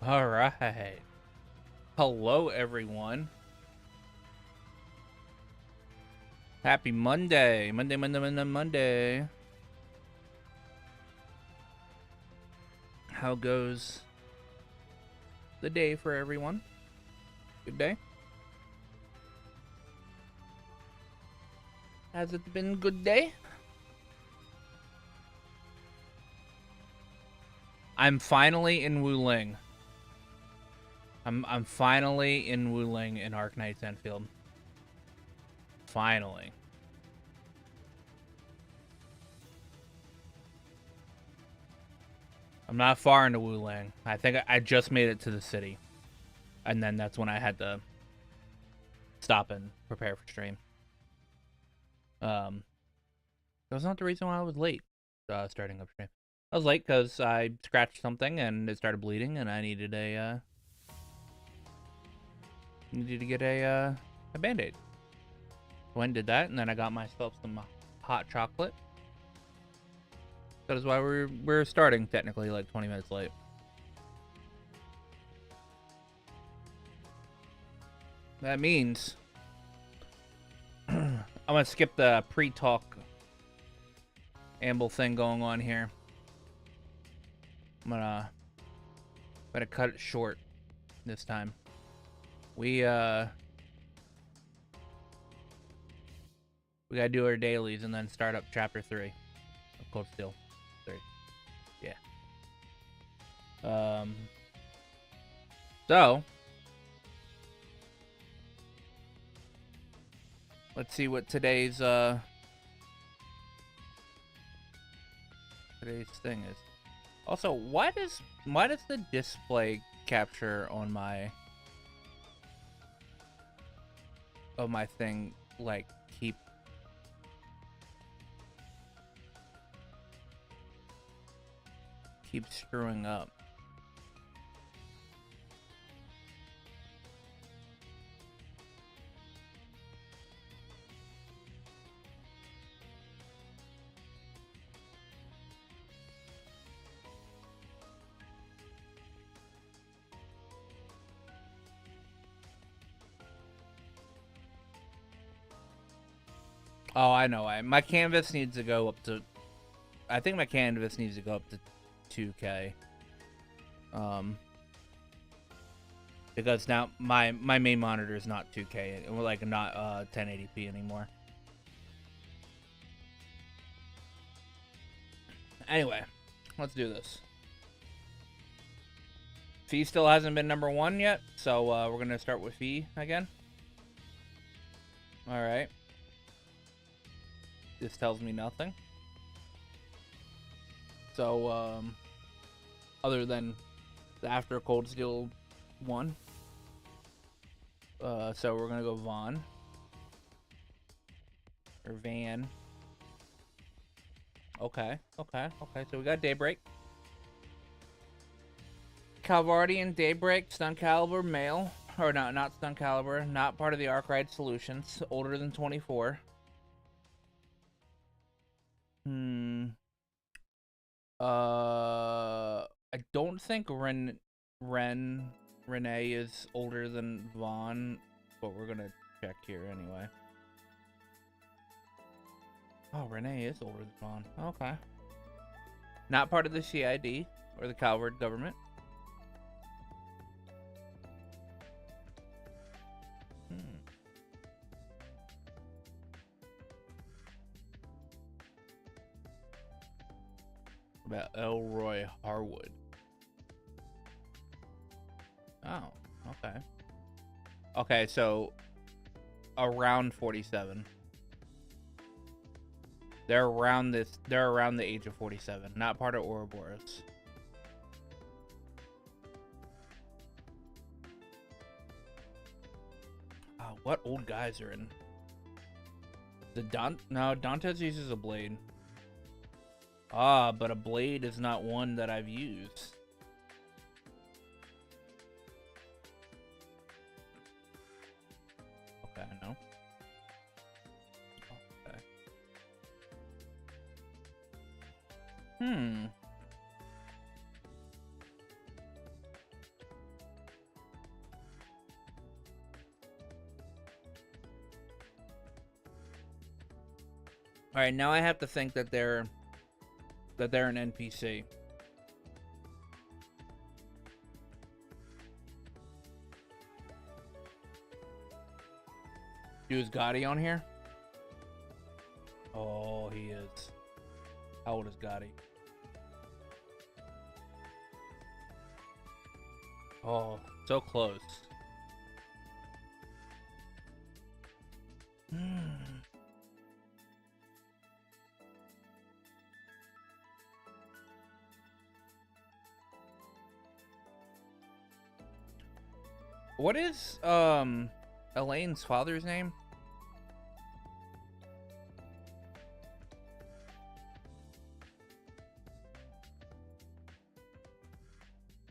All right. Hello, everyone. Happy Monday. Monday. How goes the day for everyone? Good day? Has it been a good day? I'm finally in Wuling. I'm finally in Wuling in Arknights Enfield. Finally. I'm not far into Wuling. I think I just made it to the city. And then that's when I had to stop and prepare for stream. That was not the reason why I was late starting up stream. I was late because I scratched something and it started bleeding, and I needed to get a band-aid. Went and did that, and then I got myself some hot chocolate. That is why we're starting technically like 20 minutes late. That means I'm gonna skip the pre-talk amble thing going on here. I'm gonna cut it short this time. We gotta do our dailies and then start up chapter 3 of Cold Steel 3. Yeah. So let's see what today's thing is. Also, why does the display capture on my thing like keep screwing up? Oh, I know. My canvas needs to go up to... I think my canvas needs to go up to 2K. Because now my main monitor is not 2K. We're like not 1080p anymore. Anyway, let's do this. Fee still hasn't been number 1 yet, so we're gonna start with Fee again. All right. This tells me nothing. So, other than the after Cold Steel 1. So we're gonna go Vaughn. Or Van. Okay. So we got Daybreak. Calvardian, Daybreak, Stun Caliber, male. Or not Stun Caliber. Not part of the Arkwright Solutions. Older than 24. I don't think Renee is older than Vaughn, but we're gonna check here anyway. Oh, Renee is older than Vaughn. Okay. Not part of the CID or the Calvard government. About Elroy Harwood. Oh, okay. Okay, so around 47. They're around the age of 47, not part of Ouroboros. Oh, what old guys are in? No, Dantes uses a blade. Ah, but a blade is not one that I've used. Okay, no. Okay. All right, now I have to think that they're an NPC. Is Gotti on here? Oh, he is. How old is Gotti? Oh, so close. What is Elaine's father's name?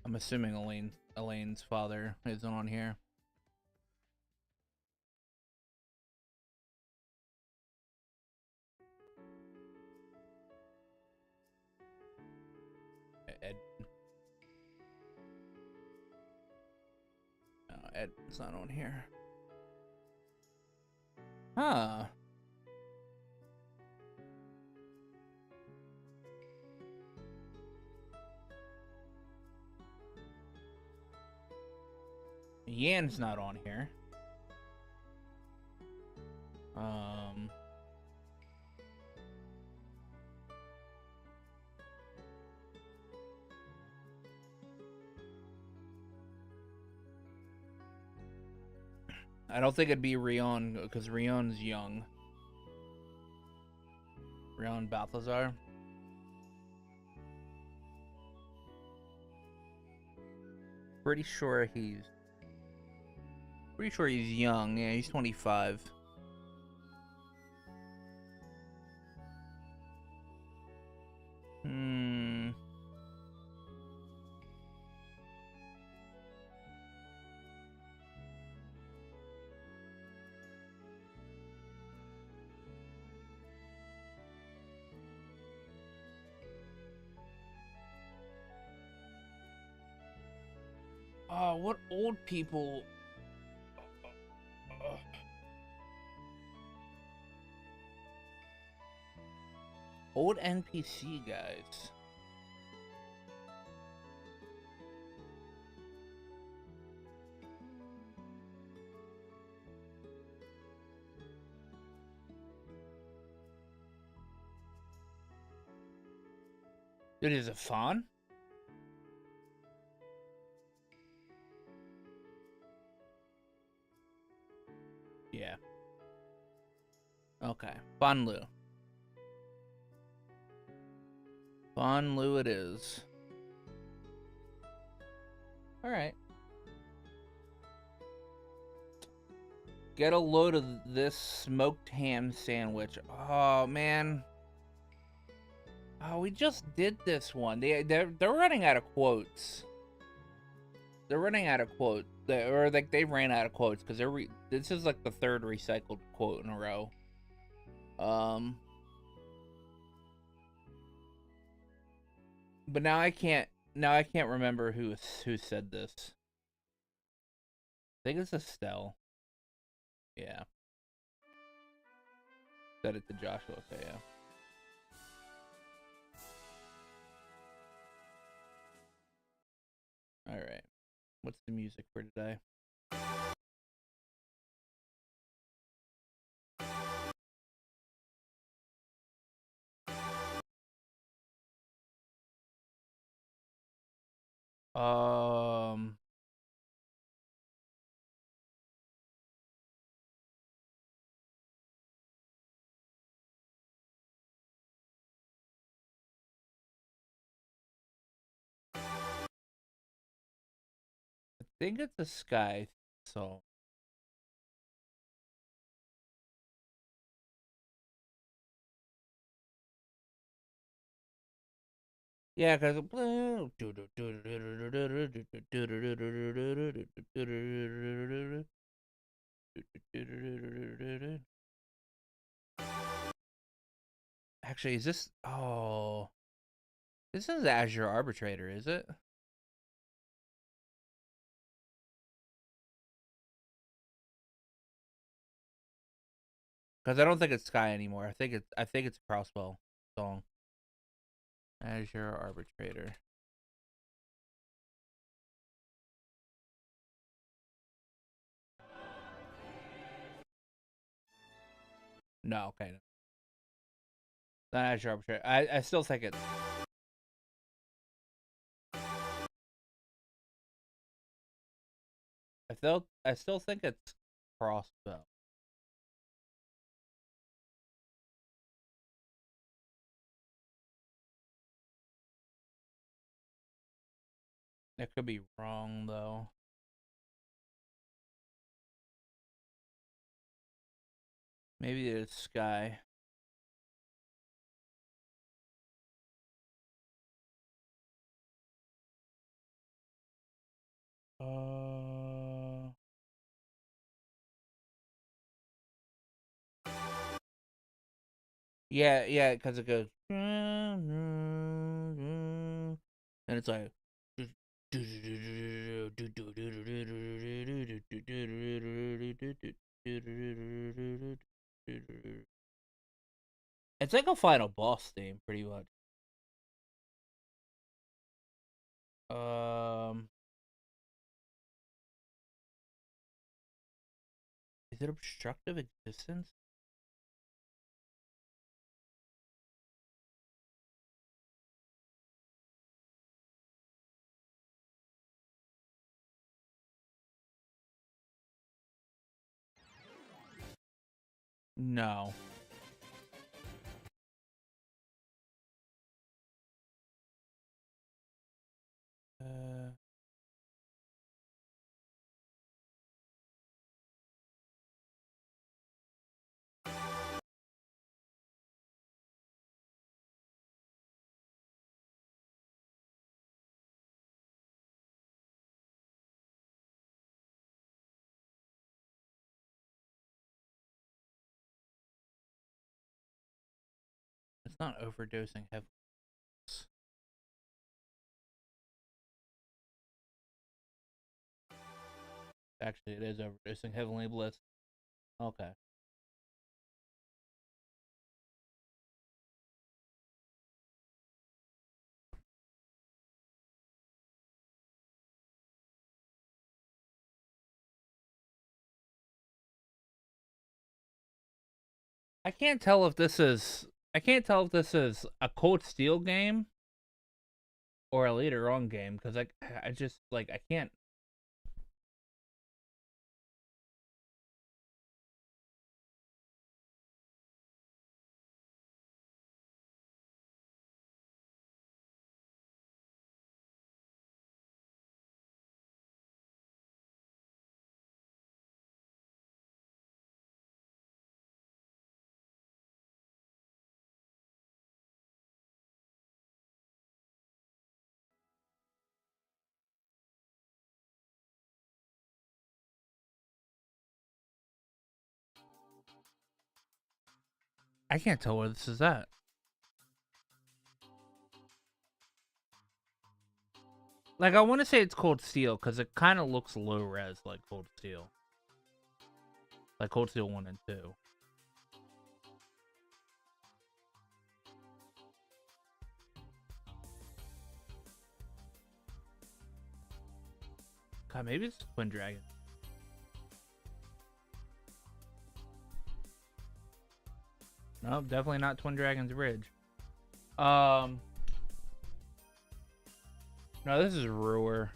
I'm assuming Elaine's father isn't on here. Ed. No, Ed's not on here. Huh. Yan's not on here. I don't think it'd be Rion because Rion's young. Rion Balthazar. Pretty sure he's young. Yeah, he's 25. Oh, what old people? Old NPC guys. Dude, is it fun? Yeah. Okay. Fanlu. Fanlu it is. Alright. Get a load of this smoked ham sandwich. Oh, man. Oh, we just did this one. They're running out of quotes. They're running out of quotes. Or like they ran out of quotes because this is like the third recycled quote in a row. But now I can't remember who said this. I think it's Estelle. Yeah. Said it to Joshua. Okay, yeah. All right. What's the music for today? I think it's a Sky song. Yeah, because actually, is this? Oh, this is Azure Arbitrator, is it? Because I don't think it's Sky anymore. I think it's a Crossbow song. Azure Arbitrator. No, okay. Not Azure Arbitrator. I still think it's. I still think it's Crossbow. It could be wrong though. Maybe it's Sky. Uh. Yeah, because it goes. And it's like. It's like a final boss theme, pretty much. Is it obstructive existence? No. Uh, it's not overdosing heavily. Actually, it is overdosing heavily bliss. Okay. I can't tell if this is. I can't tell if this is a Cold Steel game or a later on game because I just like I can't. I can't tell where this is at. Like I want to say it's Cold Steel because it kind of looks low res like Cold Steel, like Cold Steel 1 and 2. God, maybe it's Twin Dragon. No, definitely not Twin Dragon's Ridge. No, this is Ruhr.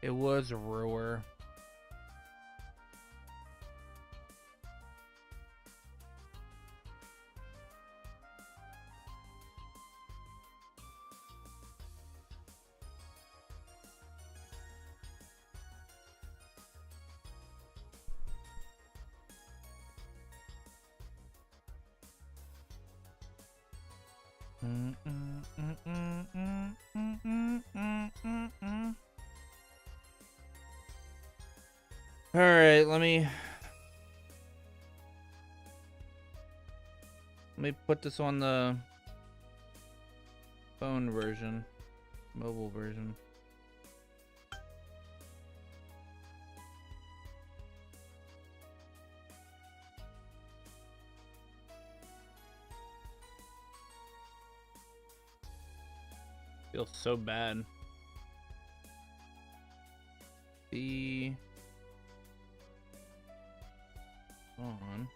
It was Ruhr. All right, let me Let me put this on the phone version, mobile version. Feels so bad. Be on.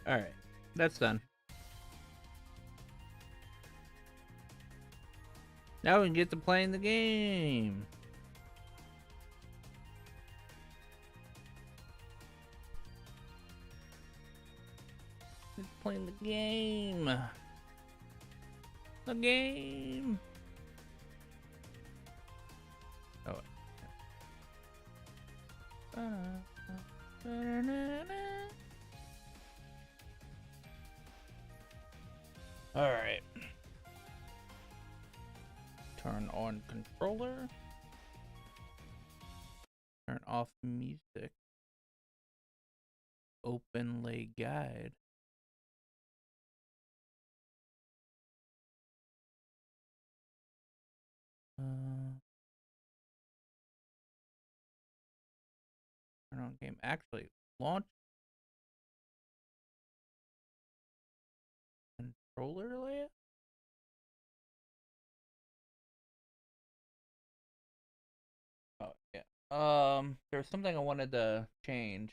Alright, that's done. Now we can get to playing the game. It's playing the game. The game. Oh. All right. Turn on controller. Turn off music. Open lay guide. Turn on game. Actually, launch controller layout. Oh yeah. There's something I wanted to change.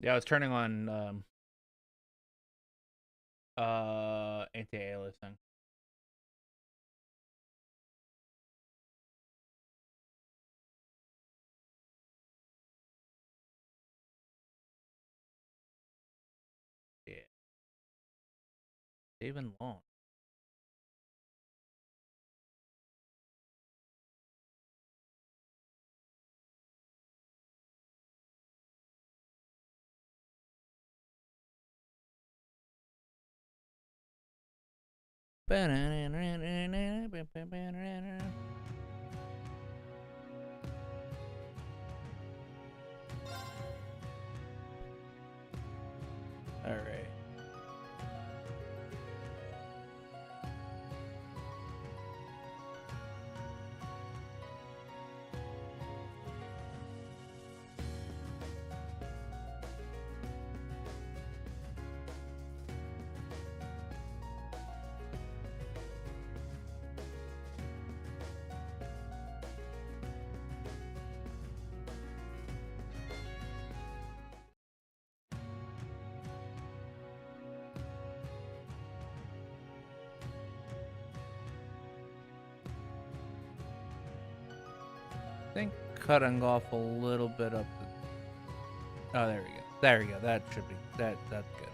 Yeah, I was turning on anti-aliasing. Yeah. Even long. All right. I think cutting off a little bit up the... Oh, there we go. There we go. That should be... That's good.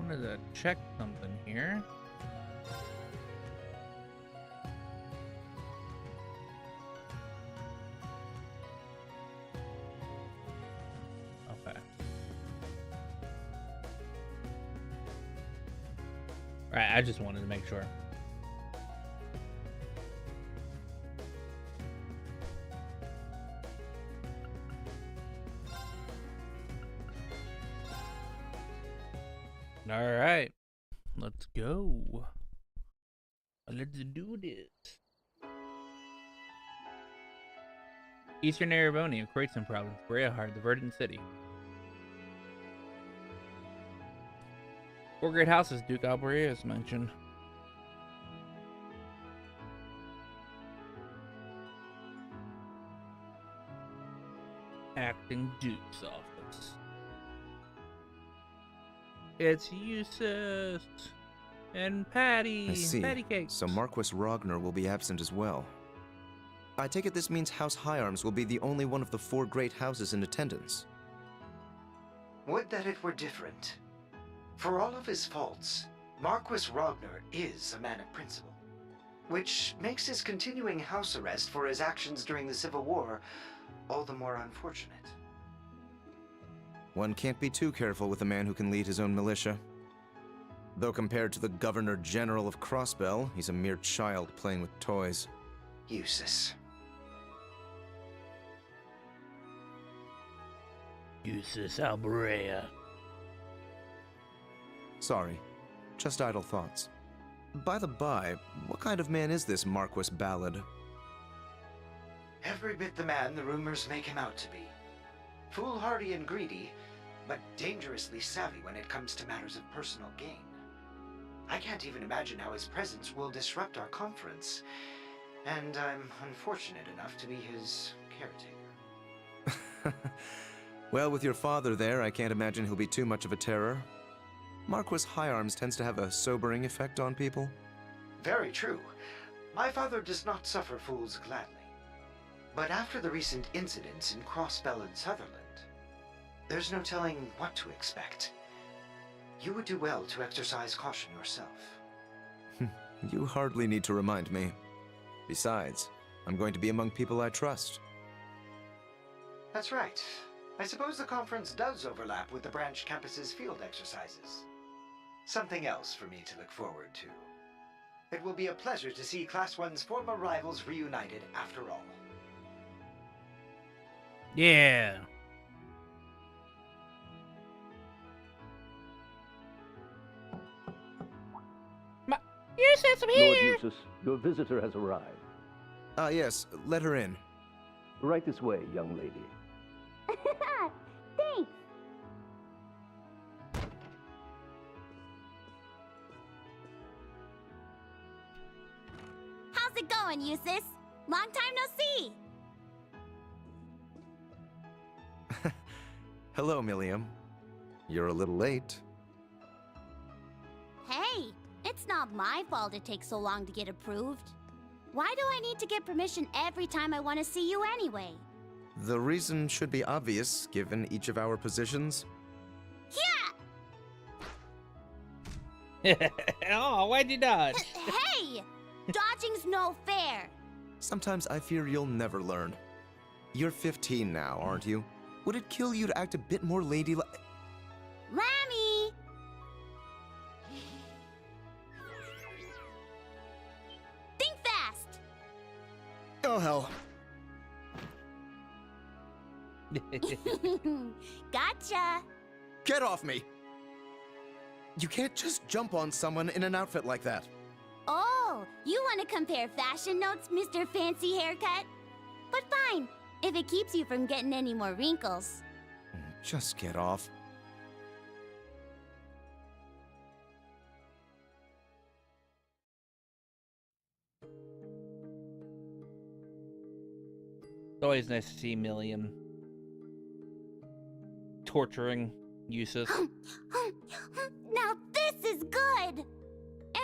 Wanted to check something here. Okay. Right, I just wanted to make sure. All right, let's go. Let's do this. Eastern Erebony, Croatian province, Brehard, the Verdant City. 4 great houses, Duke Alboreas mentioned. Acting Duke's office. It's Eustace and Patty. I see. Patty cakes. So Marquis Ragnar will be absent as well. I take it this means House Hyarms will be the only one of the 4 great houses in attendance. Would that it were different. For all of his faults, Marquis Ragnar is a man of principle, which makes his continuing house arrest for his actions during the Civil War all the more unfortunate. One can't be too careful with a man who can lead his own militia. Though compared to the Governor General of Crossbell, he's a mere child playing with toys. Eustace. Eustace Alborea. Sorry, just idle thoughts. By the by, what kind of man is this Marquis Ballad? Every bit the man the rumors make him out to be. Foolhardy and greedy, but dangerously savvy when it comes to matters of personal gain. I can't even imagine how his presence will disrupt our conference, and I'm unfortunate enough to be his caretaker. Well, with your father there, I can't imagine he'll be too much of a terror. Marquis Higharms tends to have a sobering effect on people. Very true. My father does not suffer fools gladly. But after the recent incidents in Crossbell and Sutherland, there's no telling what to expect. You would do well to exercise caution yourself. You hardly need to remind me. Besides, I'm going to be among people I trust. That's right. I suppose the conference does overlap with the branch campus's field exercises. Something else for me to look forward to. It will be a pleasure to see Class 1's former rivals reunited after all. Yeah. Eustace, I'm Lord here! Eustace, your visitor has arrived. Ah, yes, let her in. Right this way, young lady. Thanks. How's it going, Eustace? Long time no see. Hello, Milliam. You're a little late. Hey, it's not my fault it takes so long to get approved. Why do I need to get permission every time I want to see you anyway? The reason should be obvious, given each of our positions. Yeah! Oh, why'd you dodge? Hey! Dodging's no fair. Sometimes I fear you'll never learn. You're 15 now, aren't you? Would it kill you to act a bit more ladylike? Lammy! Think fast! Oh, hell. Gotcha! Get off me! You can't just jump on someone in an outfit like that. Oh, you want to compare fashion notes, Mr. Fancy Haircut? But fine, if it keeps you from getting any more wrinkles. Just get off. It's always nice to see Milliam torturing Eustace. Now this is good!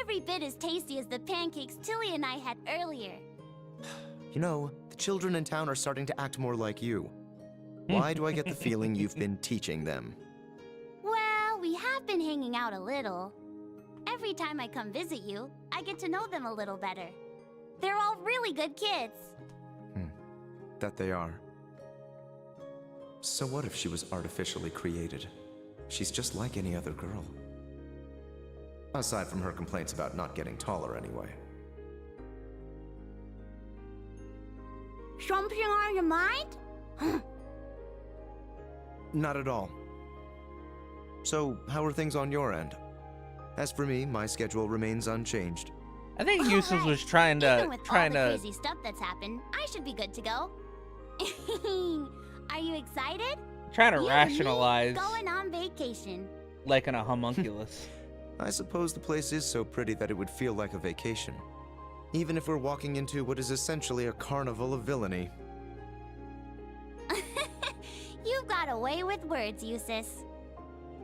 Every bit as tasty as the pancakes Tilly and I had earlier. You know, the children in town are starting to act more like you. Why do I get the feeling you've been teaching them? Well, we have been hanging out a little. Every time I come visit you, I get to know them a little better. They're all really good kids. That they are. So what if she was artificially created? She's just like any other girl. Aside from her complaints about not getting taller anyway. Something on your mind? Not at all. So, how are things on your end? As for me, my schedule remains unchanged. I think Eustace Alright, was trying Even with all the to. crazy stuff that's happened, I should be good to go. Are you excited? Trying to You and me rationalize going on vacation. like in a homunculus. I suppose the place is so pretty that it would feel like a vacation. Even if we're walking into what is essentially a carnival of villainy. You've got a way with words, Eustace.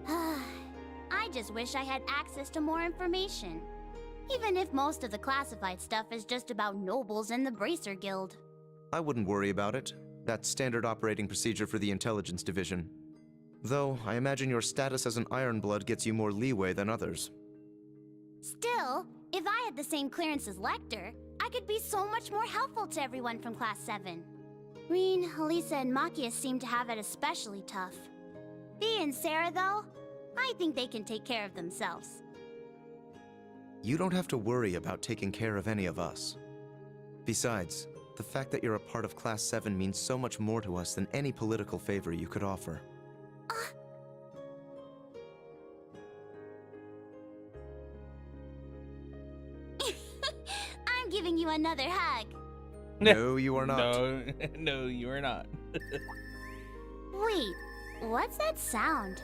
I just wish I had access to more information. Even if most of the classified stuff is just about nobles and the Bracer Guild. I wouldn't worry about it. That's standard operating procedure for the Intelligence Division. Though, I imagine your status as an Ironblood gets you more leeway than others. Still, if I had the same clearance as Lecter, I could be so much more helpful to everyone from Class 7. Reen, Elisa, and Machias seem to have it especially tough. Bea and Sarah, though, I think they can take care of themselves. You don't have to worry about taking care of any of us. Besides, the fact that you're a part of Class 7 means so much more to us than any political favor you could offer. I'm giving you another hug. No, you are not. No, no, you are not. Wait, what's that sound?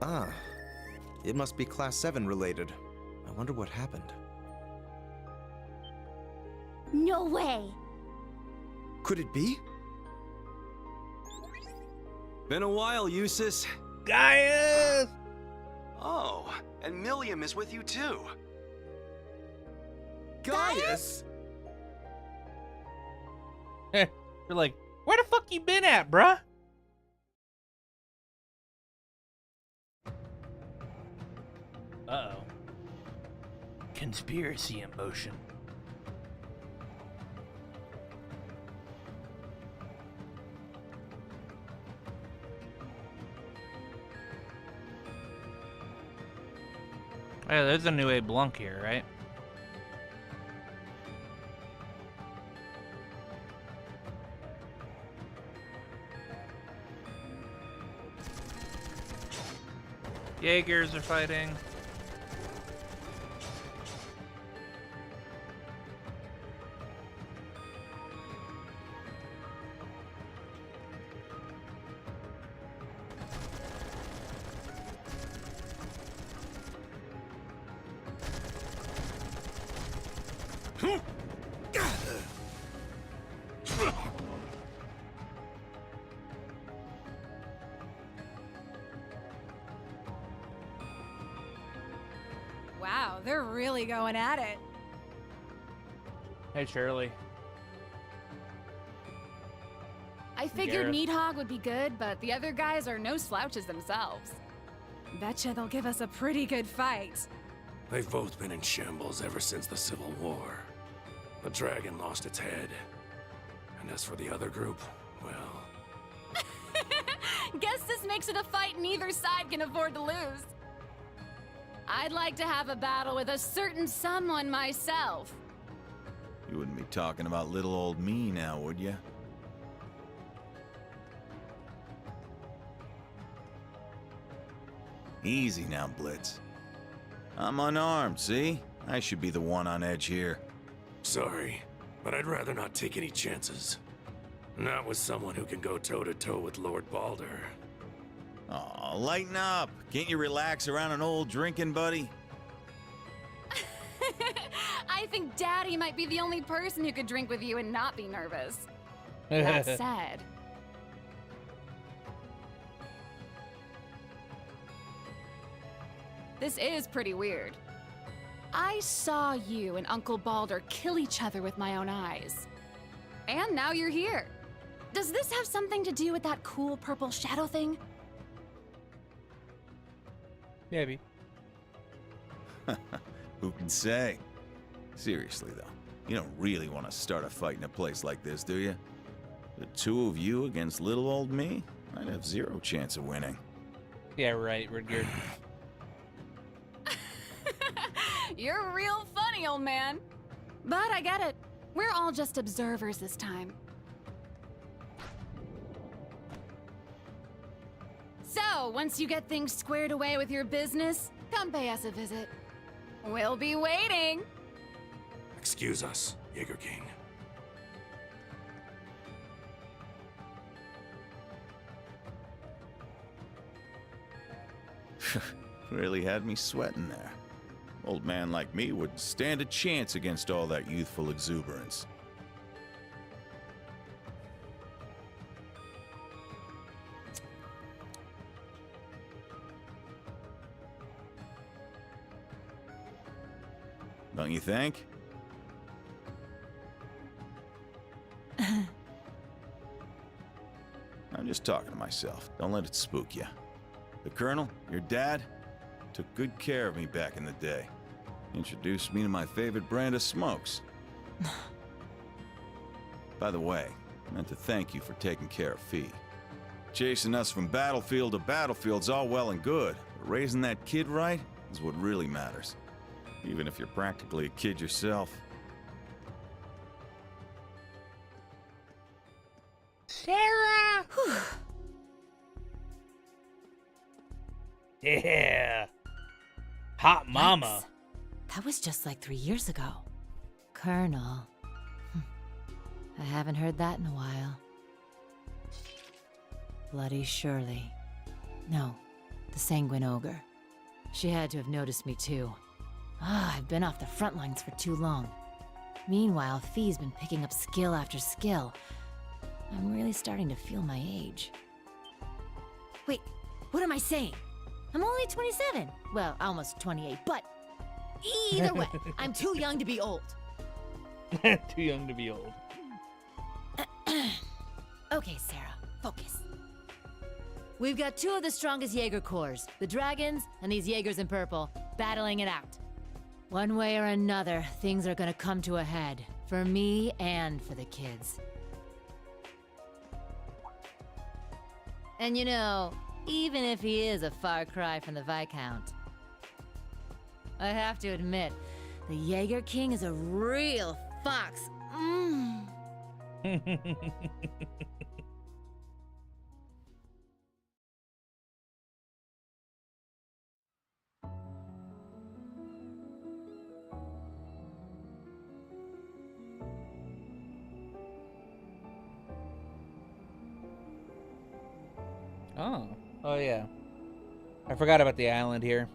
Ah, it must be Class 7 related. I wonder what happened. No way! Could it be? Been a while, Eustace. Gaius! Oh, and Milliam is with you too. Gaius? You're like, where the fuck you been at, bruh? Uh-oh. Conspiracy in motion. Hey, there's a new A Blanc here, right? Jaegers are fighting. Wow, they're really going at it. Hey, Shirley. I figured Gareth. Needhog would be good, but the other guys are no slouches themselves. Betcha they'll give us a pretty good fight. They've both been in shambles ever since the Civil War. The dragon lost its head. And as for the other group, well... Guess this makes it a fight neither side can afford to lose. I'd like to have a battle with a certain someone myself. You wouldn't be talking about little old me now, would you? Easy now, Blitz. I'm unarmed, see? I should be the one on edge here. Sorry, but I'd rather not take any chances. Not with someone who can go toe-to-toe with Lord Balder. Aw, lighten up. Can't you relax around an old drinking buddy? I think Daddy might be the only person who could drink with you and not be nervous. That said... This is pretty weird. I saw you and Uncle Balder kill each other with my own eyes. And now you're here. Does this have something to do with that cool purple shadow thing? Maybe. Who can say? Seriously, though, you don't really want to start a fight in a place like this, do you? The two of you against little old me? I'd have zero chance of winning. Yeah, right, Rudyard. You're real funny, old man. But I get it. We're all just observers this time. So, once you get things squared away with your business, come pay us a visit. We'll be waiting. Excuse us, Jaeger King. Really had me sweating there. Old man like me wouldn't stand a chance against all that youthful exuberance. Don't you think? I'm just talking to myself. Don't let it spook you. The Colonel, your dad, took good care of me back in the day. Introduced me to my favorite brand of smokes. By the way, I meant to thank you for taking care of Fee. Chasing us from battlefield to battlefield's all well and good, but raising that kid right is what really matters. Even if you're practically a kid yourself. Sarah! Yeah. Hot mama. Yikes. That was just like 3 years ago. Colonel. I haven't heard that in a while. Bloody Shirley. No, the Sanguine Ogre. She had to have noticed me too. I've been off the front lines for too long. Meanwhile, Fee's been picking up skill after skill. I'm really starting to feel my age. Wait, what am I saying? I'm only 27. Well, almost 28, but either way, I'm too young to be old. Too young to be old. Okay, Sarah, focus. We've got two of the strongest Jaeger corps, the Dragons and these Jaegers in purple, battling it out. One way or another, things are gonna come to a head. For me and for the kids. And you know, even if he is a far cry from the Viscount, I have to admit, the Jaeger King is a real fox. Oh yeah. I forgot about the island here.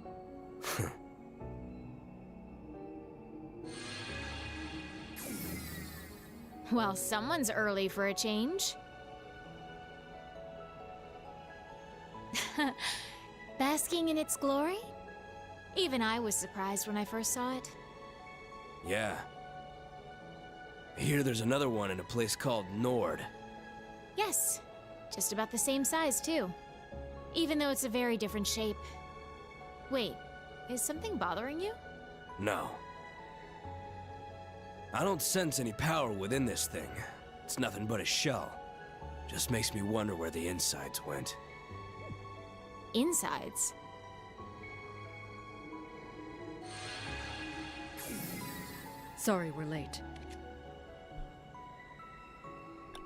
Well, someone's early for a change. Basking in its glory? Even I was surprised when I first saw it. Yeah. I hear there's another one in a place called Nord. Yes, just about the same size, too. Even though it's a very different shape. Wait, is something bothering you? No. I don't sense any power within this thing. It's nothing but a shell. Just makes me wonder where the insides went. Insides? Sorry, we're late.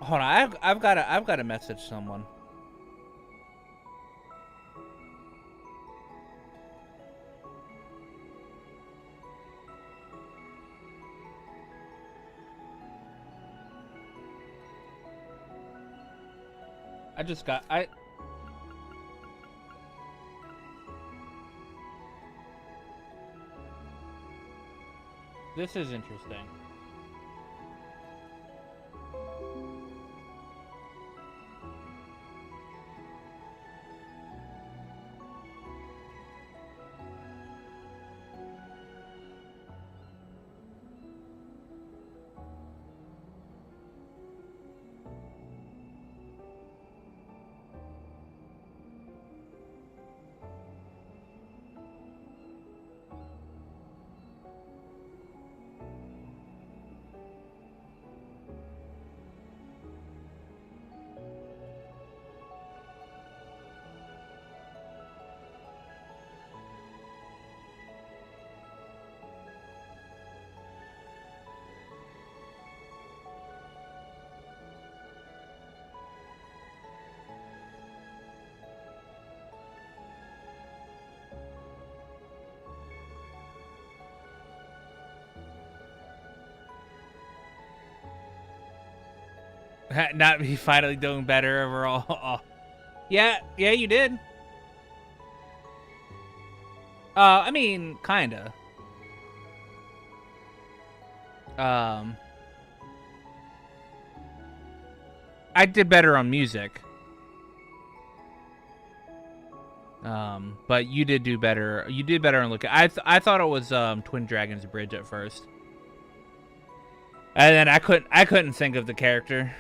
Hold on, I've got to message someone. This is interesting. Not me finally doing better overall. Yeah, you did. I mean, kinda. I did better on music. But you did do better. You did better on look. I thought it was Twin Dragon's Bridge at first. And then I couldn't think of the character.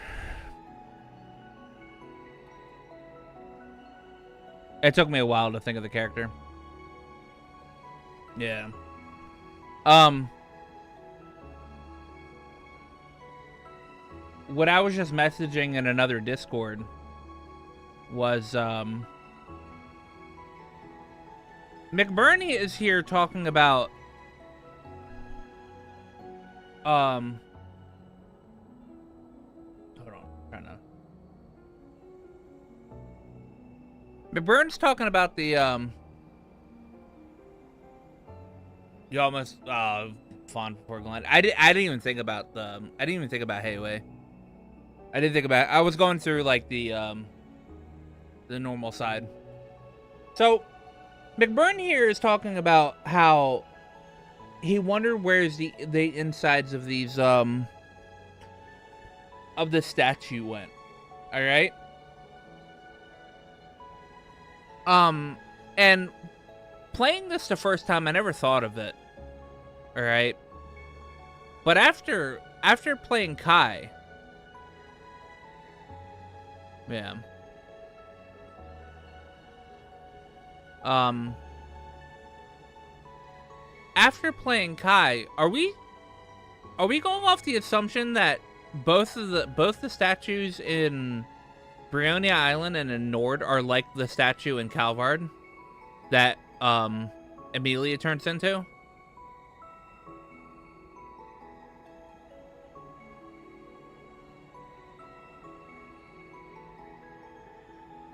It took me a while to think of the character. Yeah. What I was just messaging in another Discord was McBurney is here talking about hold on, I'm trying to. McBurn's talking about the you almost fawn before Glenn. I didn't even think about Hayway. I was going through like the normal side. So McBurn here is talking about how he wondered where's the insides of these of the statue went. All right. And playing this the first time, I never thought of it. All right. But after playing Kai, yeah. After playing Kai, are we going off the assumption that both the statues in Brionia Island and in Nord are like the statue in Calvard that Emilia turns into?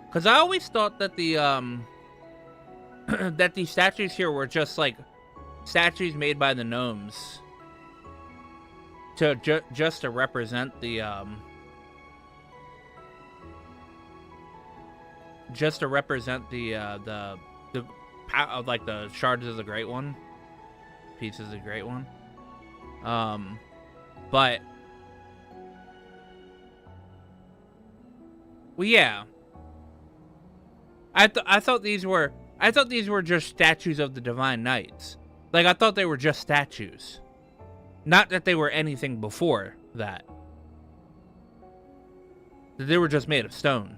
Because I always thought that the that these statues here were just like statues made by the gnomes to just to represent the like the shards of the Great One, pieces of the Great One. But well, yeah. I thought these were just statues of the Divine Knights. Like, I thought they were just statues. Not that they were anything before that. That they were just made of stone.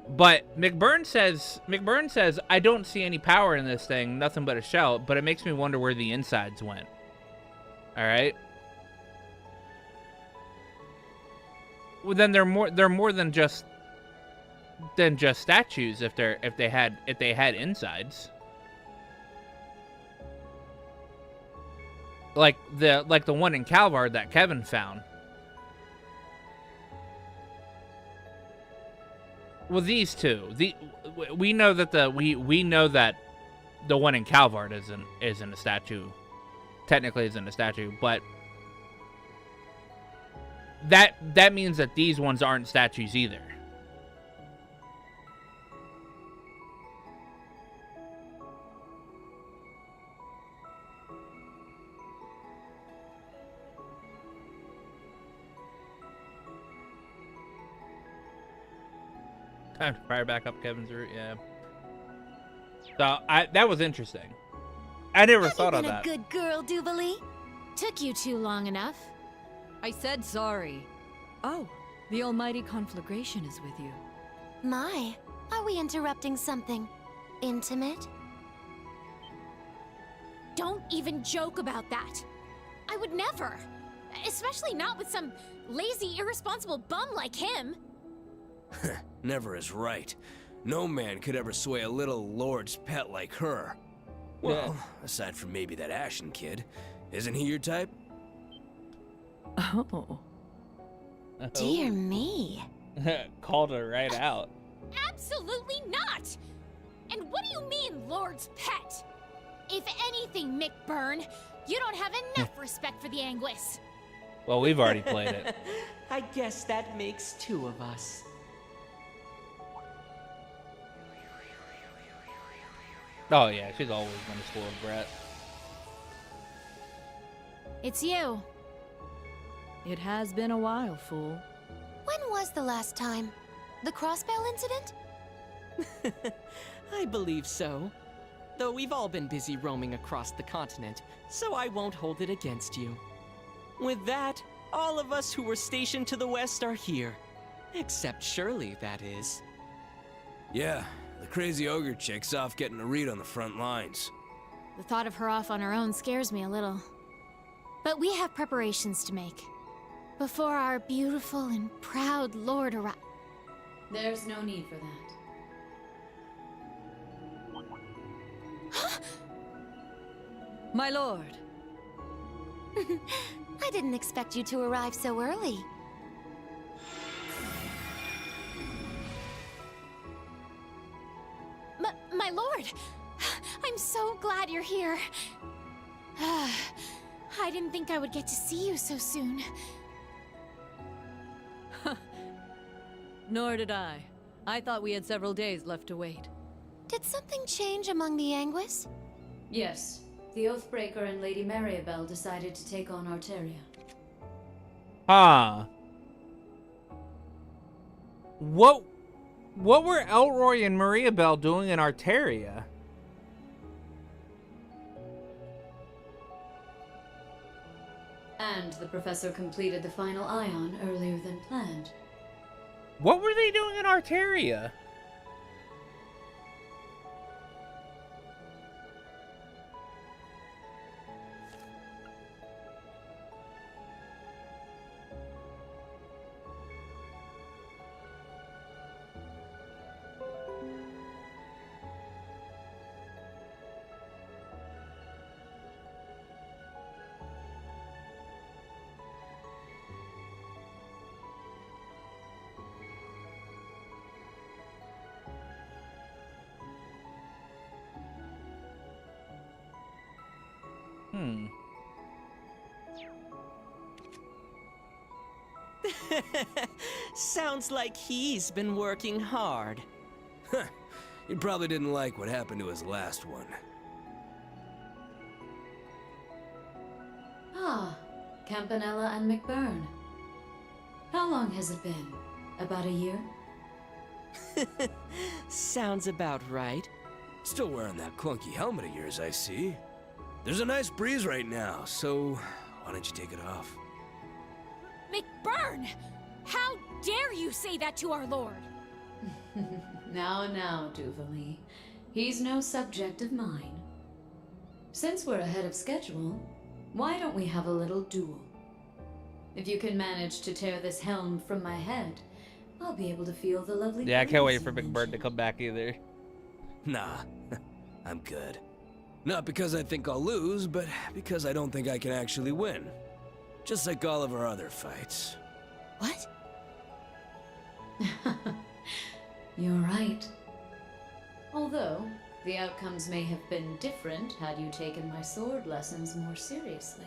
But McBurn says, I don't see any power in this thing, nothing but a shell, but it makes me wonder where the insides went. Alright? Well, then they're more than just statues if they had insides. Like the one in Calvard that Kevin found. Well, these two. We know that we know that the one in Calvard isn't a statue. Technically isn't a statue, but that means that these ones aren't statues either. Time to fire back up Kevin's route, yeah. So that was interesting. I never thought of that. Have you been a good girl, Jubilee? Took you too long enough. I said sorry. Oh, the almighty conflagration is with you. My, are we interrupting something intimate? Don't even joke about that. I would never. Especially not with some lazy, irresponsible bum like him. Never is right. No man could ever sway a little lord's pet like her. Well, aside from maybe that Ashen kid. Isn't he your type? Oh. Dear me. Called her right out. Absolutely not! And what do you mean, Lord's pet? If anything, McBurn, you don't have enough respect for the Anguis. Well, we've already played it. I guess that makes two of us. Oh yeah, she's always been a spoiled brat. It's you. It has been a while, fool. When was the last time? The crossbell incident? I believe so. Though we've all been busy roaming across the continent, so I won't hold it against you. With that, all of us who were stationed to the west are here. Except Shirley, that is. Yeah, the crazy ogre chick's off getting a read on the front lines. The thought of her off on her own scares me a little. But we have preparations to make. Before our beautiful and proud lord arrives. There's no need for that. My lord. I didn't expect you to arrive so early. My lord! I'm so glad you're here. I didn't think I would get to see you so soon. Nor did I. I thought we had several days left to wait. Did something change among the Anguis? Yes. The Oathbreaker and Lady Maribel decided to take on Arteria. Ah. What were Elroy and Maria Bell doing in Arteria? And the professor completed the final ion earlier than planned. What were they doing in Arteria? Sounds like he's been working hard. He probably didn't like what happened to his last one. Ah, Campanella and McBurn. How long has it been? About a year? Sounds about right. Still wearing that clunky helmet of yours, I see. There's a nice breeze right now, so why don't you take it off? McBurn! How dare you say that to our lord? Now, Duvalie. He's no subject of mine. Since we're ahead of schedule, why don't we have a little duel? If you can manage to tear this helm from my head, I'll be able to feel the lovely... Yeah, I can't wait for McBurn to come back either. Nah, I'm good. Not because I think I'll lose, but because I don't think I can actually win. Just like all of our other fights. What? You're right. Although, the outcomes may have been different had you taken my sword lessons more seriously.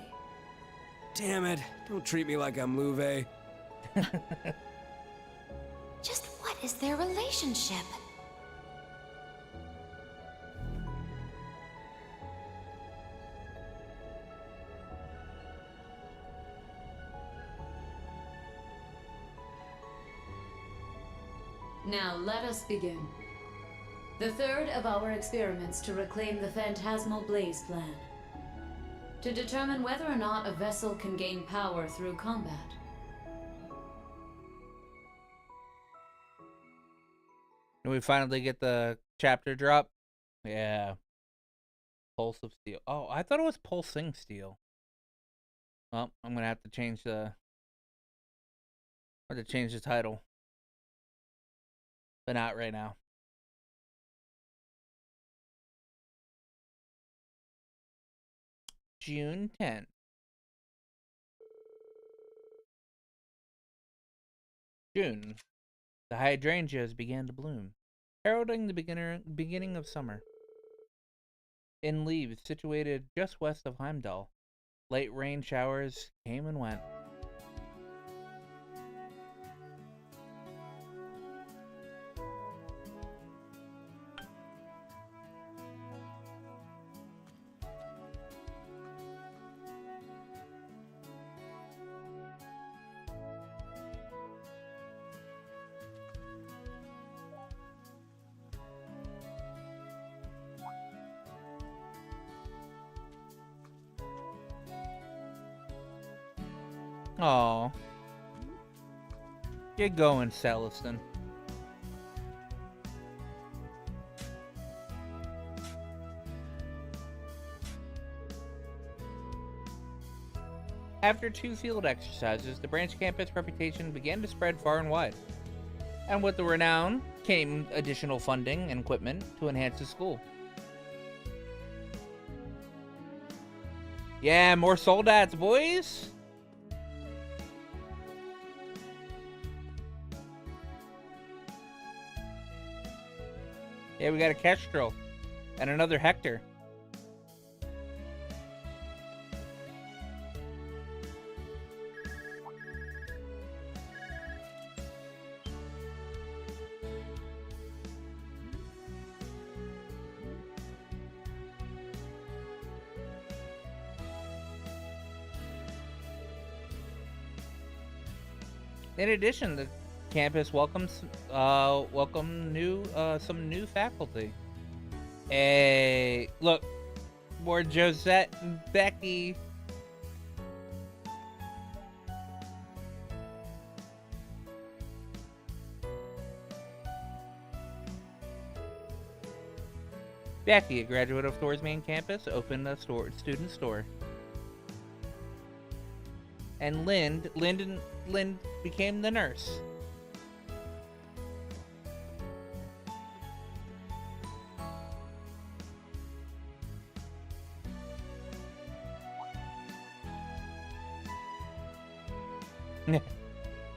Damn it, don't treat me like I'm Louvet. Just what is their relationship? Now let us begin. The third of our experiments to reclaim the phantasmal Blaze plan. To determine whether or not a vessel can gain power through combat. And we finally get the chapter drop. Yeah. Pulse of Steel. Oh, I thought it was Pulsing Steel. Well, I'm gonna have to change the title. But not right now. June 10th. June. The hydrangeas began to bloom, heralding the beginning of summer. In leaves situated just west of Heimdall, light rain showers came and went. Aw. Get going, Celestin. After 2 field exercises, the branch campus reputation began to spread far and wide. And with the renown came additional funding and equipment to enhance the school. Yeah, more soldats, boys! Yeah, we got a Kestrel and another Hector. In addition, the campus welcomes welcome new some new faculty. Hey, look, more Josette and Becky. Becky, a graduate of Thor's main campus, opened a student store. And Lind became the nurse.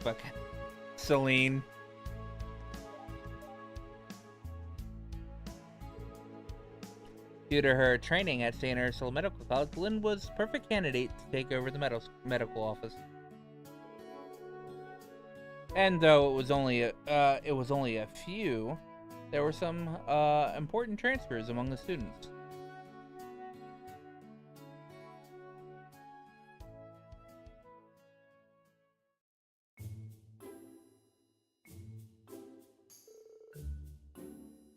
Fuck. Celine. Due to her training at St. Ursula Medical College, Lynn was a perfect candidate to take over the medical office. And though it was only a few, there were some important transfers among the students.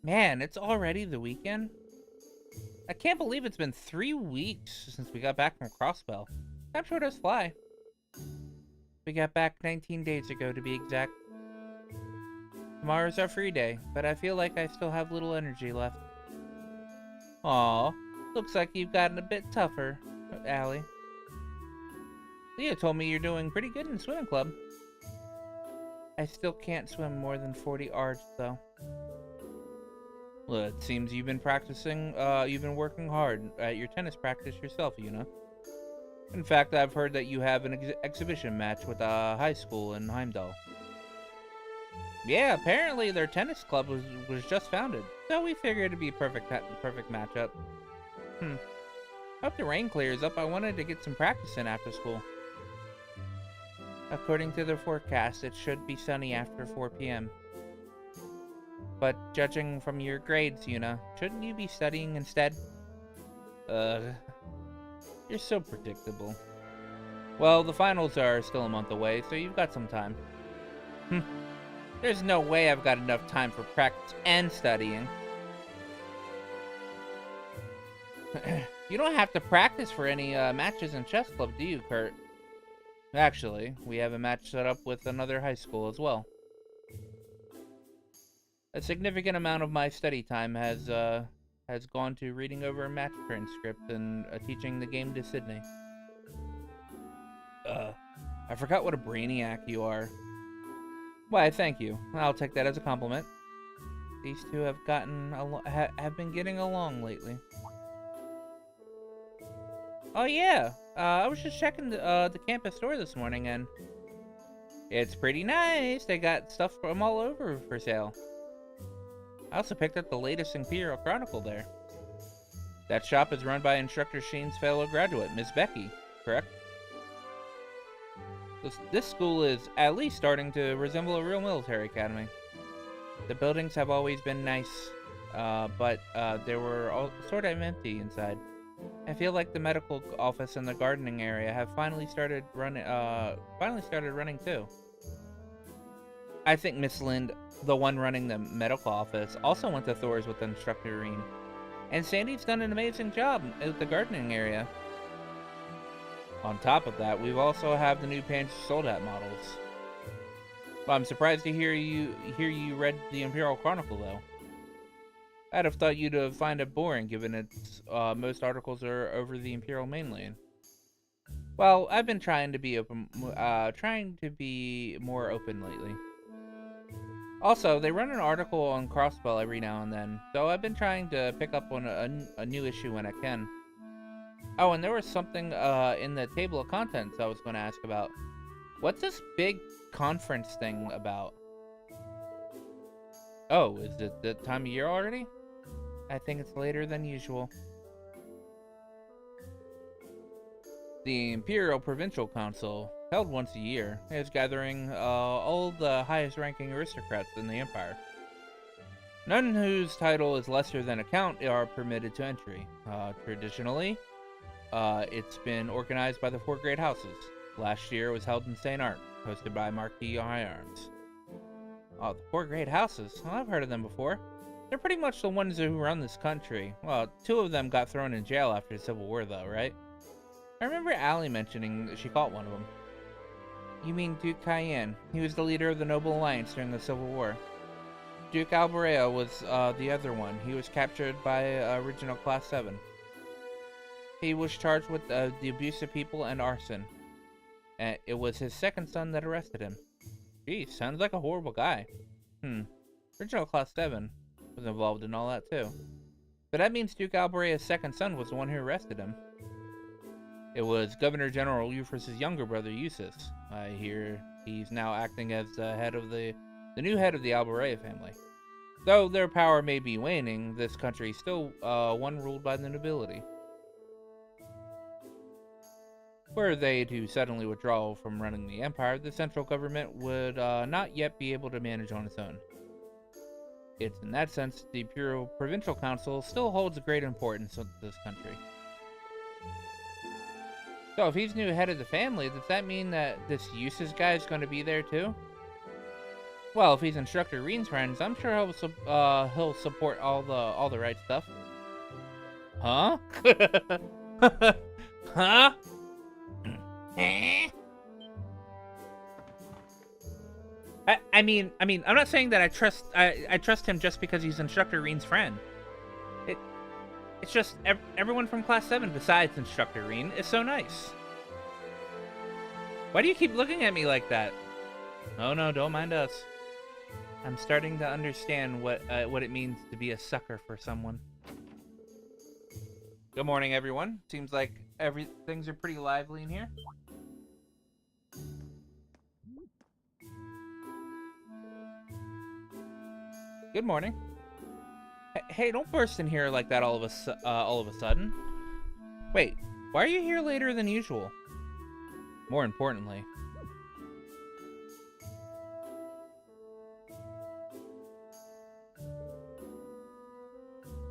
Man, it's already the weekend. I can't believe it's been 3 weeks since we got back from Crossbell. Time sure does fly. We got back 19 days ago, to be exact. Tomorrow's our free day, but I feel like I still have little energy left. Aw, looks like you've gotten a bit tougher, Allie. Leah told me you're doing pretty good in the swimming club. I still can't swim more than 40 yards, though. Well, it seems you've been working hard at your tennis practice yourself, Yuna. In fact, I've heard that you have an exhibition match with a high school in Heimdall. Yeah, apparently their tennis club was just founded, so we figured it'd be perfect matchup. Hope the rain clears up. I wanted to get some practice in after school. According to the forecast, it should be sunny after 4 p.m. But judging from your grades, Yuna, shouldn't you be studying instead? You're so predictable. Well, the finals are still a month away, so you've got some time. There's no way I've got enough time for practice and studying. You don't have to practice for any matches in chess club, do you, Kurt? Actually, we have a match set up with another high school as well. A significant amount of my study time has gone to reading over a match transcript and teaching the game to Sydney. I forgot what a brainiac you are. Why, thank you. I'll take that as a compliment. These two have been getting along lately. Oh yeah, I was just checking the campus store this morning, and it's pretty nice. They got stuff from all over for sale. I also picked up the latest Imperial Chronicle there. That shop is run by Instructor Sheen's fellow graduate, Miss Becky, correct? This school is at least starting to resemble a real military academy. The buildings have always been nice, but they were all sort of empty inside. I feel like the medical office and the gardening area have finally started running too. I think Miss Lind, the one running the medical office, also went to Thor's with Instructor Reen. And Sandy's done an amazing job with the gardening area. On top of that, we also have the new Panzer Soldat models. Well, I'm surprised to hear you read the Imperial Chronicle, though. I'd have thought you'd have find it boring, given its most articles are over the Imperial mainland. Well, I've been trying to be more open lately. Also, they run an article on Crossbell every now and then, so I've been trying to pick up on a new issue when I can. Oh, and there was something in the table of contents I was going to ask about. What's this big conference thing about? Oh, is it the time of year already? I think it's later than usual. The Imperial Provincial Council, held once a year, is gathering all the highest-ranking aristocrats in the Empire. None whose title is lesser than a count are permitted to entry. Traditionally, it's been organized by the 4 great houses. Last year it was held in St. Art, hosted by Marquis High Arms. Oh, the four great houses. Well, I've heard of them before. They're pretty much the ones who run this country. Well, two of them got thrown in jail after the Civil War, though, right? I remember Allie mentioning that she caught one of them. You mean Duke Cayenne. He was the leader of the Noble Alliance during the Civil War. Duke Alberea was the other one. He was captured by original Class 7. He was charged with the abuse of people and arson. And it was his second son that arrested him. Geez, sounds like a horrible guy. Original Class 7 was involved in all that too. But that means Duke Alberea's second son was the one who arrested him. It was Governor General Euphra's younger brother, Eustace. I hear he's now acting as the head of the new head of the Alberea family. Though their power may be waning, this country is still one ruled by the nobility. Were they to suddenly withdraw from running the empire, the central government would not yet be able to manage on its own. It's in that sense, the Imperial Provincial Council still holds a great importance in this country. So if he's new head of the family, does that mean that this Eustace guy is going to be there too? Well, if he's Instructor Reen's friends, I'm sure he'll support all the right stuff. Huh? Huh? I mean, I'm not saying that I trust him just because he's Instructor Reen's friend. It's just everyone from Class 7 besides Instructor Reen is so nice. Why do you keep looking at me like that? Oh no, don't mind us. I'm starting to understand what it means to be a sucker for someone. Good morning, everyone. Seems like things are pretty lively in here. Good morning. Hey, don't burst in here like that all of a sudden. Wait, why are you here later than usual? More importantly.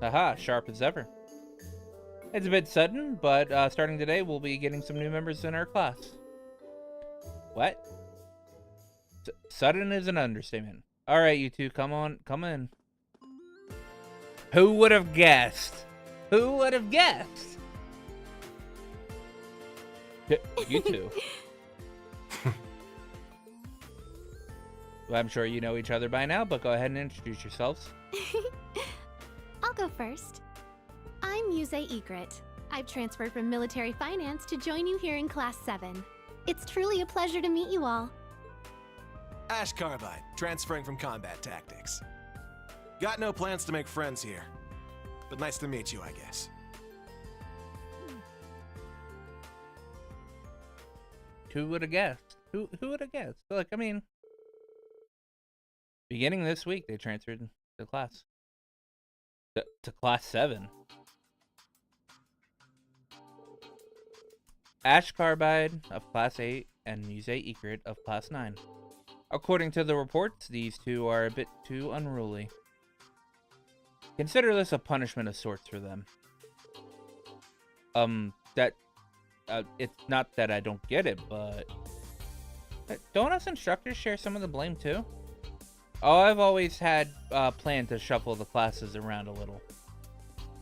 Haha, sharp as ever. It's a bit sudden, but starting today, we'll be getting some new members in our class. What? Sudden is an understatement. Alright, you two, come in. Who would have guessed? Who would have guessed? You two. Well, I'm sure you know each other by now, but go ahead and introduce yourselves. I'll go first. I'm Muse Egret. I've transferred from military finance to join you here in Class 7. It's truly a pleasure to meet you all. Ash Carbide, transferring from combat tactics. Got no plans to make friends here, but nice to meet you, I guess. Who would have guessed? Who would have guessed? Look, I mean, beginning this week, they transferred to class. To Class 7. Ash Carbide of Class 8 and Muse Egret of Class 9. According to the reports, these two are a bit too unruly. Consider this a punishment of sorts for them. It's not that I don't get it, but don't us instructors share some of the blame too? Oh, I've always had planned to shuffle the classes around a little.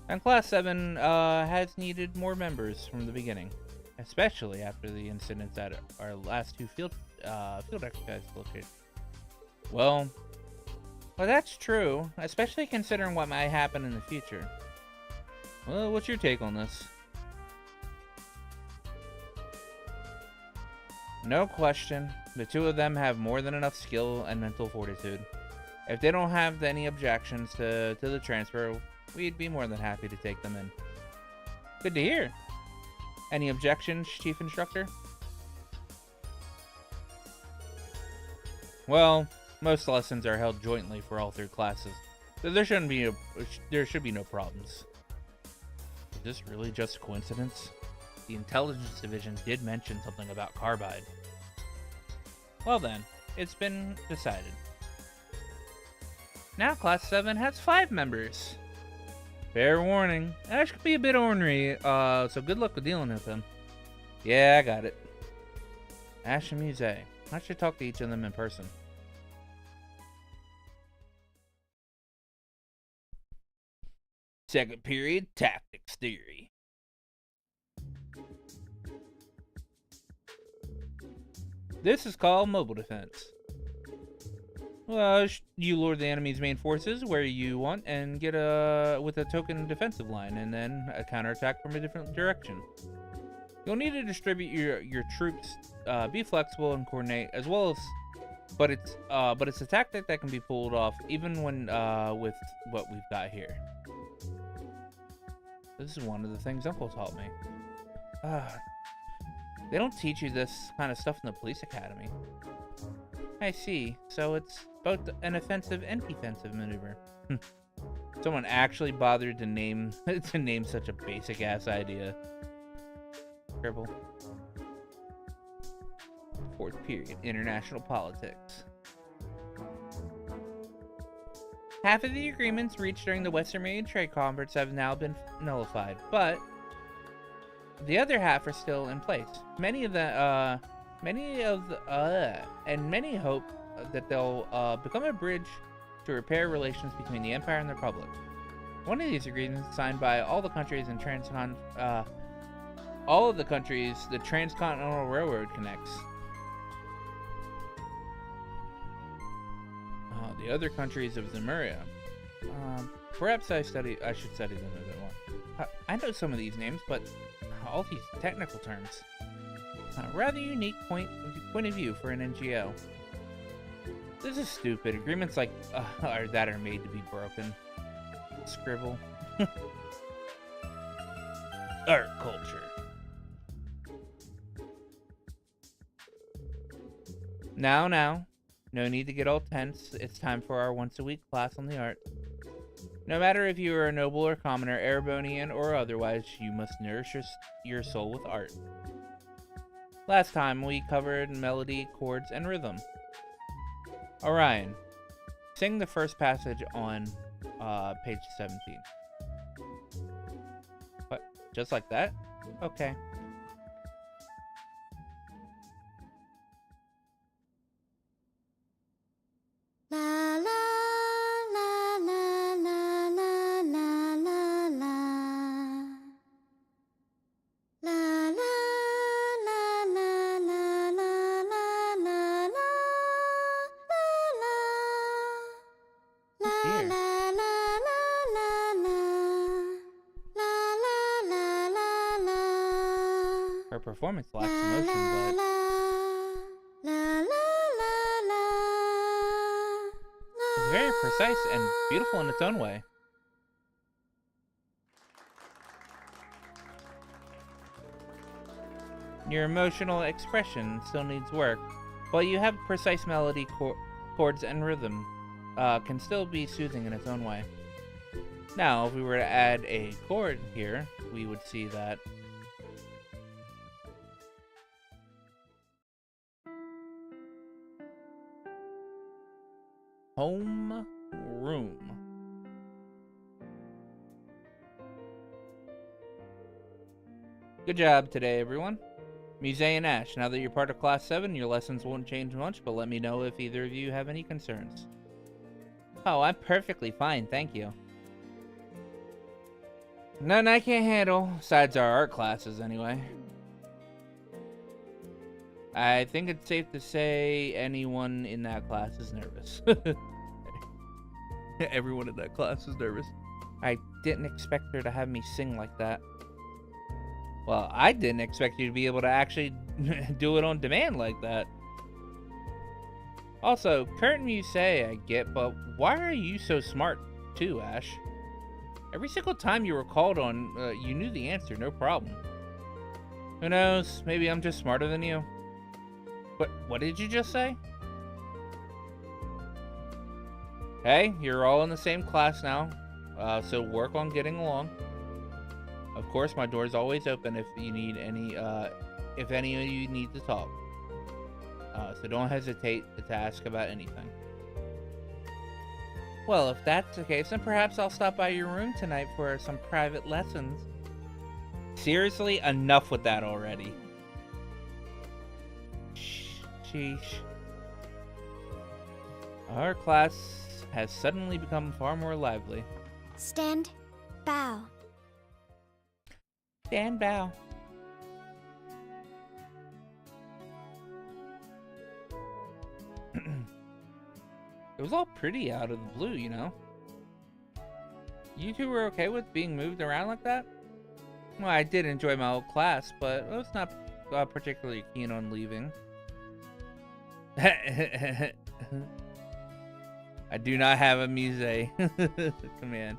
And Class 7 has needed more members from the beginning. Especially after the incidents at our last two field exercise locations. Well, that's true, especially considering what might happen in the future. Well, what's your take on this? No question, the two of them have more than enough skill and mental fortitude. If they don't have any objections to the transfer, we'd be more than happy to take them in. Good to hear. Any objections, Chief Instructor? Well, most lessons are held jointly for all three classes, so there should be no problems. Is this really just a coincidence? The Intelligence Division did mention something about Carbide. Well then, it's been decided. Now Class 7 has 5 members. Fair warning, Ash could be a bit ornery, so good luck with dealing with him. Yeah, I got it. Ash and Muse, I should talk to each of them in person. Second period, tactics theory. This is called mobile defense. Well, you lure the enemy's main forces where you want and get with a token defensive line, and then a counterattack from a different direction. You'll need to distribute your troops, be flexible and coordinate, as well as, but it's a tactic that can be pulled off even when with what we've got here. This is one of the things Uncle taught me. They don't teach you this kind of stuff in the police academy. I see. So it's both an offensive and defensive maneuver. Someone actually bothered to name such a basic ass idea. Scribble. Fourth period, international politics. Half of the agreements reached during the Western Union Trade Conference have now been nullified, but the other half are still in place. Many hope that they'll become a bridge to repair relations between the Empire and the Republic. One of these agreements is signed by all the countries in all of the countries the Transcontinental Railroad connects. The other countries of Zemuria. Perhaps I should study them a bit more. I know some of these names, but all these technical terms. Rather unique point of view for an NGO. This is stupid. Agreements like that are made to be broken. Scribble. Art culture. Now. No need to get all tense. It's time for our once-a-week class on the art. No matter if you are a noble or commoner, Erebonian or otherwise, you must nourish your soul with art. Last time, we covered melody, chords, and rhythm. Orion, sing the first passage on page 17. What? Just like that? Okay. Her performance lacks emotion, but it's very precise and beautiful in its own way. Your emotional expression still needs work, but you have precise melody, chords, and rhythm can still be soothing in its own way. Now, if we were to add a chord here, we would see that home room. Good job today, everyone. Muse and Ash, now that you're part of Class 7, your lessons won't change much, but let me know if either of you have any concerns. Oh, I'm perfectly fine, thank you. None I can't handle, besides our art classes, anyway. I think it's safe to say anyone in that class is nervous. Everyone in that class is nervous. I didn't expect her to have me sing like that. Well, I didn't expect you to be able to actually do it on demand like that. Also, curtain you say I get, but why are you so smart too, Ash? Every single time you were called on, you knew the answer, no problem. Who knows? Maybe I'm just smarter than you. But what did you just say? Hey, you're all in the same class now, so work on getting along. Of course, my door's always open if you need any, if any of you need to talk. So don't hesitate to ask about anything. Well, if that's the case, then perhaps I'll stop by your room tonight for some private lessons. Seriously, enough with that already. Sheesh. Our class has suddenly become far more lively. Stand Bow. Dan bow. It was all pretty out of the blue, you know? You two were okay with being moved around like that? Well, I did enjoy my old class, but I was not particularly keen on leaving. I do not have a muse command.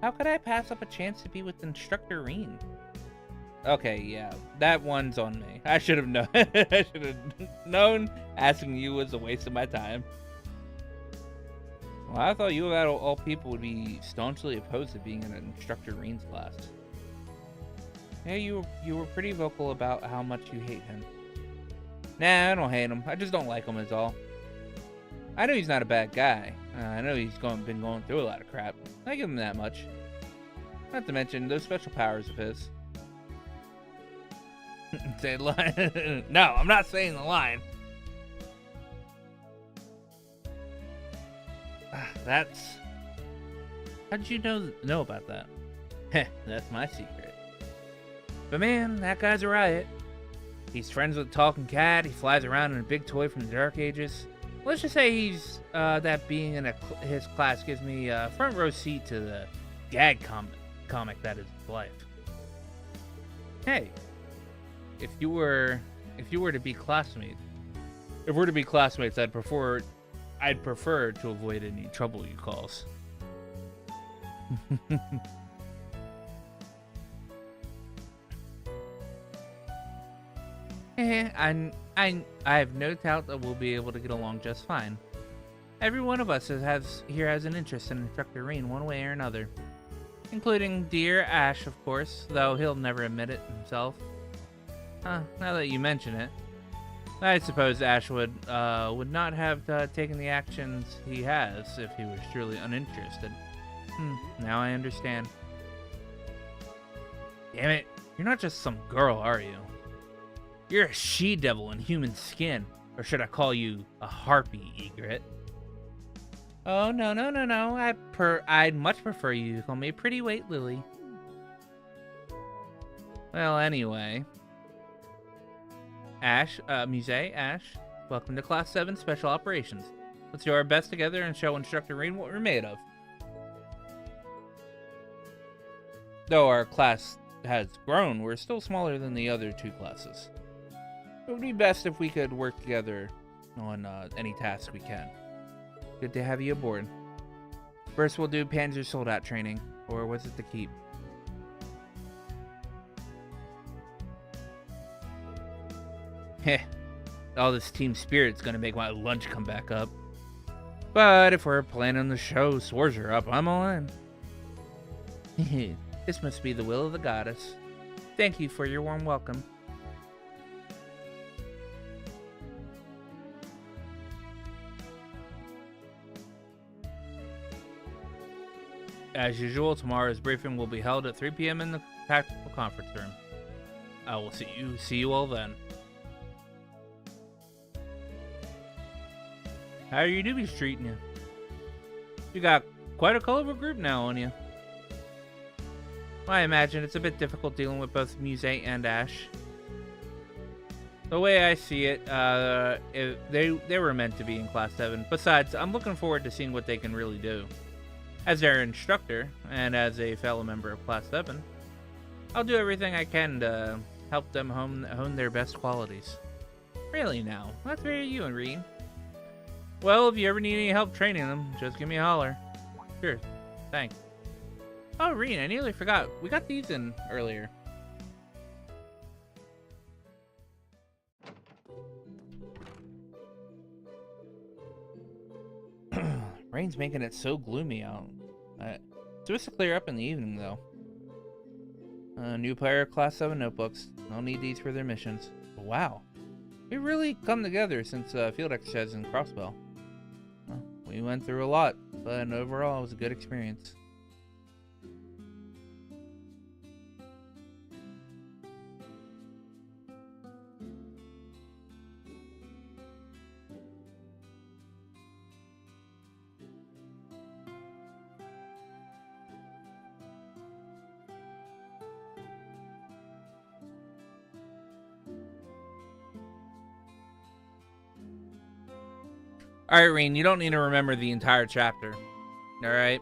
How could I pass up a chance to be with Instructor Reen? Okay, yeah, that one's on me. I should have known. I should have known asking you was a waste of my time. Well, I thought you, out of all people, would be staunchly opposed to being in Instructor Reen's class. Yeah, you were pretty vocal about how much you hate him. Nah, I don't hate him. I just don't like him is all. I know he's not a bad guy. I know he's been going through a lot of crap. I give him that much. Not to mention those special powers of his. Say the line. No, I'm not saying the line. That's... How'd you know about that? Heh, that's my secret. But man, that guy's a riot. He's friends with Talking Cat. He flies around in a big toy from the Dark Ages. Let's just say he's, that being in his class gives me a front row seat to the gag comic that is life. Hey, if we're to be classmates, I'd prefer to avoid any trouble you cause. I have no doubt that we'll be able to get along just fine. Every one of us has an interest in Instructor Reen one way or another. Including dear Ash, of course, though he'll never admit it himself. Now that you mention it, I suppose Ash would not have taken the actions he has if he was truly uninterested. Now I understand. Damn it, you're not just some girl, are you? You're a she-devil in human skin, or should I call you a harpy, Egret? Oh, no. I'd much prefer you to call me Pretty White Lily. Well, anyway. Ash, welcome to Class 7 Special Operations. Let's do our best together and show Instructor Reen what we're made of. Though our class has grown, we're still smaller than the other two classes. It would be best if we could work together on any task we can. Good to have you aboard. First we'll do Panzer Soldat training, or was it the Keep? Heh, all this team spirit's gonna make my lunch come back up. But if we're planning the show swords are up, I'm all in. This must be the will of the goddess. Thank you for your warm welcome. As usual, tomorrow's briefing will be held at 3 p.m. in the tactical conference room. I will see you all then. How are your newbies treating you? You got quite a colorful group now on you. I imagine it's a bit difficult dealing with both Muse and Ash. The way I see it, they were meant to be in Class 7. Besides, I'm looking forward to seeing what they can really do. As their instructor, and as a fellow member of Class 7, I'll do everything I can to help them hone their best qualities. Really now, that's very you and Reen. Well, if you ever need any help training them, just give me a holler. Sure, thanks. Oh, Reen, I nearly forgot. We got these in earlier. Rain's making it so gloomy out. It's supposed to clear up in the evening, though. New player, Class 7 notebooks. They'll need these for their missions. But wow. We've really come together since field exercises in Crossbell. Well, we went through a lot, but overall it was a good experience. Alright, Reen, you don't need to remember the entire chapter. Alright?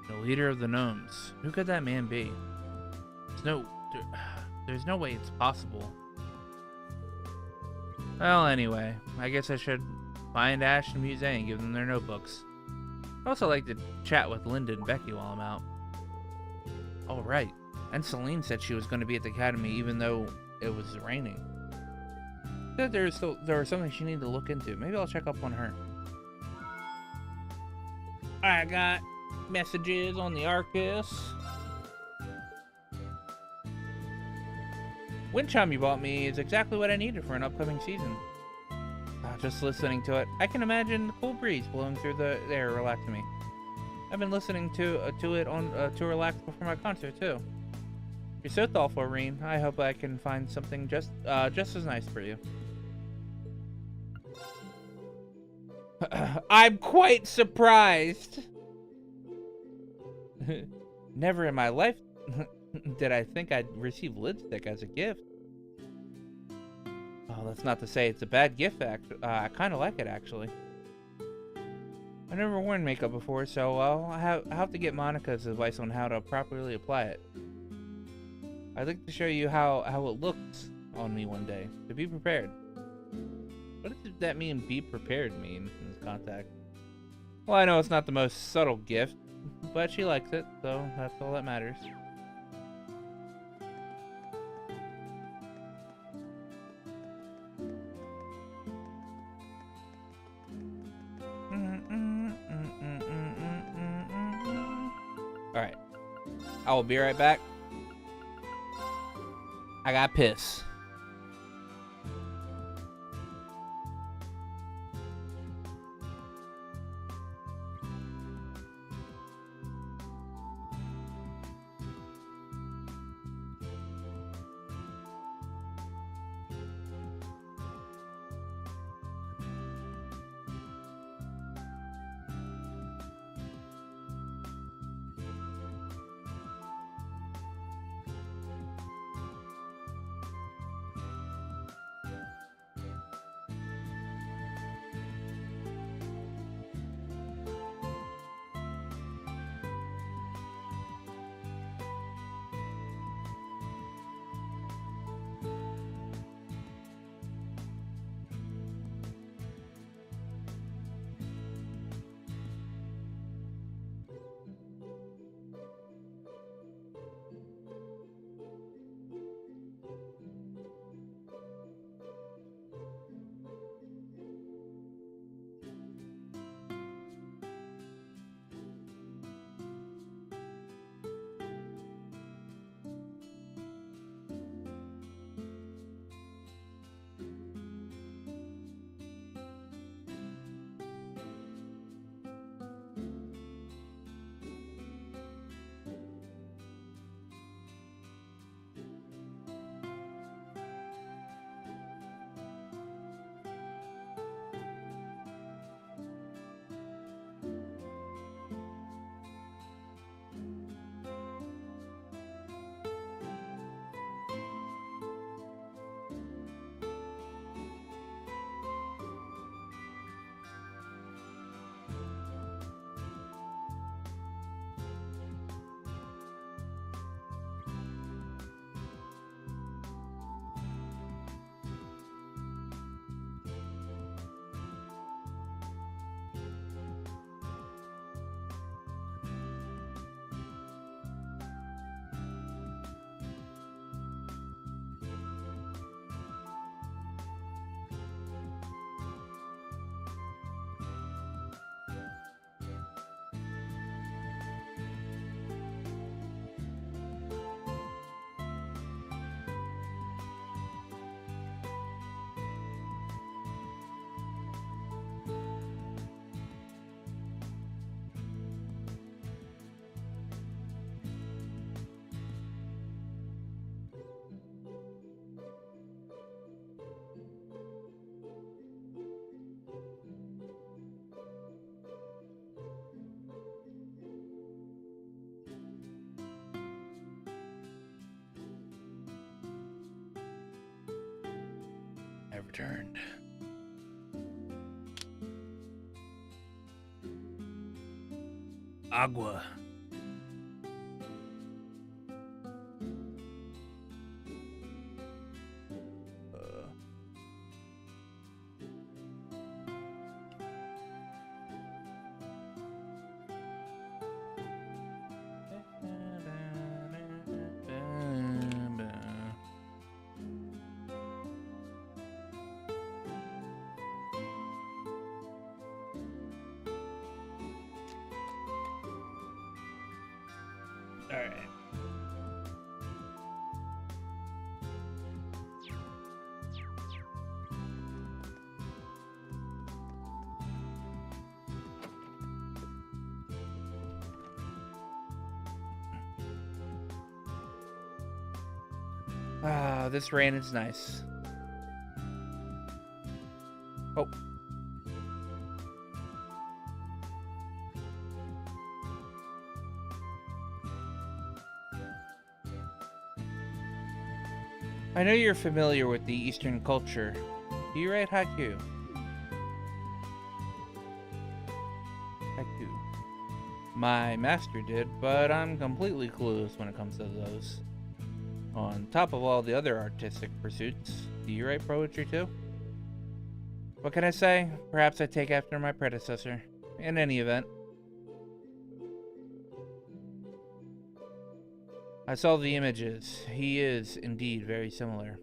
The leader of the gnomes. Who could that man be? There's no way it's possible. Well, anyway, I guess I should find Ash and Muse and give them their notebooks. I'd also like to chat with Linda and Becky while I'm out. Oh, right. And Celine said she was going to be at the academy even though it was raining. Said there was something she needed to look into. Maybe I'll check up on her. I got messages on the Arcus. Wind chime you bought me is exactly what I needed for an upcoming season. Just listening to it, I can imagine the cool breeze blowing through the air relaxing me. I've been listening to it on to relax before my concert too. You're so thoughtful, Reen. I hope I can find something just as nice for you. I'm quite surprised. Never in my life did I think I'd receive lipstick as a gift. Oh, that's not to say it's a bad gift, I kind of like it, actually. I've never worn makeup before, so I'll have to get Monica's advice on how to properly apply it. I'd like to show you how it looks on me one day, so be prepared. What does that mean, be prepared, mean in this context? Well, I know it's not the most subtle gift, but she likes it, so that's all that matters. Alright. I will be right back. I got piss. returned. Agua. Alright. Ah, this rain is nice. Oh. I know you're familiar with the Eastern culture. Do you write haiku? Haiku. My master did, but I'm completely clueless when it comes to those. On top of all the other artistic pursuits, do you write poetry too? What can I say? Perhaps I take after my predecessor. In any event. I saw the images. He is indeed very similar.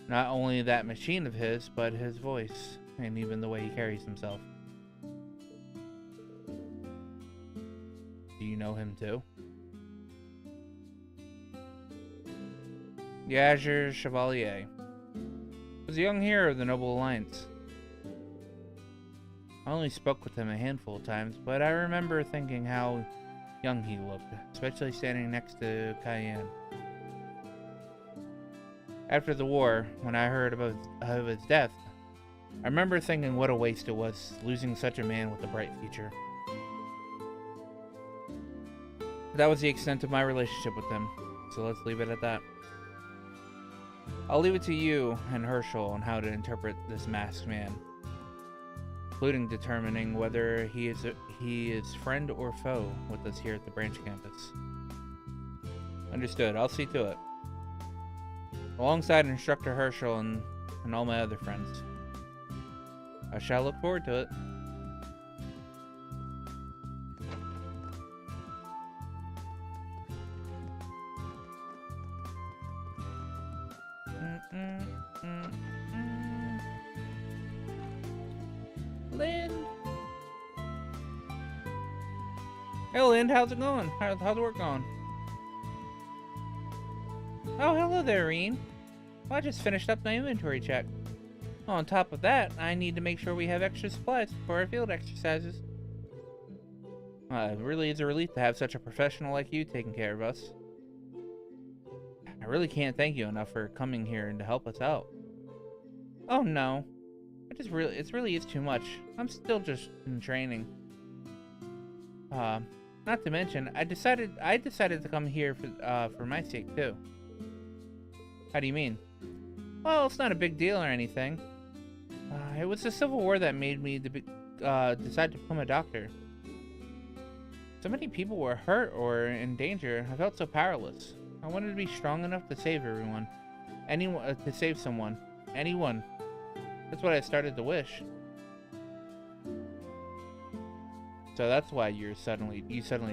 Not only that machine of his, but his voice, and even the way he carries himself. Do you know him too? The Azure Chevalier was a young hero of the Noble Alliance. I only spoke with him a handful of times, but I remember thinking how young he looked, especially standing next to Cayenne. After the war, when I heard of his death, I remember thinking what a waste it was, losing such a man with a bright future. That was the extent of my relationship with him, so let's leave it at that. I'll leave it to you and Herschel on how to interpret this masked man, including determining whether he is friend or foe with us here at the branch campus. Understood. I'll see to it. Alongside Instructor Herschel and all my other friends. I shall look forward to it. Lind. Hey Lind, how's it going? How's the work going? Oh, hello there, Reen. Well, I just finished up my inventory check. On top of that, I need to make sure we have extra supplies for our field exercises. It really is a relief to have such a professional like you taking care of us. I really can't thank you enough for coming here and to help us out. Oh no. It really is too much. I'm still just in training. Not to mention, I decided to come here for my sake too. How do you mean? Well, it's not a big deal or anything. It was the Civil War that made me decide to become a doctor. So many people were hurt or in danger. I felt so powerless. I wanted to be strong enough to save everyone. To save someone. Anyone. That's what I started to wish. So that's why you suddenly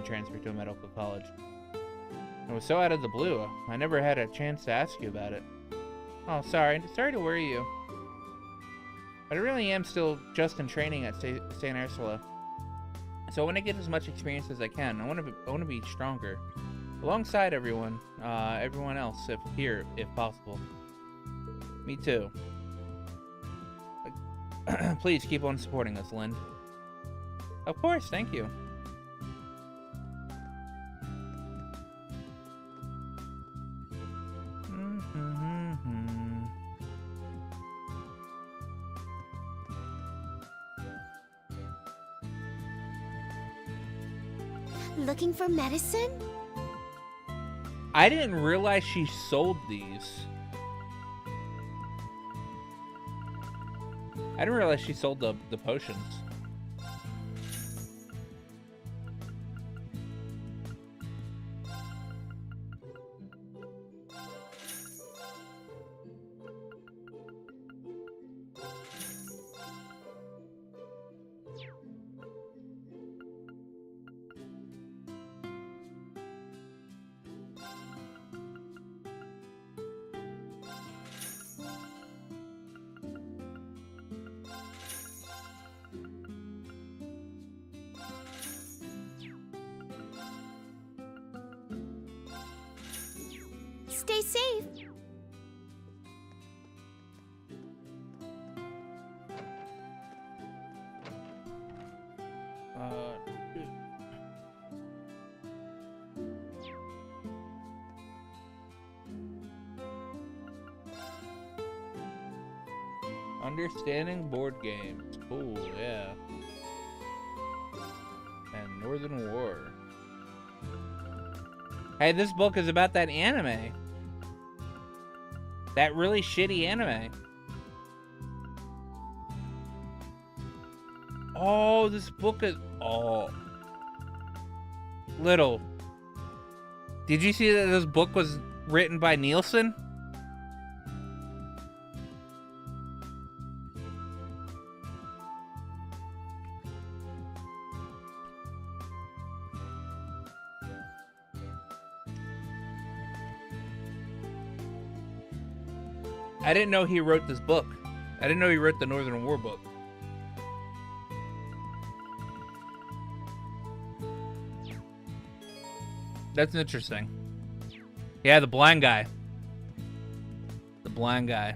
transferred to a medical college. It was so out of the blue. I never had a chance to ask you about it. Oh, sorry to worry you. But I really am still just in training at St. Ursula. So I want to get as much experience as I can. I want to be stronger, alongside everyone else, if possible. Me too. Please keep on supporting us, Lind. Of course, thank you. Looking for medicine? I didn't realize she sold these. I didn't realize she sold the potions. Stay safe. Understanding board games. Cool, yeah. And Northern War. Hey, this book is about that anime. That really shitty anime. Oh, this book is... Oh. Little. Did you see that this book was written by Nielsen? I didn't know he wrote this book. I didn't know he wrote the Northern War book. That's interesting. Yeah, the blind guy. The blind guy.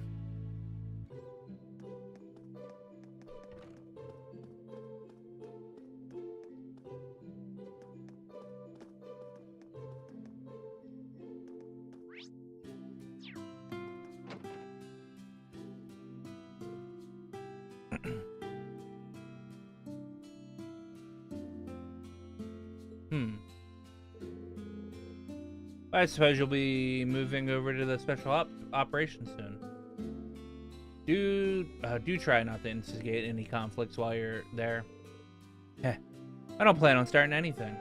I suppose you'll be moving over to the special operations soon. Do try not to instigate any conflicts while you're there. Heh, I don't plan on starting anything.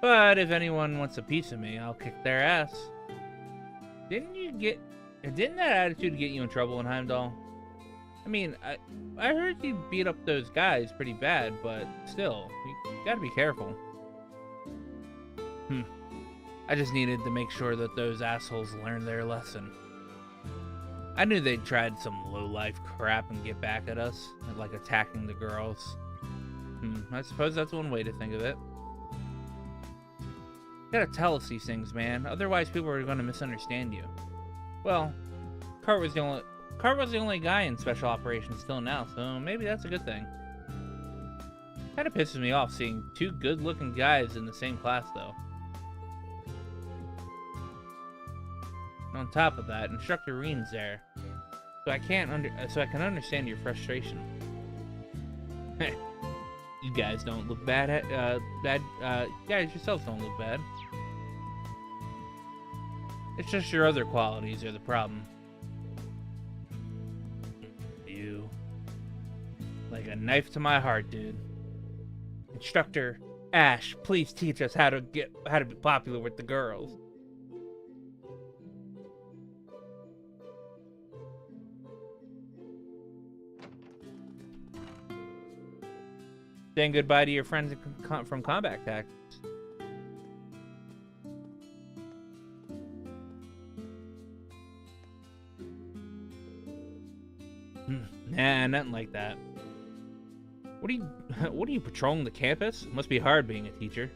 But if anyone wants a piece of me, I'll kick their ass. Didn't that attitude get you in trouble in Heimdall? I mean, I heard you beat up those guys pretty bad, but still, you gotta be careful. I just needed to make sure that those assholes learned their lesson. I knew they'd tried some low-life crap and get back at us, like attacking the girls. I suppose that's one way to think of it. You gotta tell us these things, man. Otherwise, people are gonna misunderstand you. Well, Cart was the only guy in special operations still now, so maybe that's a good thing. Kinda pisses me off seeing two good-looking guys in the same class, though. On top of that, Instructor Reen's there, so I can understand your frustration. You guys don't look bad. You guys yourselves don't look bad. It's just your other qualities are the problem. You, like a knife to my heart, dude. Instructor Ash, please teach us how to be popular with the girls. Saying goodbye to your friends from combat tactics. Nah, nothing like that. What are you patrolling the campus? Must be hard being a teacher.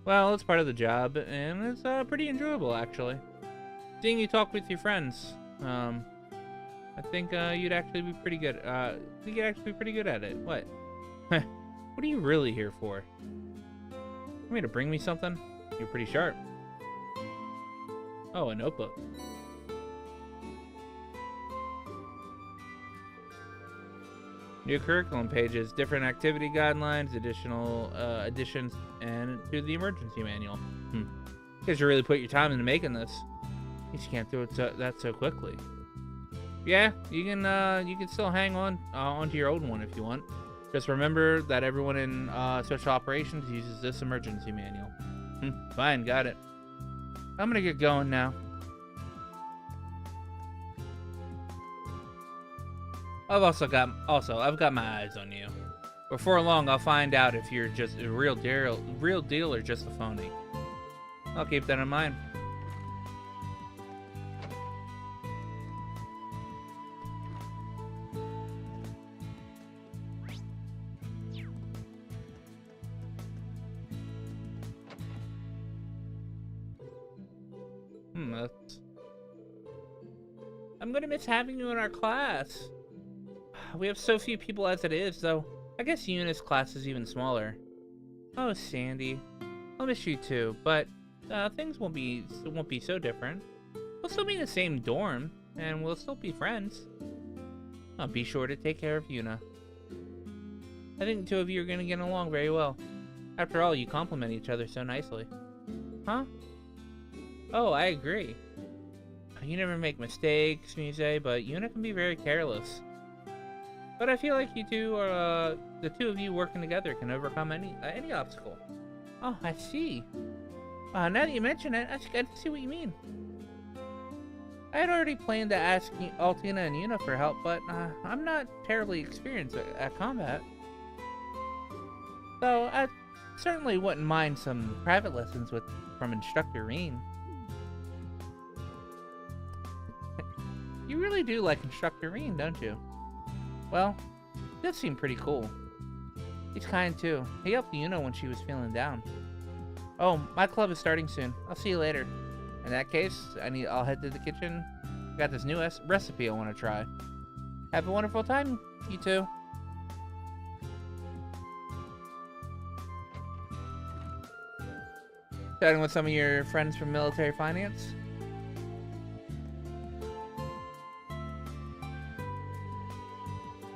Well, it's part of the job, and it's pretty enjoyable, actually. Seeing you talk with your friends, I think you'd actually be pretty good. You'd actually be pretty good at it. What? What are you really here for? Want me to bring me something? You're pretty sharp. Oh, a notebook. New curriculum pages, different activity guidelines, additional additions, and to the emergency manual. You guys really put your time into making this. You just can't do it that so quickly. Yeah, you can still hang on onto your old one if you want. Just remember that everyone in special operations uses this emergency manual. Fine, got it. I'm gonna get going now. I've got my eyes on you. Before long, I'll find out if you're just a real deal or just a phony. I'll keep that in mind. I'm gonna miss having you in our class. We have so few people as it is, though. I guess Eunice's class is even smaller. Oh, Sandy. I'll miss you too, but things won't be so different. We'll still be in the same dorm, and we'll still be friends. I'll be sure to take care of Yuna. I think the two of you are gonna get along very well. After all, you complement each other so nicely. Huh? Oh, I agree. You never make mistakes, Muse, but Yuna can be very careless. But I feel like you two are, the two of you working together can overcome any obstacle. Oh, I see. Now that you mention it, I can see what you mean. I had already planned to ask Altina and Yuna for help, but I'm not terribly experienced at combat. So I certainly wouldn't mind some private lessons from Instructor Reen. You really do like Instructor Reen, don't you? Well, he does seem pretty cool. He's kind too. He helped Yuna when she was feeling down. Oh, my club is starting soon. I'll see you later. In that case, I'll head to the kitchen. I got this new recipe I want to try. Have a wonderful time, you two. Chatting with some of your friends from military finance?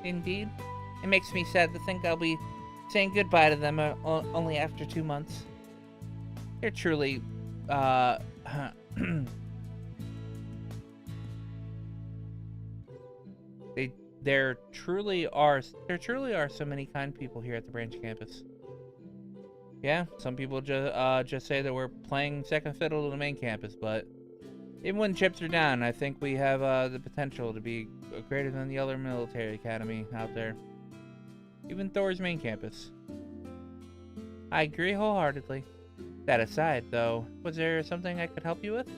Indeed. It makes me sad to think I'll be saying goodbye to them only after 2 months. They're truly, there truly are so many kind people here at the branch campus. Yeah, some people just say that we're playing second fiddle to the main campus, but even when chips are down, I think we have the potential to be greater than the other military academy out there. Even Thor's main campus. I agree wholeheartedly. That aside, though, was there something I could help you with?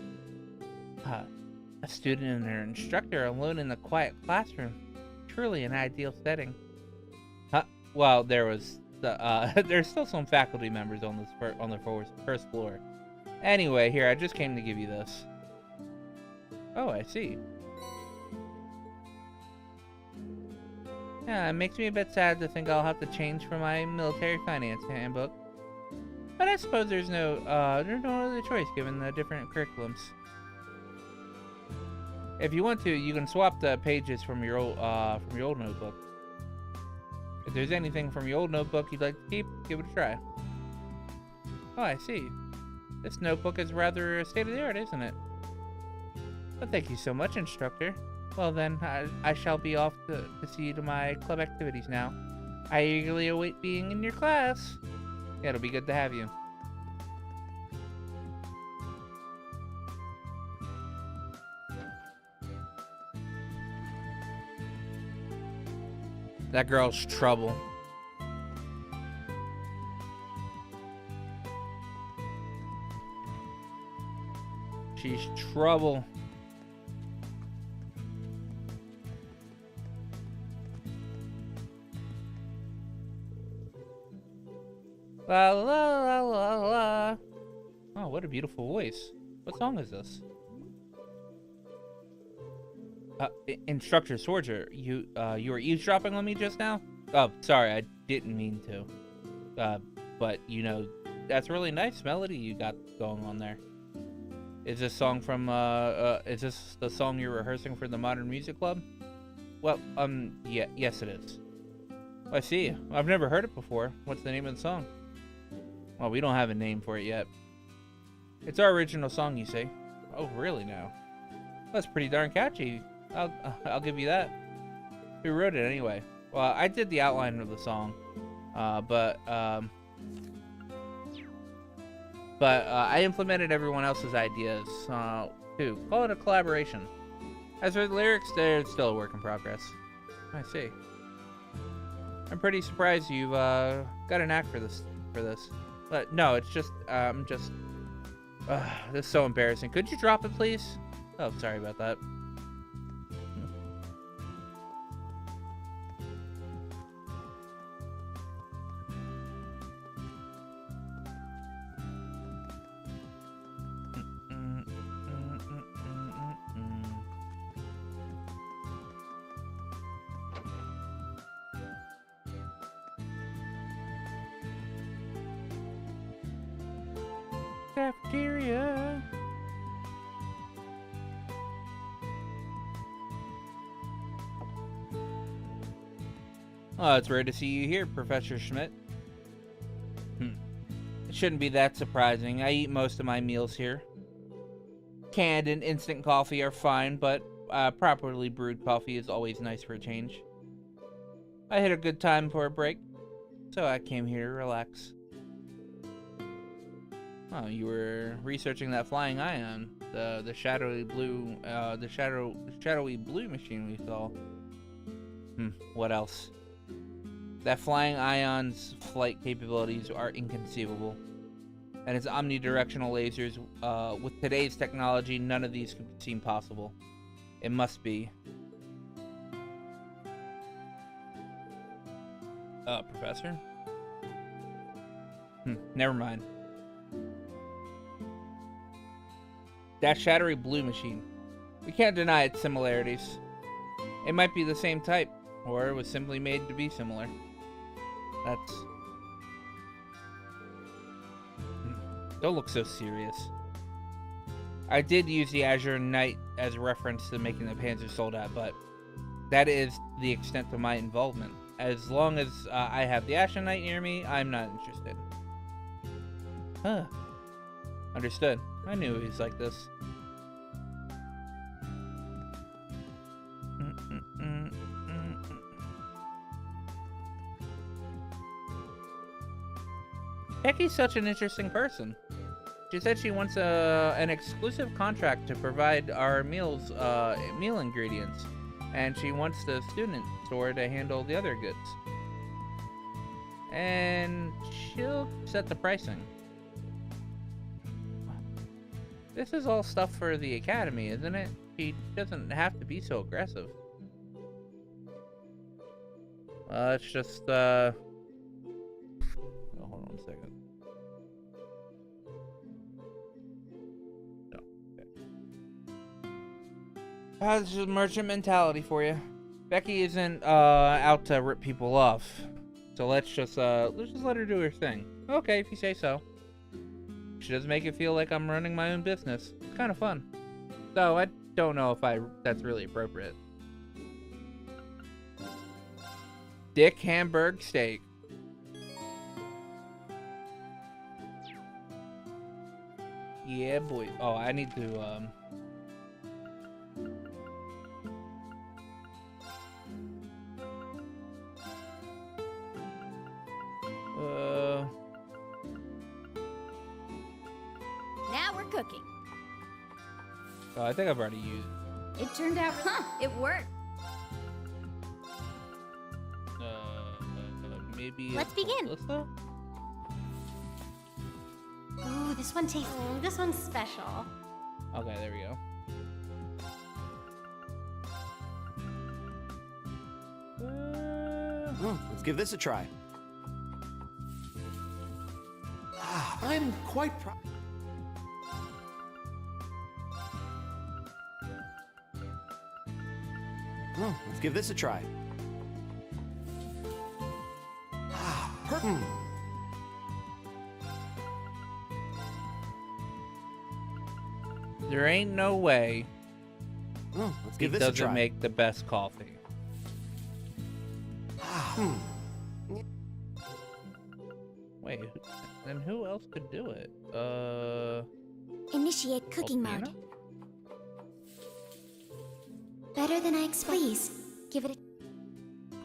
A student and their instructor alone in a quiet classroom. Truly an ideal setting. Well, there's still some faculty members on the first floor. Anyway, here, I just came to give you this. Oh, I see. Yeah, it makes me a bit sad to think I'll have to change for my military finance handbook. But I suppose there's no other choice given the different curriculums. If you want to, you can swap the pages from your old notebook. If there's anything from your old notebook you'd like to keep, give it a try. Oh, I see. This notebook is rather state-of-the-art, isn't it? Well, thank you so much, instructor. Well then, I shall be off to see you to my club activities now. I eagerly await being in your class. Yeah, it'll be good to have you. That girl's trouble. She's trouble. La la la la la. Oh, what a beautiful voice. What song is this? Instructor Sorger, you were eavesdropping on me just now? Oh, sorry, I didn't mean to. But you know, that's a really nice melody you got going on there. Is this song from is this the song you're rehearsing for the Modern Music Club? Well, yeah, yes it is. I see. I've never heard it before. What's the name of the song? Well, we don't have a name for it yet. It's our original song, you see. Oh, really now? That's pretty darn catchy. I'll give you that. Who wrote it anyway? Well, I did the outline of the song, but I implemented everyone else's ideas too. Call it a collaboration. As for the lyrics, they're still a work in progress. I see. I'm pretty surprised you've got a knack for this. But no, it's just this is so embarrassing. Could you drop it, please? Oh, sorry about that. Cafeteria. Oh, it's rare to see you here, Professor Schmidt. It shouldn't be that surprising. I eat most of my meals here. Canned and instant coffee are fine, but properly brewed coffee is always nice for a change. I had a good time for a break, so I came here to relax. Oh, you were researching that flying ion, the shadowy blue, shadowy blue machine we saw. What else? That flying ion's flight capabilities are inconceivable, and its omnidirectional lasers. With today's technology, none of these could seem possible. It must be. Professor? Never mind. That shadowy blue machine. We can't deny its similarities. It might be the same type, or it was simply made to be similar. That's... Don't look so serious. I did use the Azure Knight as a reference to making the Panzer Soldat, but that is the extent of my involvement. As long as I have the Azure Knight near me, I'm not interested. Huh. Understood. I knew he was like this. Becky's such an interesting person. She said she wants an exclusive contract to provide our meal ingredients, and she wants the student store to handle the other goods. And she'll set the pricing. This is all stuff for the academy, isn't it? She doesn't have to be so aggressive. It's just, oh, hold on a second. No, okay. This is merchant mentality for you. Becky isn't, out to rip people off. So let's just let her do her thing. Okay, if you say so. She does make it feel like I'm running my own business. It's kind of fun. Though I don't know if that's really appropriate. Dick Hamburg steak. Yeah, boy. Oh, I need to Now we're cooking. Oh, I think I've already used. It turned out, it worked. Maybe. Let's begin. Ooh, this one tastes. This one's special. Okay, there we go. Let's give this a try. I'm quite proud. Let's give this a try. There ain't no way Let's he give this a doesn't try. make the best coffee. Wait, then who else could do it? Initiate cooking mode. better than I expected. Please, give it a...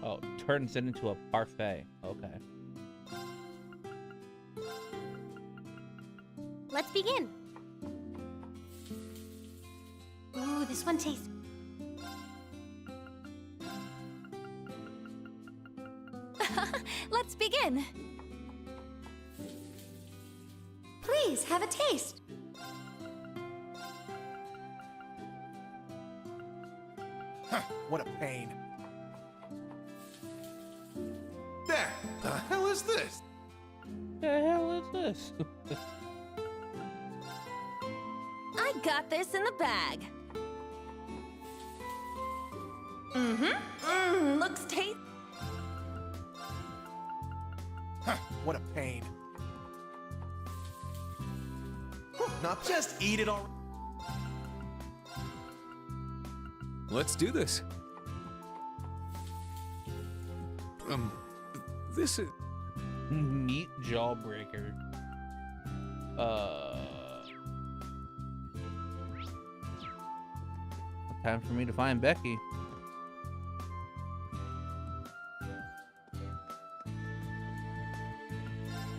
Oh, turns it into a parfait. Okay. Let's begin. Ooh, this one tastes... Let's begin. Please, have a taste. What a pain. There! The hell is this? The hell is this? I got this in the bag. Looks tasty. What a pain. Not just eat it already. Let's do this. This is... Meat jawbreaker. Time for me to find Becky.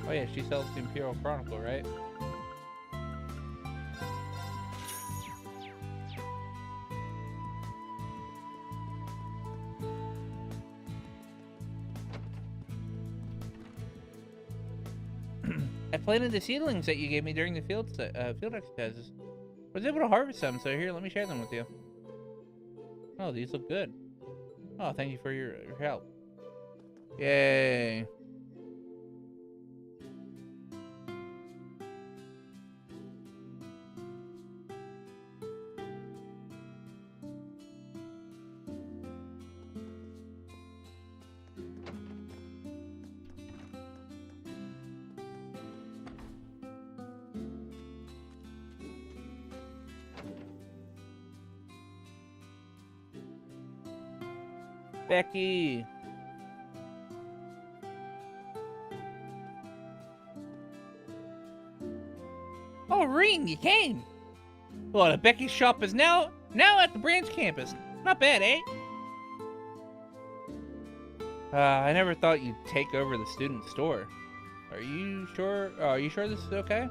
Oh yeah, she sells the Imperial Chronicle, right? I planted the seedlings that you gave me during the field exercises. I was able to harvest them, so here, let me share them with you. Oh, these look good. Oh, thank you for your help. Yay. Becky. Oh, Ring, you came. Well, the Becky shop is now at the branch campus. Not bad, eh? I never thought you'd take over the student store. Are you sure? Are you sure this is okay?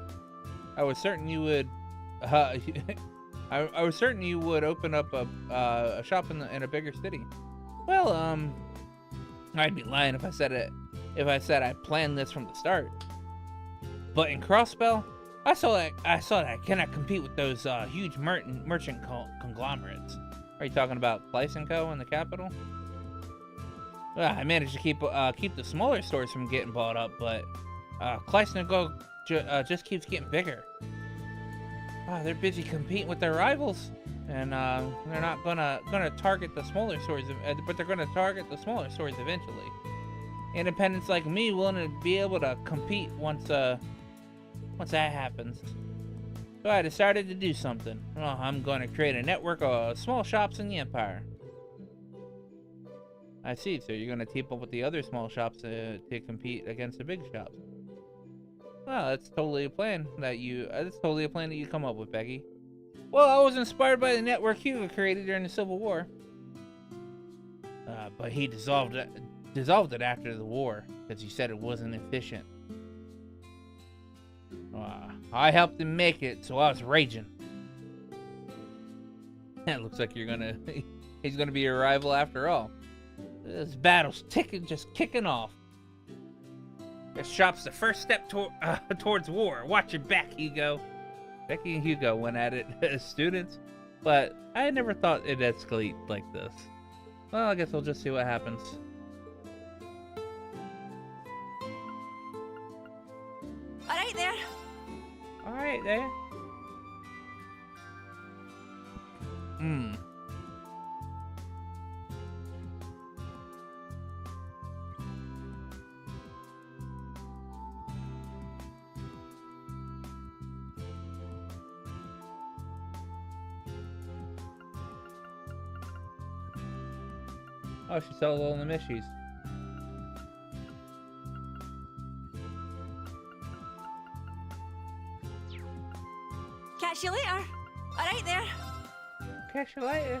I was certain you would. I was certain you would open up a shop in a bigger city. Well, I'd be lying if I said it. If I said I planned this from the start. But in Crossbell, I saw that I cannot compete with those huge merchant conglomerates. Are you talking about Slice & Co. in the capital? Well, I managed to keep the smaller stores from getting bought up, but Slice & Co. just keeps getting bigger. They're busy competing with their rivals, and they're not gonna target the smaller stores, but they're gonna target the smaller stores eventually. Independents like me willing to be able to compete once that happens. So I decided to do something. Well, I'm gonna create a network of small shops in the Empire. I see. So you're gonna team up with the other small shops to compete against the big shops. Well, that's totally a plan that you come up with, Becky. Well, I was inspired by the network Hugo created during the Civil War. But he dissolved it after the war because he said it wasn't efficient. I helped him make it, so I was raging. It looks like he's gonna be your rival after all. This battle's just kicking off. This shop's the first step towards war. Watch your back, Hugo. Becky and Hugo went at it as students, but I never thought it'd escalate like this. Well, I guess we'll just see what happens. All right there. All right there. Oh, she sells all the Mishies. Catch you later. All right there. Catch you later.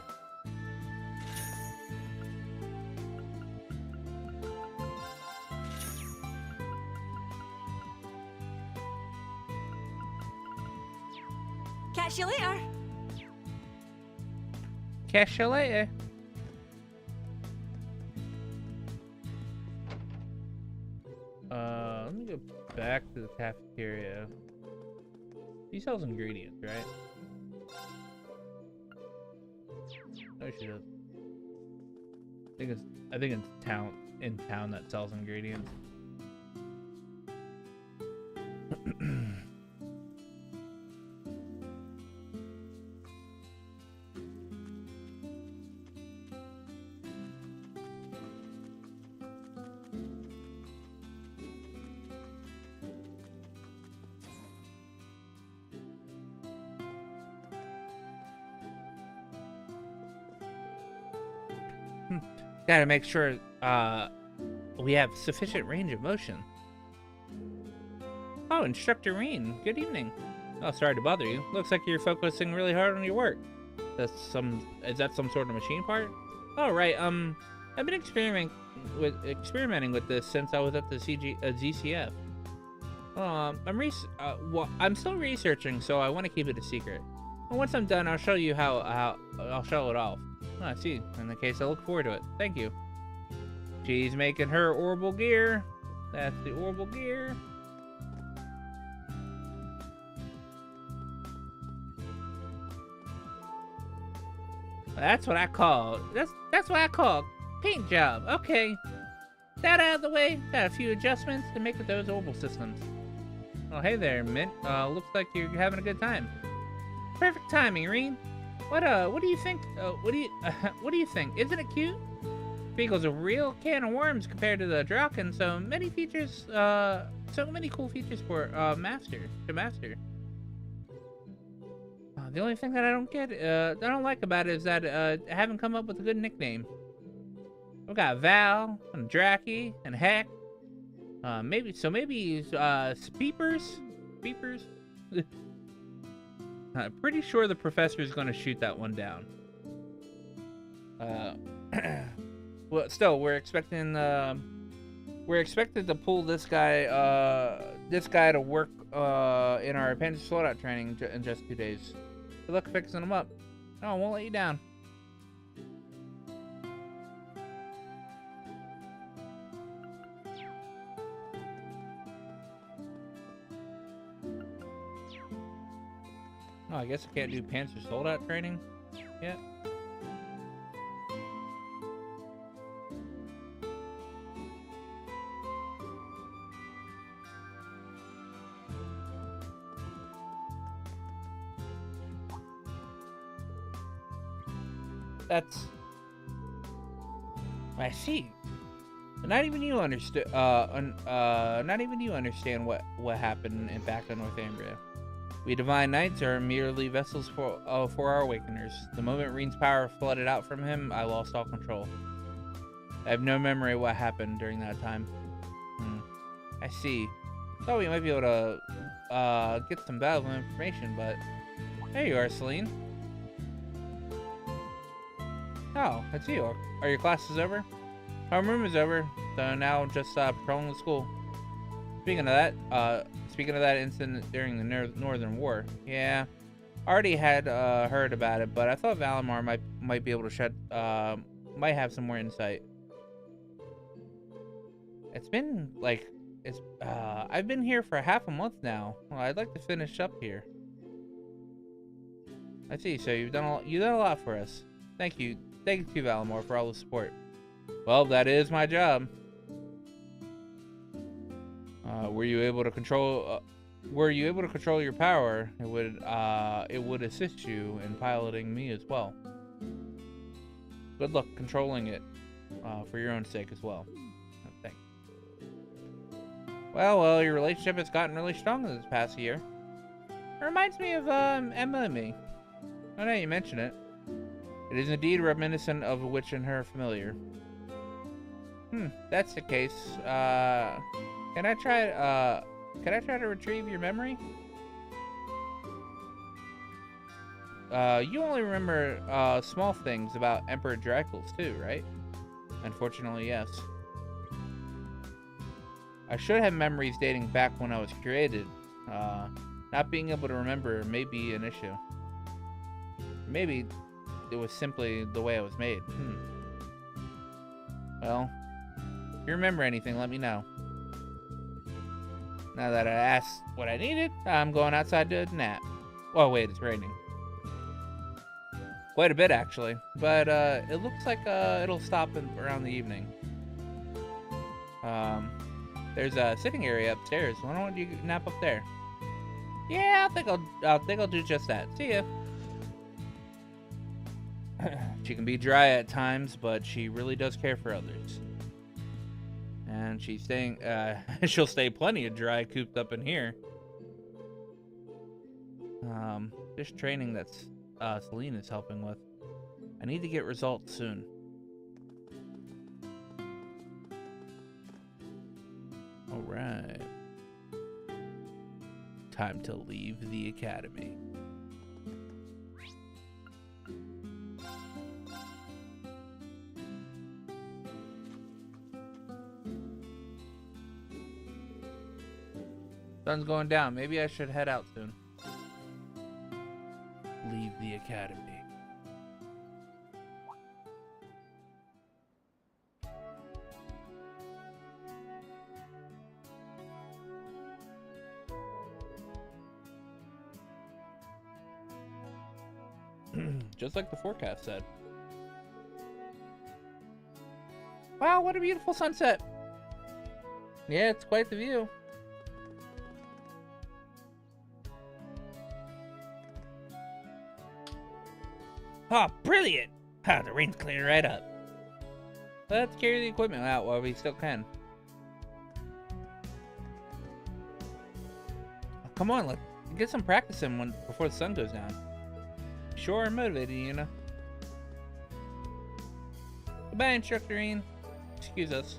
Catch you later. Catch you later. Let me go back to the cafeteria. She sells ingredients, right? No, she does. I think it's in town that sells ingredients. Gotta make sure we have sufficient range of motion. Oh, Instructor Reen, good evening. Oh, sorry to bother you. Looks like you're focusing really hard on your work. Is that some sort of machine part? Oh, right. I've been experimenting with this since I was at the ZCF. I'm still researching, so I want to keep it a secret. And once I'm done, I'll show you how I'll show it off. Oh, I see. In the case, I look forward to it. Thank you. She's making her orbital gear. That's the orbital gear. That's what I call. That's what I call paint job. Okay. That out of the way. Got a few adjustments to make with those orbital systems. Oh, hey there, Mint. Looks like you're having a good time. Perfect timing, Reen. What do you think? What do you think? Isn't it cute? Beagle's a real can of worms compared to the Draken. So many features, so many cool features for master. The only thing that I don't like about it is that I haven't come up with a good nickname. We got Val and Draki and Heck. Maybe Speepers. I'm pretty sure the professor is going to shoot that one down. Well, still, we're expected to pull this guy to work in our Panzer Slaughtout training in just 2 days. Good luck fixing him up. No, I won't let you down. Oh, I guess I can't do Panzer Soldat training yet. That's... I see. Not even you understood. Not even you understand what happened back in Northumbria. We Divine Knights are merely vessels for our Awakeners. The moment Reen's power flooded out from him, I lost all control. I have no memory of what happened during that time. I see. Thought we might be able to get some valuable information, but there you are, Celine. Oh, that's you. Are your classes over? Homeroom is over, so now just patrolling the school. Speaking of that incident during the Northern War, yeah, I already had heard about it, but I thought Valimar might be able to might have some more insight. It's been like I've been here for half a month now. Well, I'd like to finish up here. I see. So you've done a lot for us. Thank you, Valimar, for all the support. Well, that is my job. Were you able to control your power? It would assist you in piloting me as well. Good luck controlling it, for your own sake as well. Thanks. Well, your relationship has gotten really strong this past year. It reminds me of Emma and me. Oh, now you mention it. It is indeed reminiscent of a witch and her familiar. That's the case. Can I try to retrieve your memory? You only remember small things about Emperor Dracula's too, right? Unfortunately, yes. I should have memories dating back when I was created. Not being able to remember may be an issue. Maybe it was simply the way I was made. Well, if you remember anything, let me know. Now that I asked what I needed, I'm going outside to nap. Oh wait, it's raining. Quite a bit, actually. But it looks like it'll stop around the evening. There's a sitting area upstairs. Why don't you nap up there? Yeah, I think I'll do just that. See ya. She can be dry at times, but she really does care for others. And she's staying. She'll stay plenty of dry, cooped up in here. This training that's Celine is helping with. I need to get results soon. All right. Time to leave the academy. Sun's going down. Maybe I should head out soon. Leave the academy. Just like the forecast said. Wow, what a beautiful sunset. Yeah, it's quite the view. Ah, brilliant! Ah, the rain's clearing right up. Let's carry the equipment out while we still can. Oh, come on, let's get some practice in before the sun goes down. Sure, I'm motivated, you know. Goodbye, Instructor Ian. Excuse us.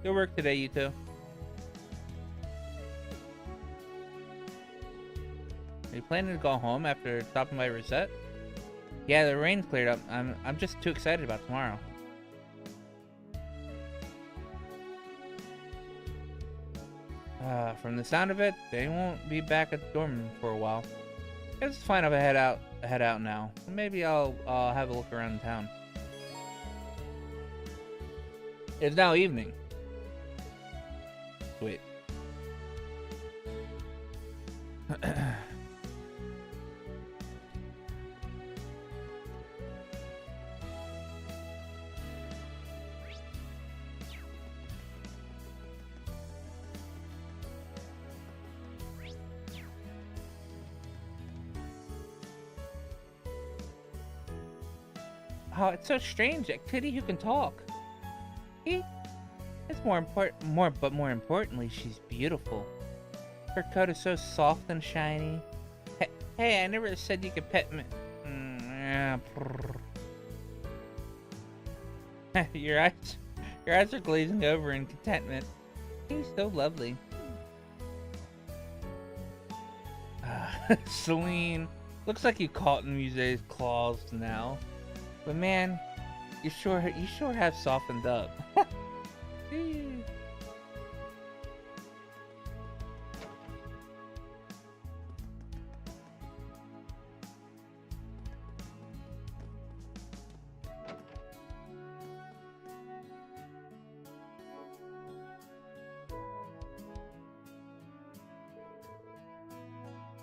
Good work today, you two. Are you planning to go home after stopping by Reset? Yeah, the rain's cleared up. I'm just too excited about tomorrow. From the sound of it, they won't be back at the dorm for a while. It's fine if I head out now. Maybe I'll have a look around town. It's now evening. Wait. Oh, it's so strange. A kitty who can talk. It's more importantly, she's beautiful. Her coat is so soft and shiny. Hey, I never said you could pet me. Your eyes are glazing over in contentment. He's so lovely. Celine, looks like you caught in Muse's claws now. But man, you sure have softened up.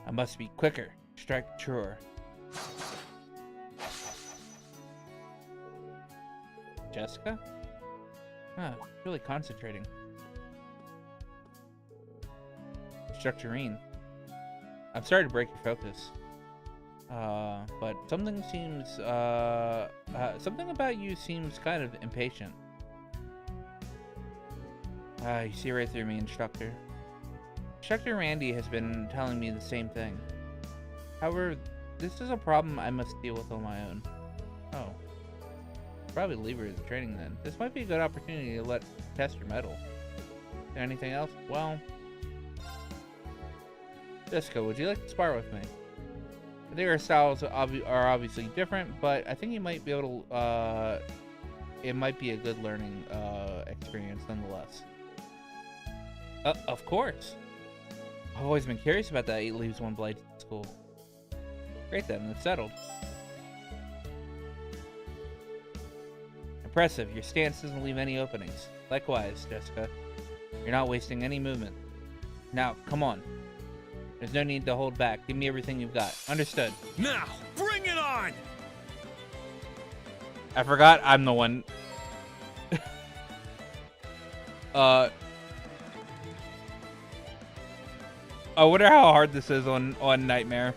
I must be quicker. Strike truer. Jessica? Huh, really concentrating. Structurine. I'm sorry to break your focus. But something seems, something about you seems kind of impatient. You see right through me, Instructor. Instructor Randy has been telling me the same thing. However, this is a problem I must deal with on my own. Oh. Probably leave her to the training then. This might be a good opportunity to test your mettle. Anything else? Well, Jessica, would you like to spar with me? I think our styles are obviously different, but I think you might be able to. It might be a good learning experience nonetheless. Of course. I've always been curious about that 8 leaves, 1 blade school. Great then, it's settled. Impressive, your stance doesn't leave any openings. Likewise, Jessica. You're not wasting any movement. Now, come on. There's no need to hold back. Give me everything you've got. Understood. Now, bring it on! I forgot I'm the one. I wonder how hard this is on Nightmare.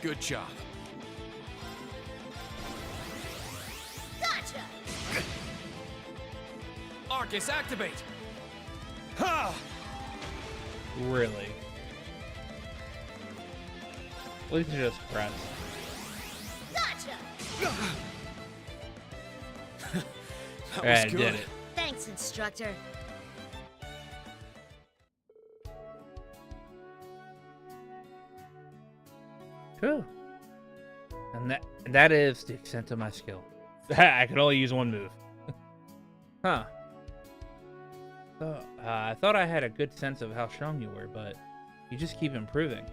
Good job. Gotcha! Arcus, activate! Ha! Really? At least you just press. Gotcha! I did it. Thanks, instructor. Cool. And that is the extent of my skill. I can only use 1 move. Huh. So, I thought I had a good sense of how strong you were, but you just keep improving.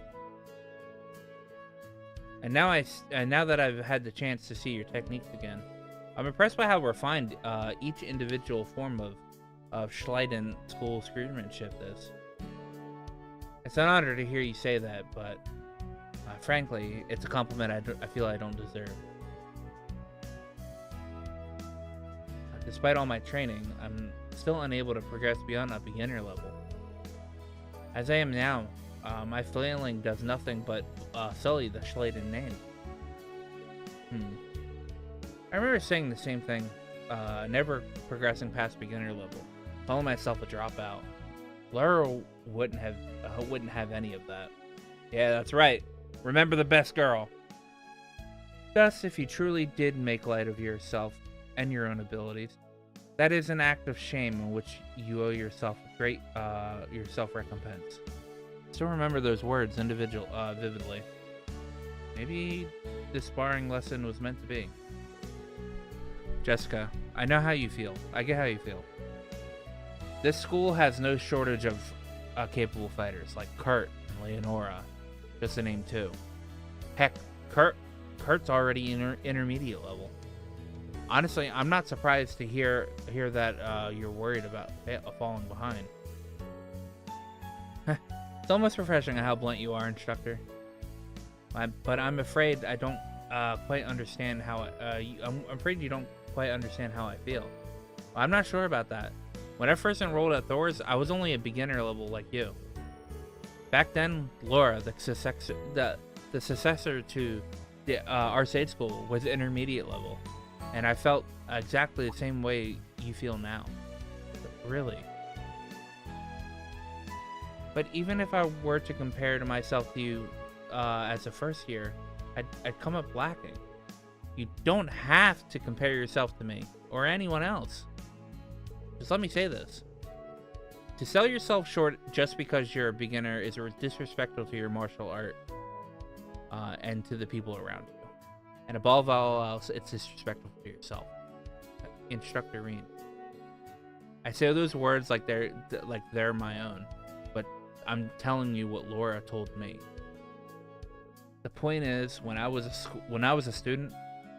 And now that I've had the chance to see your techniques again, I'm impressed by how refined each individual form of Schleiden school screenmanship is. It's an honor to hear you say that, but frankly, it's a compliment I feel I don't deserve. Despite all my training, I'm still unable to progress beyond a beginner level. As I am now, my flailing does nothing but sully the Schleiden name. I remember saying the same thing, never progressing past beginner level, calling myself a dropout. Laura wouldn't have any of that. Yeah, that's right. Remember the best girl. Thus, if you truly did make light of yourself and your own abilities, that is an act of shame in which you owe yourself great your self-recompense. Still remember those words vividly. Maybe this sparring lesson was meant to be. Jessica, I know how you feel. I get how you feel. This school has no shortage of capable fighters like Kurt and Leonora, just to name 2. Heck, Kurt's already intermediate level. Honestly, I'm not surprised to hear that you're worried about falling behind. It's almost refreshing how blunt you are, instructor. But I'm afraid I don't quite understand how. I'm afraid you don't quite understand how I feel. I'm not sure about that. When I first enrolled at Thor's, I was only a beginner level like you. Back then, Laura, the successor to the Arcade School, was intermediate level, and I felt exactly the same way you feel now. Really. But even if I were to compare to myself to you as a first year, I'd come up lacking. You don't have to compare yourself to me or anyone else. Just let me say this. To sell yourself short just because you're a beginner is disrespectful to your martial art and to the people around you. And above all else, it's disrespectful to yourself. Instructor Reen. I say those words like they're my own, but I'm telling you what Laura told me. The point is, when I was a student,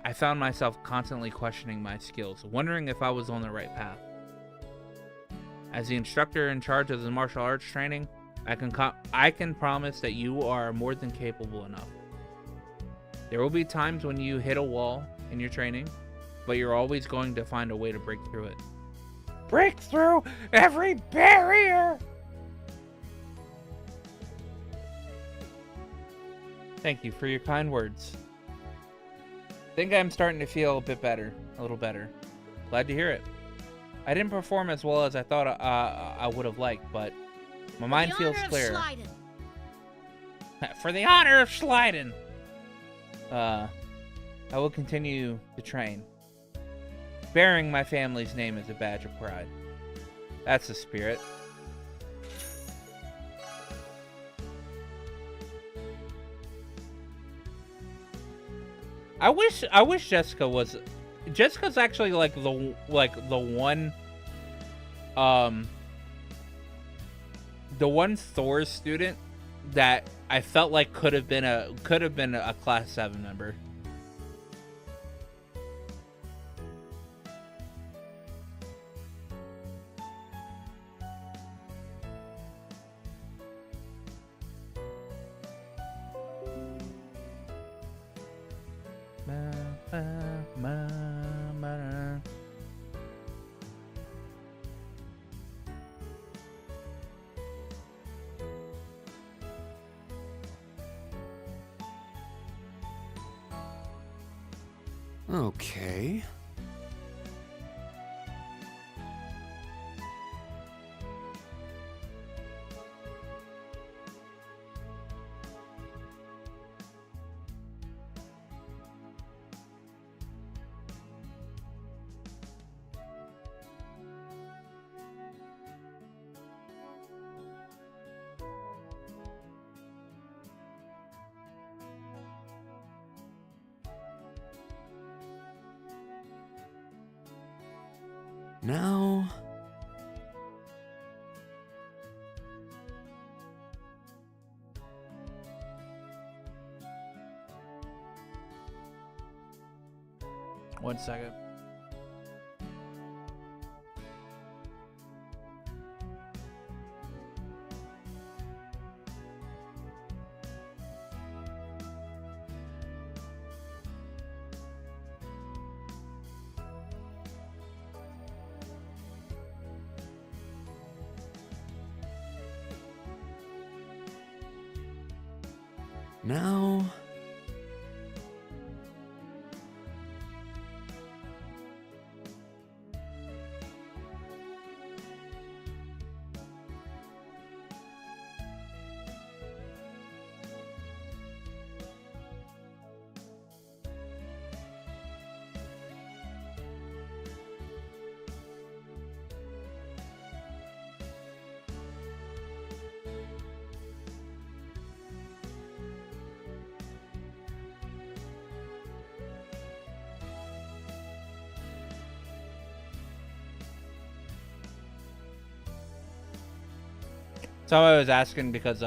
I found myself constantly questioning my skills, wondering if I was on the right path. As the instructor in charge of the martial arts training, I can promise that you are more than capable enough. There will be times when you hit a wall in your training, but you're always going to find a way to break through it. Break through every barrier! Thank you for your kind words. I think I'm starting to feel a little better. Glad to hear it. I didn't perform as well as I thought I would have liked, but my mind feels clear. For the honor of Schleiden! I will continue to train. Bearing my family's name as a badge of pride. That's the spirit. I wish Jessica was. Jessica's actually like the one Thor student that I felt like could have been a Class 7 member. Okay. Now... One second. Now... So I was asking because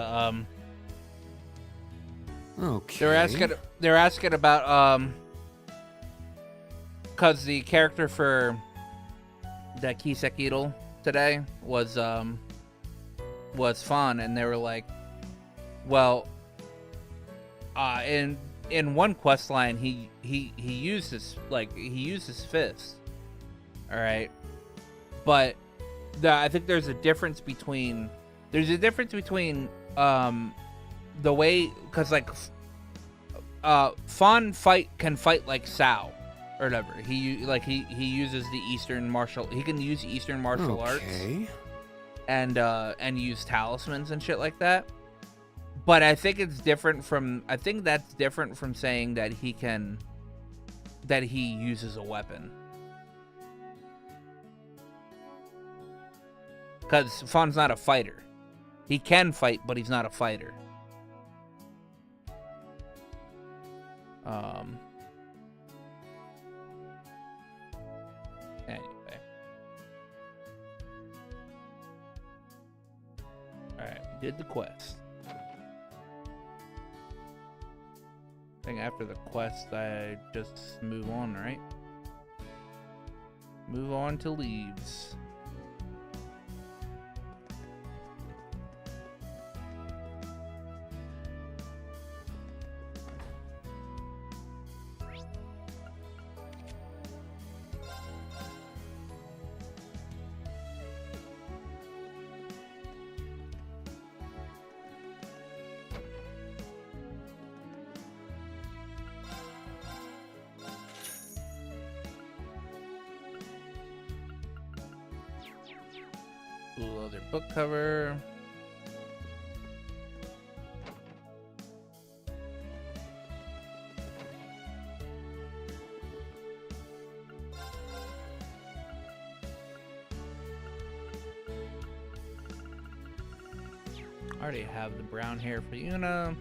Okay. they're asking about because the character for that Kiseki today was fun, and they were like, well, in one quest line he used his fist, all right, but I think there's a difference between the way, because like Fawn can fight like Sao or whatever. He uses the Eastern martial. He can use Eastern martial arts and use talismans and shit like that. But I think that's different from saying that he uses a weapon. Because Fawn's not a fighter. He can fight, but he's not a fighter. did the quest. I think after the quest, I just move on, right? Move on to leaves. Cool other book cover. I already have the brown hair for Yuna.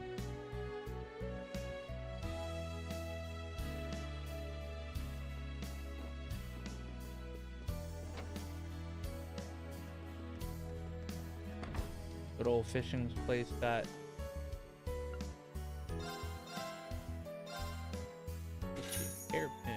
Good old fishing place got hairpin.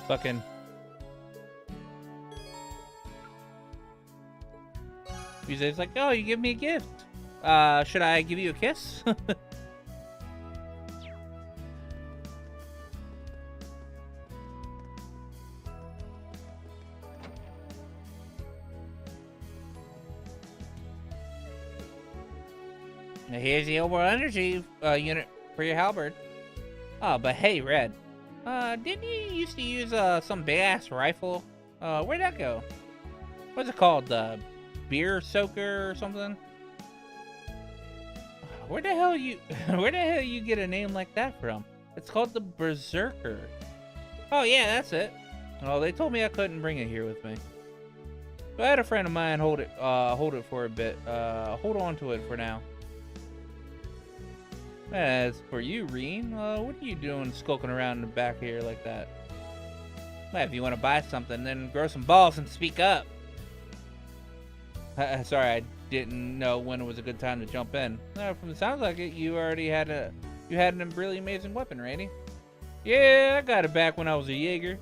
Fucking. He's like, oh, you give me a gift. Should I give you a kiss? Now here's the overall energy unit for your halberd. Oh, but hey, Red. Didn't you used to use some big ass rifle? Where'd that go? What's it called? The beer soaker or something? Where the hell you get a name like that from? It's called the Berserker. Oh yeah, that's it. Oh, they told me I couldn't bring it here with me. So I had a friend of mine hold it for a bit. Hold on to it for now. As for you, Reen, what are you doing skulking around in the back here like that? Well, if you want to buy something, then grow some balls and speak up. Sorry, I didn't know when it was a good time to jump in. From the sounds like it, you already had a really amazing weapon, Randy. Yeah, I got it back when I was a Jaeger.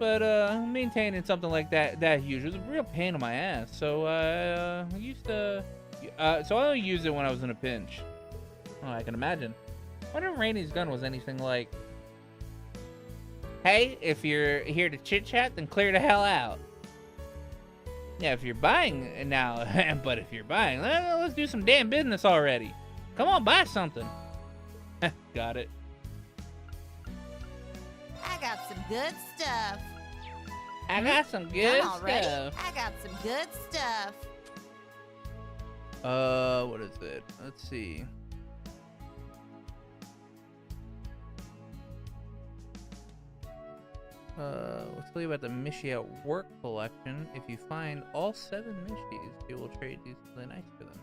But maintaining something like that huge was a real pain in my ass. So I only used it when I was in a pinch. Oh, I can imagine. I wonder if Randy's gun was anything like, hey, if you're here to chit-chat, then clear the hell out. Yeah, if you're buying now, but if you're buying, let's do some damn business already. Come on, buy something. Got it. I got some good stuff. I got some good Done already? stuff. I got some good stuff. What is it? Let's see. Let's tell you about the Mishi at Work collection. If you find all 7 Mishis, you will trade these really nice for them.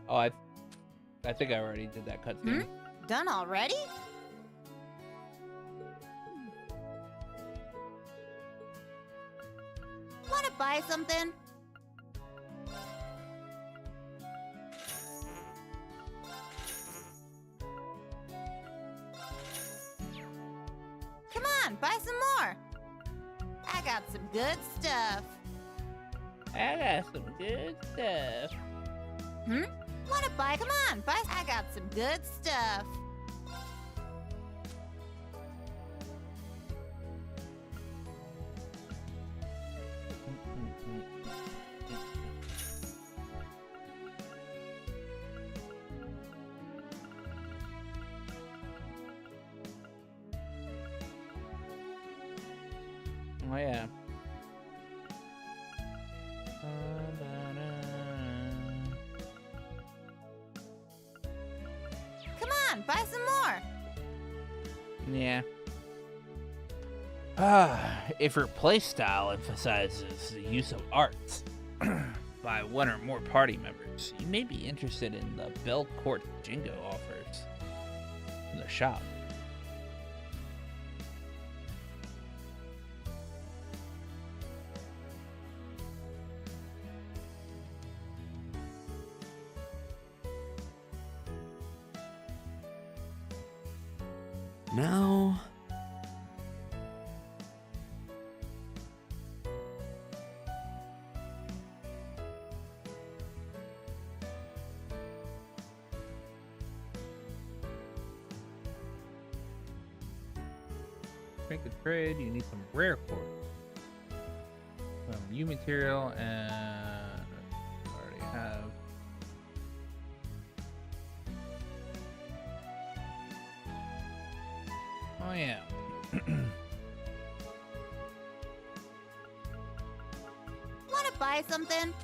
Oh, I think I already did that cutscene. Done already? Wanna buy something? buy some more. I got some good stuff. I got some good stuff. Wanna buy? Come on, buy. I got some good stuff. Oh yeah. Come on, buy some more. Yeah. If your playstyle emphasizes the use of arts by one or more party members, you may be interested in the Belcourt Jingo offers in the shop. Now... Make a trade, you need some rare quartz. Some U material and already have. Oh yeah. Wanna buy something?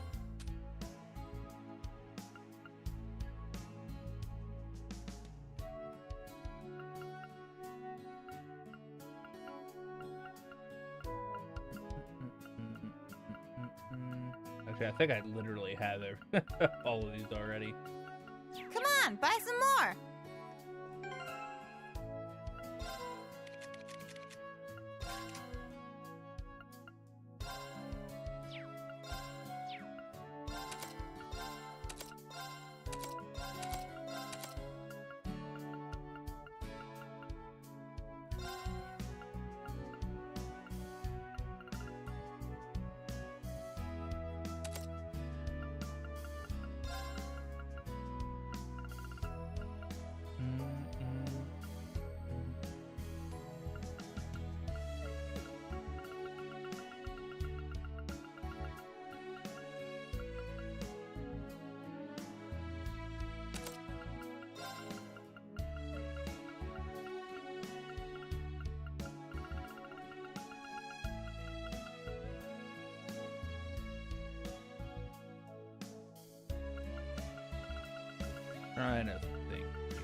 Actually, I think I literally have all of these already. Come on, buy some more. Trying to think here.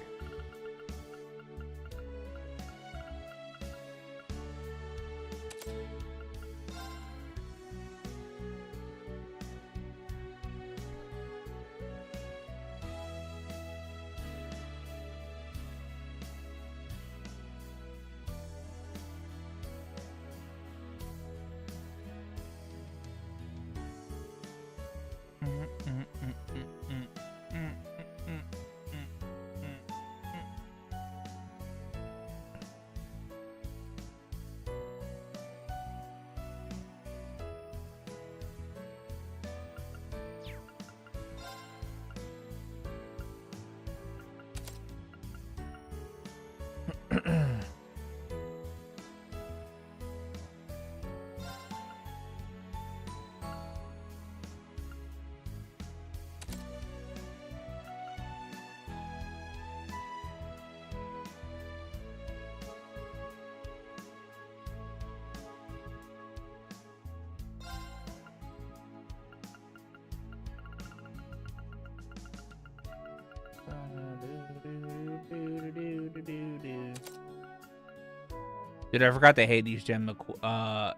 Dude, I forgot the Hades gem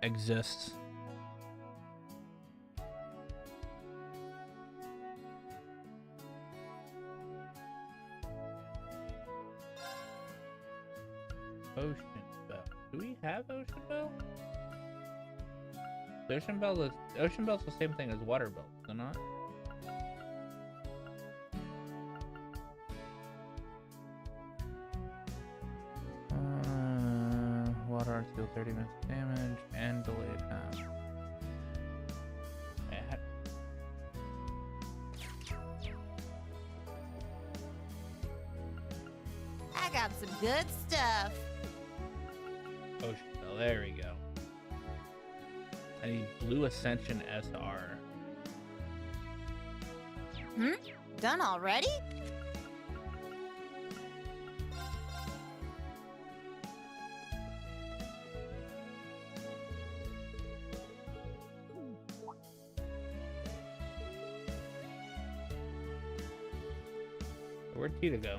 exists. Ocean Bell. Do we have Ocean Bell? Ocean Bell's the same thing as Water Bell, is it not? Water guards deal 30 minutes damage and delay time. I got some good stuff. Oh, so there we go. I need Blue Ascension SR. Done already? Where'd Tita go?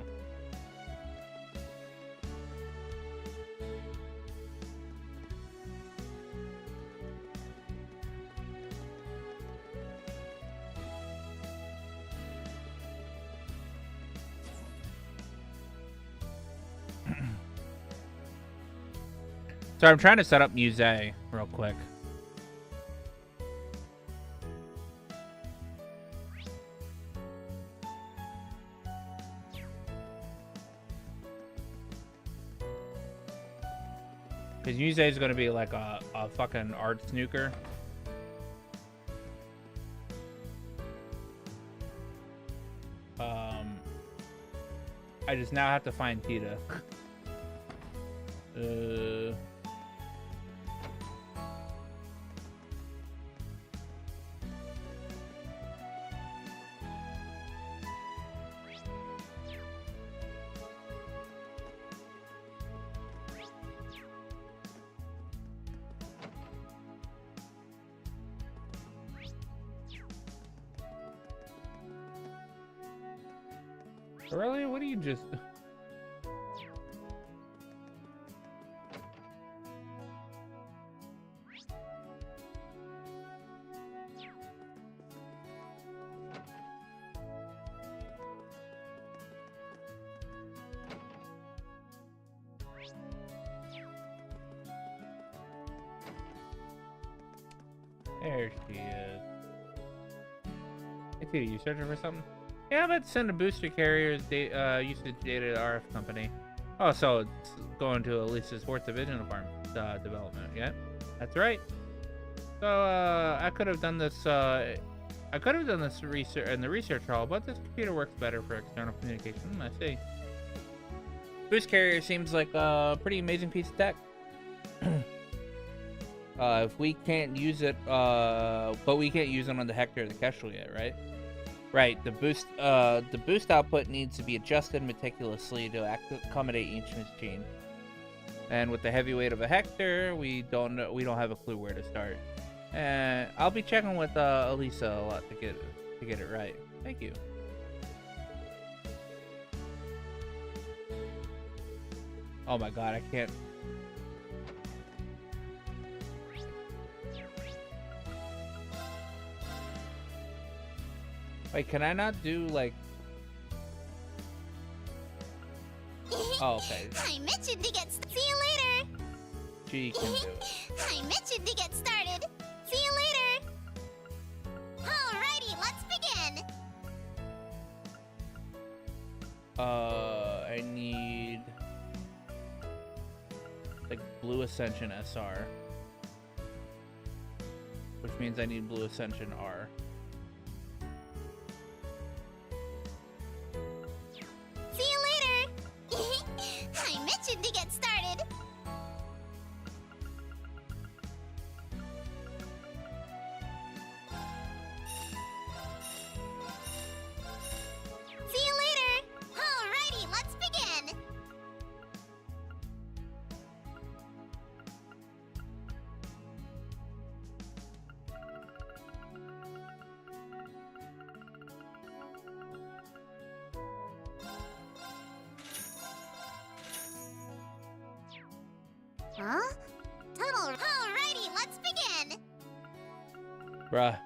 So I'm trying to set up Muse real quick. Because Muse is going to be like a fucking art snooker. I just now have to find Tita. Really? What do you just... There she is. Hey, Tita, you searching for something? Yeah, I'm about to send a booster carrier's usage data to RF company. Oh, so it's going to Elisa's 4th Division development. Yeah, that's right. So I could have done this. I could have done this research in the research hall, but this computer works better for external communication. I see. Boost carrier seems like a pretty amazing piece of tech. If we can't use it, but we can't use them on the Hector or the Kestrel yet, right? Right. The boost output needs to be adjusted meticulously to accommodate each machine. And with the heavy weight of a Hector, we don't have a clue where to start. And I'll be checking with Elisa a lot to get it right. Thank you. Oh my god, I can't. Wait, can I not do, like... Oh, okay. I mentioned to get... See you later! She can do it. I mentioned to get started! See you later! Alrighty, let's begin! I need... like, Blue Ascension SR. Which means I need Blue Ascension R. See you later! I mentioned to get started! See you later! Alrighty, let's begin! Huh? Tunnel. Alrighty, let's begin! Bruh.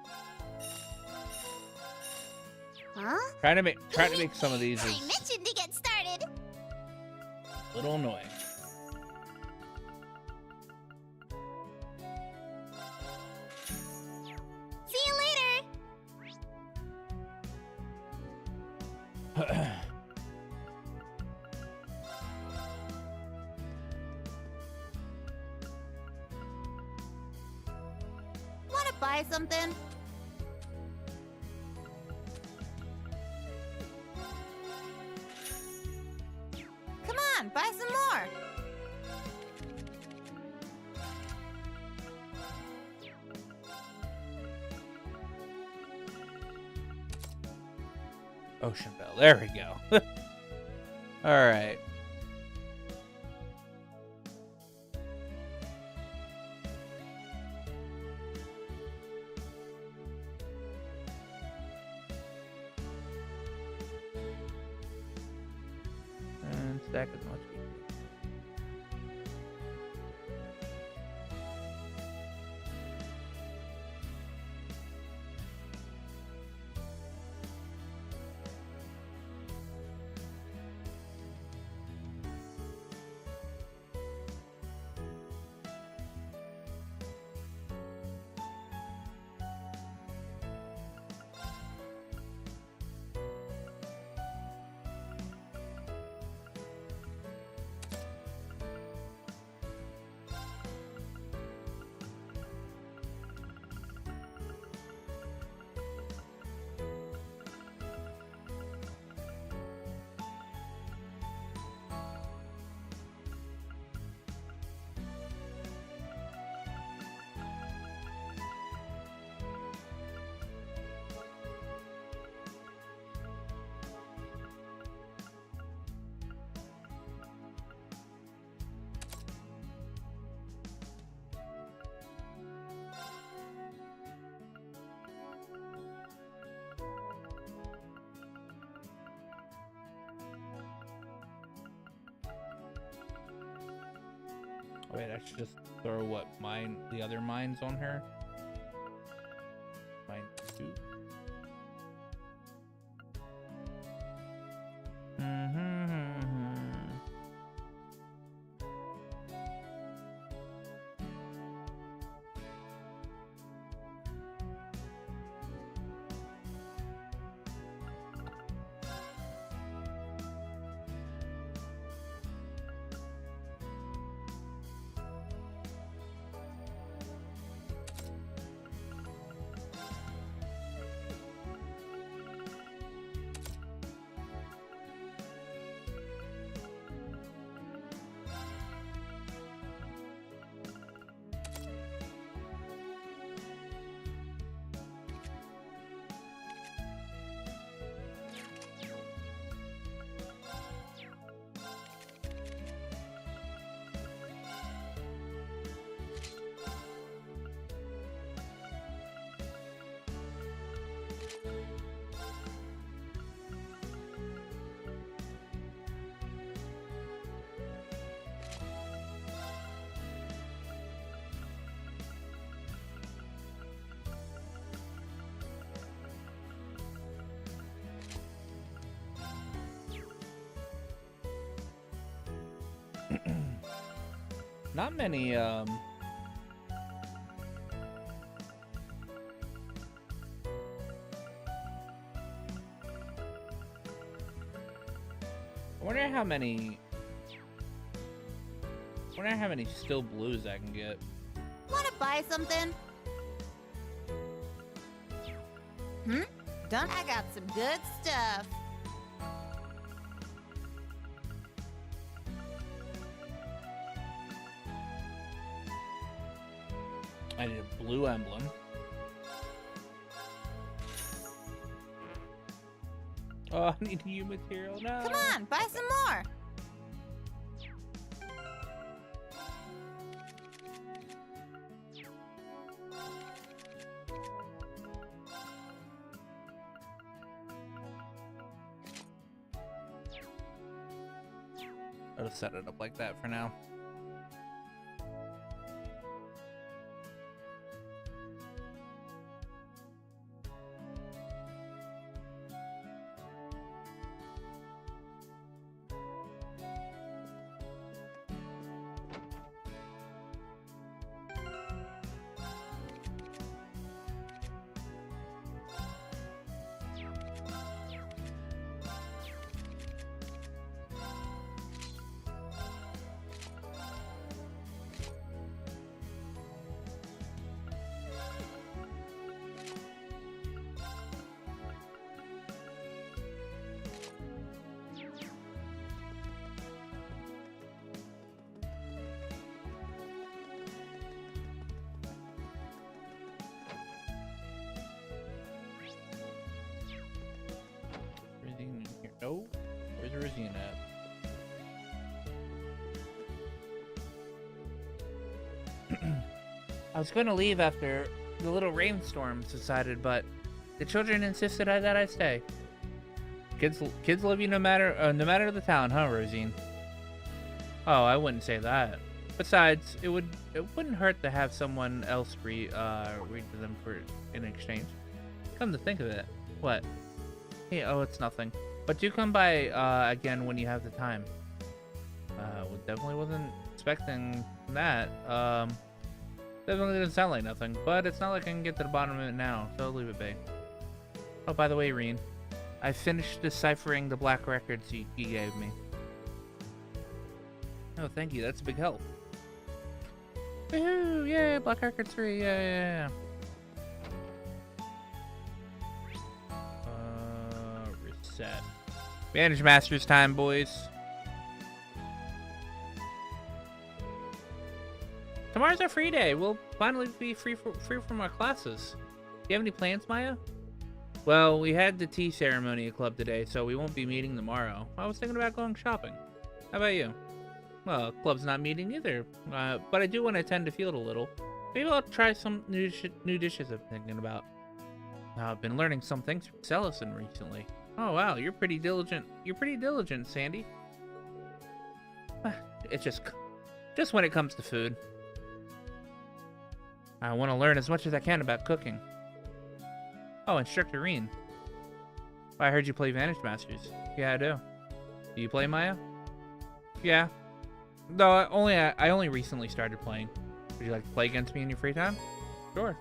Huh? Trying to make some of these I is mentioned to get started! a little annoying. See you later! buy something? Come on, buy some more. Ocean Bell. There we go. All right. And stack as much. Wait, I should just throw what the other mines on her. Mine 2. Not many, I wonder how many still blues I can get. Wanna buy something? Don't I got some good stuff. I need a blue emblem. Oh, I need new material now. Come on, buy some more. I'll just set it up like that for now. Rosine at? I was going to leave after the little rainstorm subsided, but the children insisted that I stay. Kids love you no matter the town, huh, Rosine? Oh, I wouldn't say that. Besides, it wouldn't hurt to have someone else read to them in exchange. Come to think of it, what? Hey, oh, it's nothing. But do come by again when you have the time. Definitely wasn't expecting that. Definitely doesn't sound like nothing, but it's not like I can get to the bottom of it now, so I'll leave it be. Oh, by the way, Reen, I finished deciphering the black records you gave me. Oh, thank you. That's a big help. Woohoo! Yay! Black records 3. Yeah. Reset. Manage Masters time, boys. Tomorrow's our free day. We'll finally be free from our classes. Do you have any plans, Maya? Well, we had the tea ceremony at club today, so we won't be meeting tomorrow. I was thinking about going shopping. How about you? Well, club's not meeting either, but I do want to attend to field a little. Maybe I'll try some new dishes I'm thinking about. I've been learning some things from Celestin recently. Oh wow, you're pretty diligent. You're pretty diligent, Sandy. It's just when it comes to food. I want to learn as much as I can about cooking. Oh, Instructor Reen. I heard you play Vantage Masters. Yeah, I do. Do you play, Maya? Yeah. No, I only recently started playing. Would you like to play against me in your free time? Sure.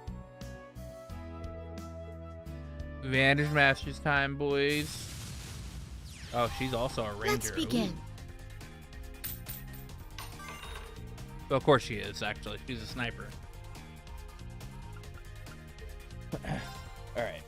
Vantage Masters time, boys. Oh, she's also a ranger. Let's begin. Well, of course she is, actually. She's a sniper. All right.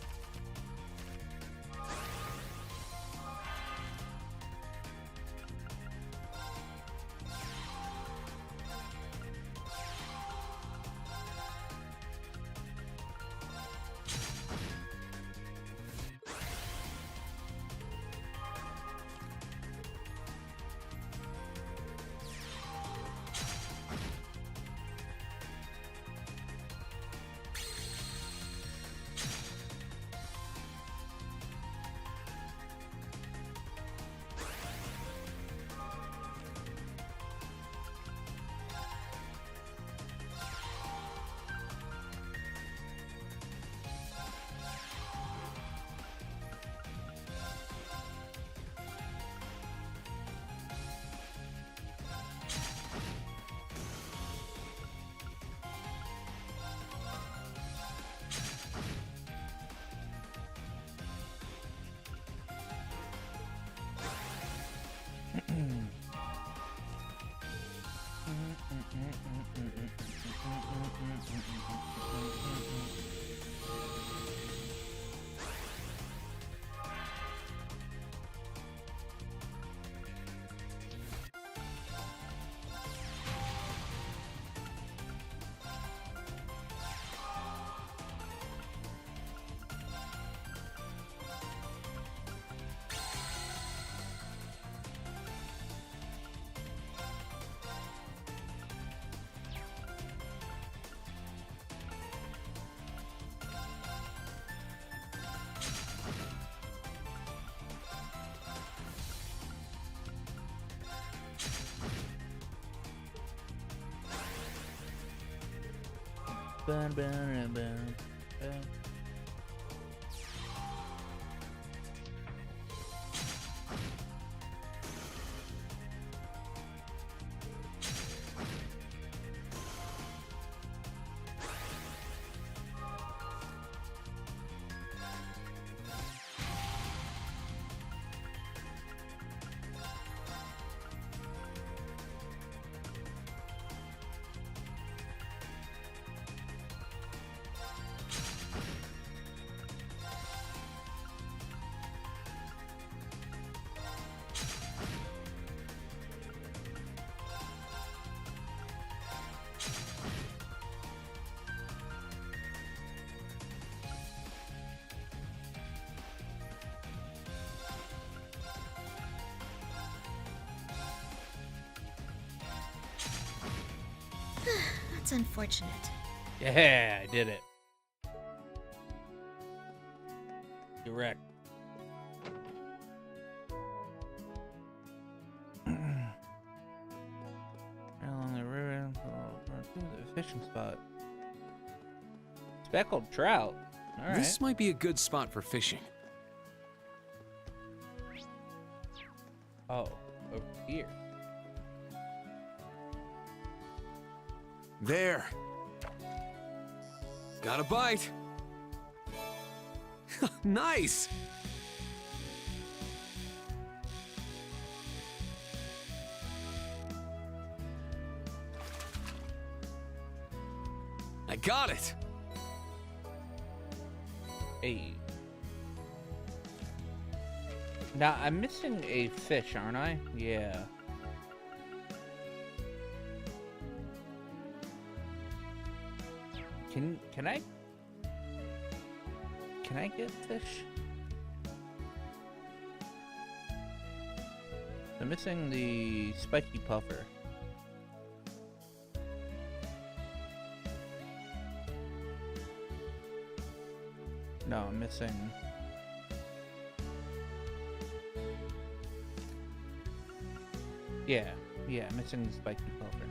Bun, bun, bun, bun. That's unfortunate. Yeah, I did it. Correct. Along the river, the fishing spot. Speckled trout. All right. This might be a good spot for fishing. Oh, over here. There. Got a bite. Nice. I got it. Hey. Now, I'm missing a fish, aren't I? Yeah. Can I get fish? I'm missing the spiky puffer. No, I'm missing. Yeah, I'm missing the spiky puffer.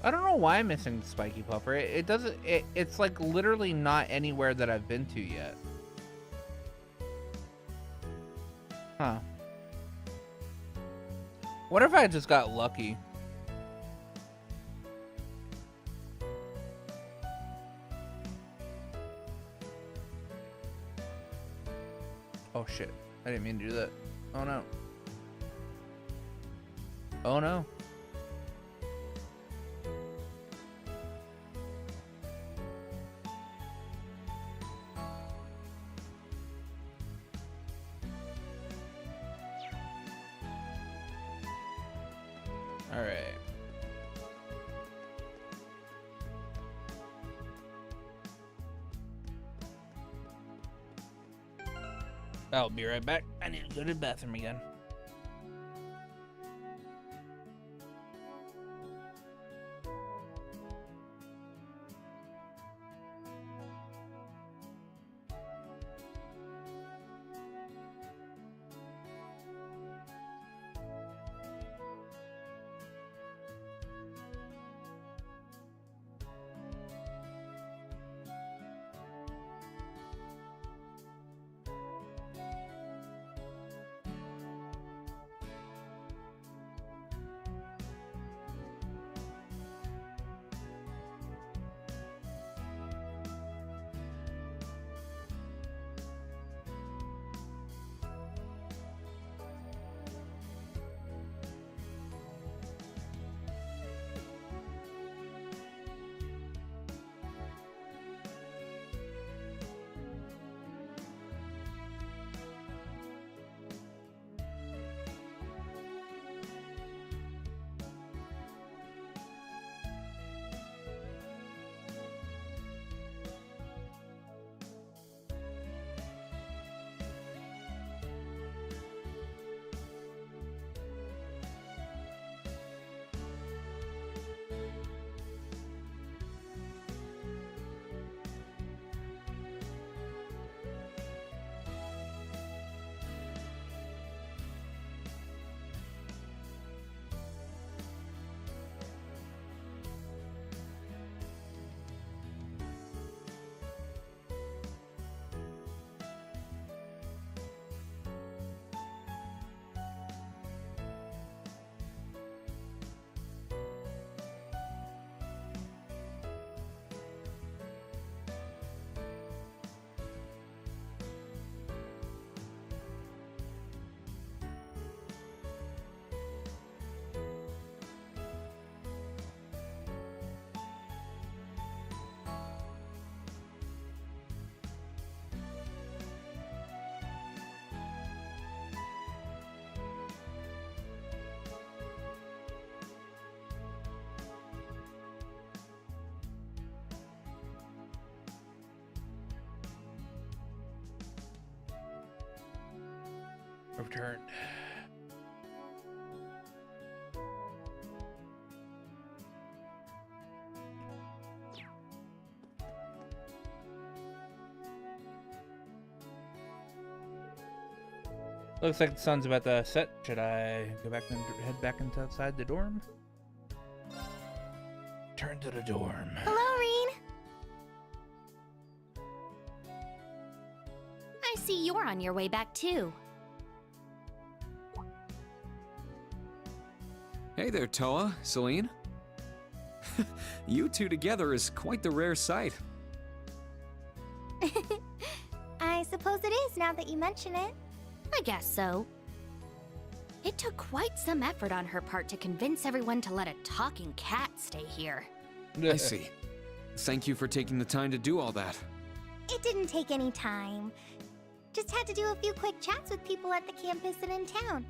I don't know why I'm missing the spiky puffer. It doesn't. It's like literally not anywhere that I've been to yet. Huh. What if I just got lucky? Oh shit. I didn't mean to do that. Oh no. Oh no. Alright. I'll be right back. I need to go to the bathroom again. returned. Looks like the sun's about to set. Should I go back and head back into outside the dorm? Turn to the dorm. Hello, Reen. I see you're on your way back too. Hey there, Toa, Celine. You two together is quite the rare sight. I suppose it is now that you mention it. I guess so. It took quite some effort on her part to convince everyone to let a talking cat stay here. I see. Thank you for taking the time to do all that. It didn't take any time. Just had to do a few quick chats with people at the campus and in town.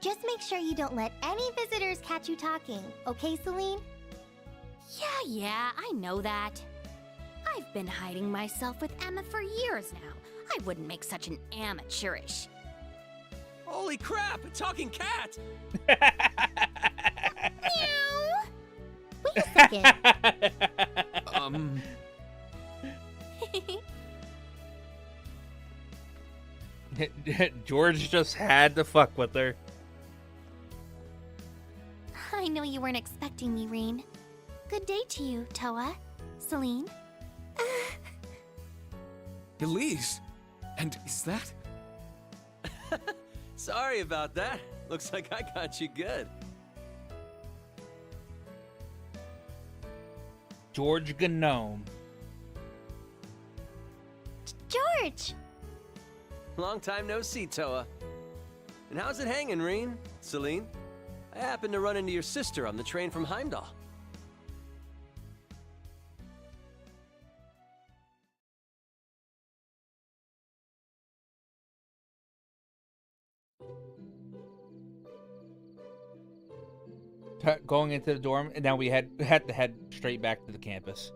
Just make sure you don't let any visitors catch you talking, okay, Celine? Yeah, I know that. I've been hiding myself with Emma for years now. I wouldn't make such an amateurish. Holy crap, a talking cat! Meow! Wait a second. George just had to fuck with her. I know you weren't expecting me, Reen. Good day to you, Toa. Celine. Elise! And is that? Sorry about that. Looks like I got you good. George Gnome. George! Long time no see, Toa. And how's it hanging, Reen? Celine? I happened to run into your sister on the train from Heimdall. Going into the dorm, and now we had to head straight back to the campus.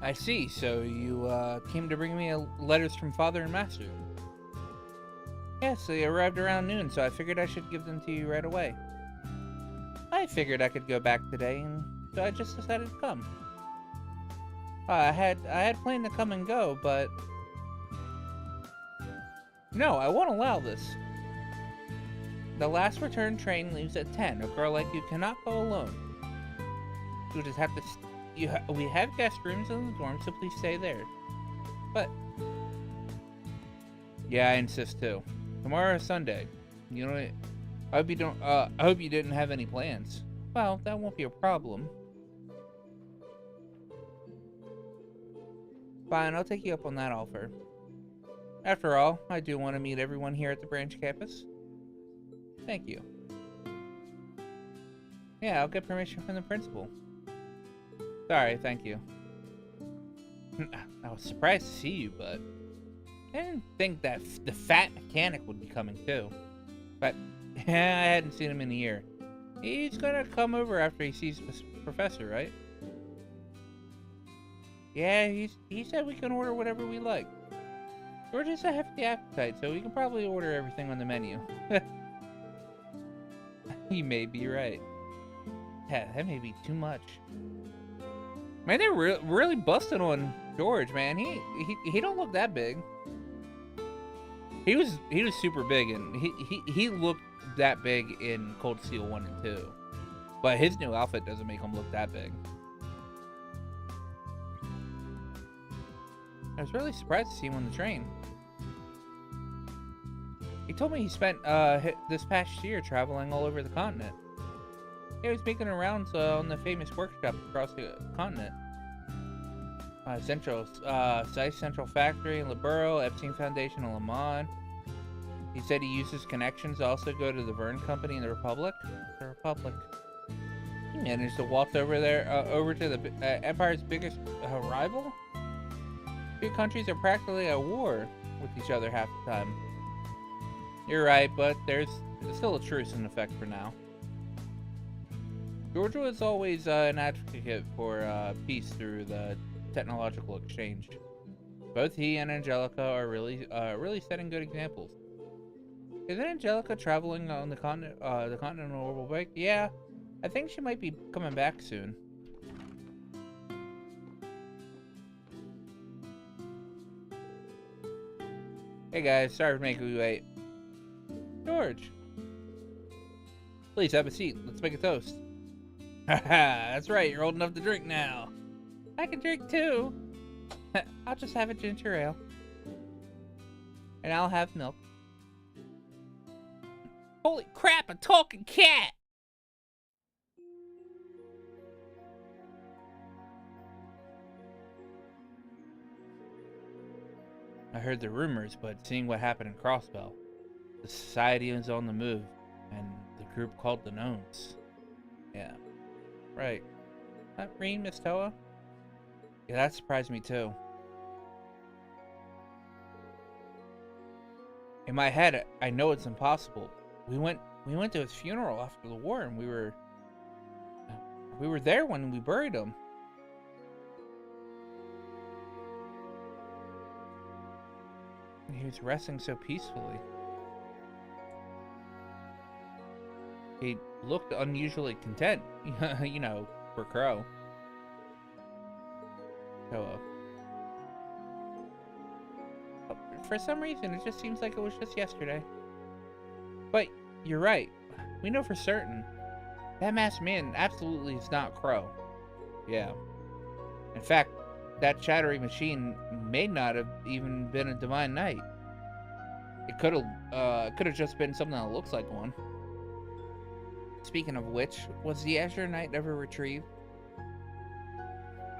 I see. So you came to bring me letters from Father and Master. Yes, they arrived around noon, so I figured I should give them to you right away. I figured I could go back today, and so I just decided to come. I had planned to come and go, but no, I won't allow this. The last return train leaves at 10. A girl like you cannot go alone. You just have to. We have guest rooms in the dorm, so please stay there. But yeah, I insist too. Tomorrow is Sunday. You know, I hope you don't. I hope you didn't have any plans. Well, that won't be a problem. Fine, I'll take you up on that offer. After all, I do want to meet everyone here at the branch campus. Thank you. Yeah, I'll get permission from the principal. Sorry, thank you. I was surprised to see you, but I didn't think that the fat mechanic would be coming too. But I hadn't seen him in a year. He's gonna come over after he sees the professor, right? Yeah, he said we can order whatever we like. George has a hefty appetite, so we can probably order everything on the menu. He may be right. Yeah, that may be too much. Man, they're really busting on George, man. He don't look that big. He was super big, and he looked that big in Cold Steel 1 and 2. But his new outfit doesn't make him look that big. I was really surprised to see him on the train. He told me he spent this past year traveling all over the continent. He was making rounds on the famous workshops across the continent. Central Factory in Laburo, Epstein Foundation in Le Mans. He said he uses connections to also go to the Verne Company in the Republic. He managed to waltz over there, over to the Empire's biggest rival. Two countries are practically at war with each other half the time. You're right, but there's still a truce in effect for now. Georgia was always an advocate for peace through the technological exchange. Both he and Angelica are really setting good examples. Isn't Angelica traveling on the continental orbital bike? Yeah, I think she might be coming back soon. Hey guys, sorry for making you wait. George, please have a seat. Let's make a toast. Haha, that's right. You're old enough to drink now. I can drink too. I'll just have a ginger ale. And I'll have milk. Holy crap, a talking cat! I heard the rumors, but seeing what happened in Crossbell, the society is on the move, and the group called the Gnomes. Yeah, right. That Reen, Miss Toa? Yeah, that surprised me too. In my head, I know it's impossible. We went to his funeral after the war, and we were there when we buried him. He was resting so peacefully. He looked unusually content, you know, for Crow. So, for some reason, it just seems like it was just yesterday. But you're right. We know for certain that masked man absolutely is not Crow. Yeah. In fact, that shattering machine may not have even been a Divine Knight. It could have just been something that looks like one. Speaking of which, was the Azure Knight ever retrieved?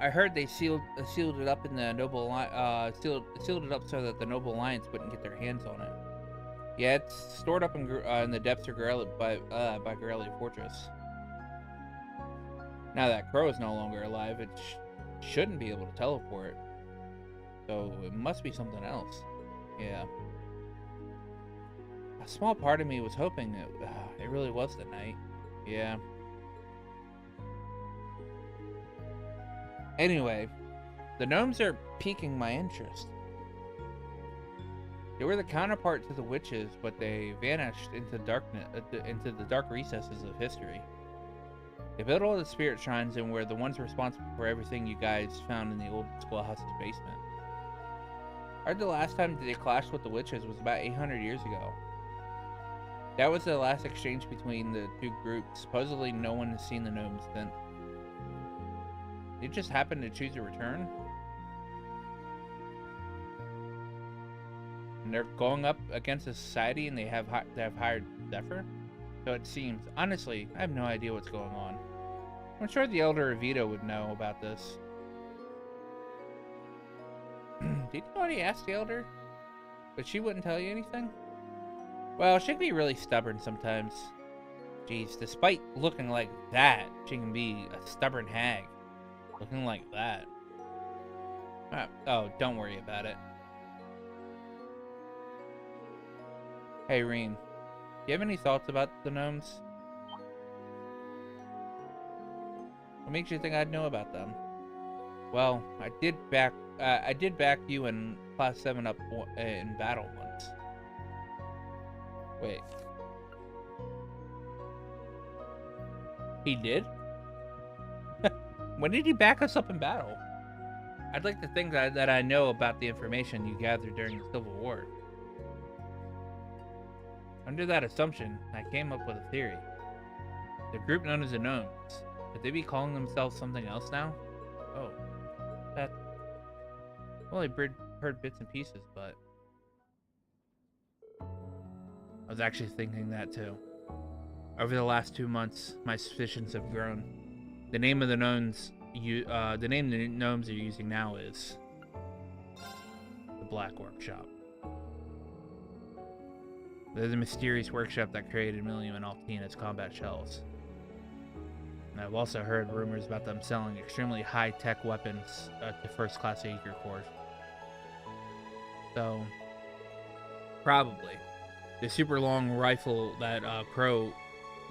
I heard they sealed it up in the Noble sealed it up so that the Noble Alliance wouldn't get their hands on it. Yeah, it's stored up in the depths of by Garelli Fortress. Now that Crow is no longer alive, it shouldn't be able to teleport. So it must be something else. Yeah. A small part of me was hoping it really was the Knight. Yeah. Anyway, the Gnomes are piquing my interest. They were the counterpart to the witches, but they vanished into into the dark recesses of history. They built all the spirit shrines and were the ones responsible for everything you guys found in the old schoolhouse's basement. I heard the last time that they clashed with the witches was about 800 years ago. That was the last exchange between the two groups. Supposedly no one has seen the Gnomes since. They just happened to choose to return. And they're going up against a society, and they have hired Zephyr. So it seems. Honestly, I have no idea what's going on. I'm sure the Elder Evita would know about this. Did you already ask the Elder? But she wouldn't tell you anything? Well, she can be really stubborn sometimes. Jeez, despite looking like that, she can be a stubborn hag. Looking like that. Oh, don't worry about it. Hey, Reen. Do you have any thoughts about the Gnomes? What makes you think I'd know about them? Well, I did back you in Class 7 up in battle once. Wait. He did? When did he back us up in battle? I'd like to think that I know about the information you gathered during the Civil War. Under that assumption, I came up with a theory. The group known as the Gnomes, could they be calling themselves something else now? Oh, that... Well, I heard bits and pieces, but... I was actually thinking that too. Over the last 2 months, my suspicions have grown. The name of the gnomes, the name the gnomes are using now is the Black Workshop. They're the mysterious workshop that created Millium and Altina's combat shells. And I've also heard rumors about them selling extremely high-tech weapons to first-class Jaeger Corps. So, probably. The super long rifle that Crow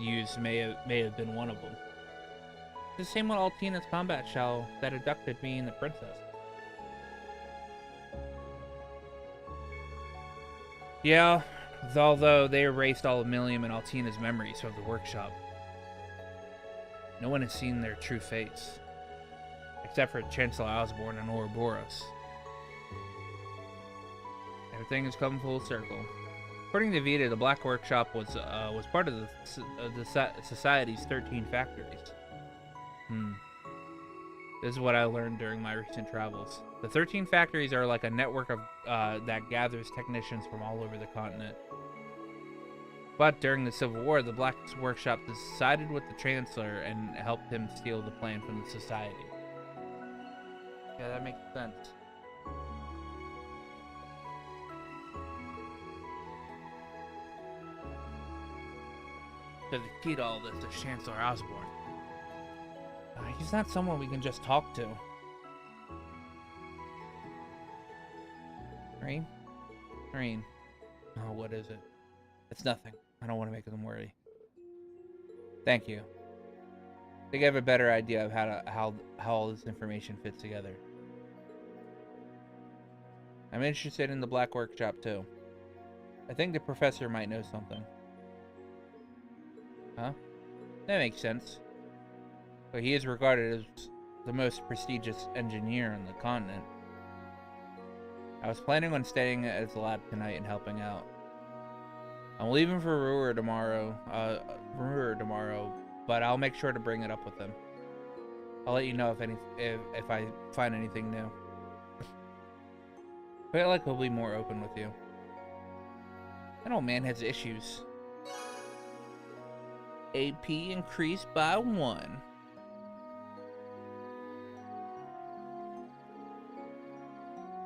used may have been one of them. The same with Altina's combat shell that abducted me and the princess. Yeah, although they erased all of Millium and Altina's memories from the workshop. No one has seen their true face, except for Chancellor Osborne and Ouroboros. Everything has come full circle. According to Vita, the Black Workshop was part of the Society's 13 factories. This is what I learned during my recent travels. The 13 factories are like a network of that gathers technicians from all over the continent. But during the Civil War, the Black Workshop sided with the Chancellor and helped him steal the plan from the Society. Yeah, that makes sense. So the key to all this is Chancellor Osborne. He's not someone we can just talk to. Marine? Marine. Oh, what is it? It's nothing. I don't want to make them worry. Thank you. I think I have a better idea of how all this information fits together. I'm interested in the Black Workshop too. I think the professor might know something. Huh? That makes sense. But he is regarded as the most prestigious engineer on the continent. I was planning on staying at his lab tonight and helping out. I'm leaving for Ruhr tomorrow, but I'll make sure to bring it up with him. I'll let you know if I find anything new. I feel like he'll be more open with you. That old man has issues. AP increased by 1.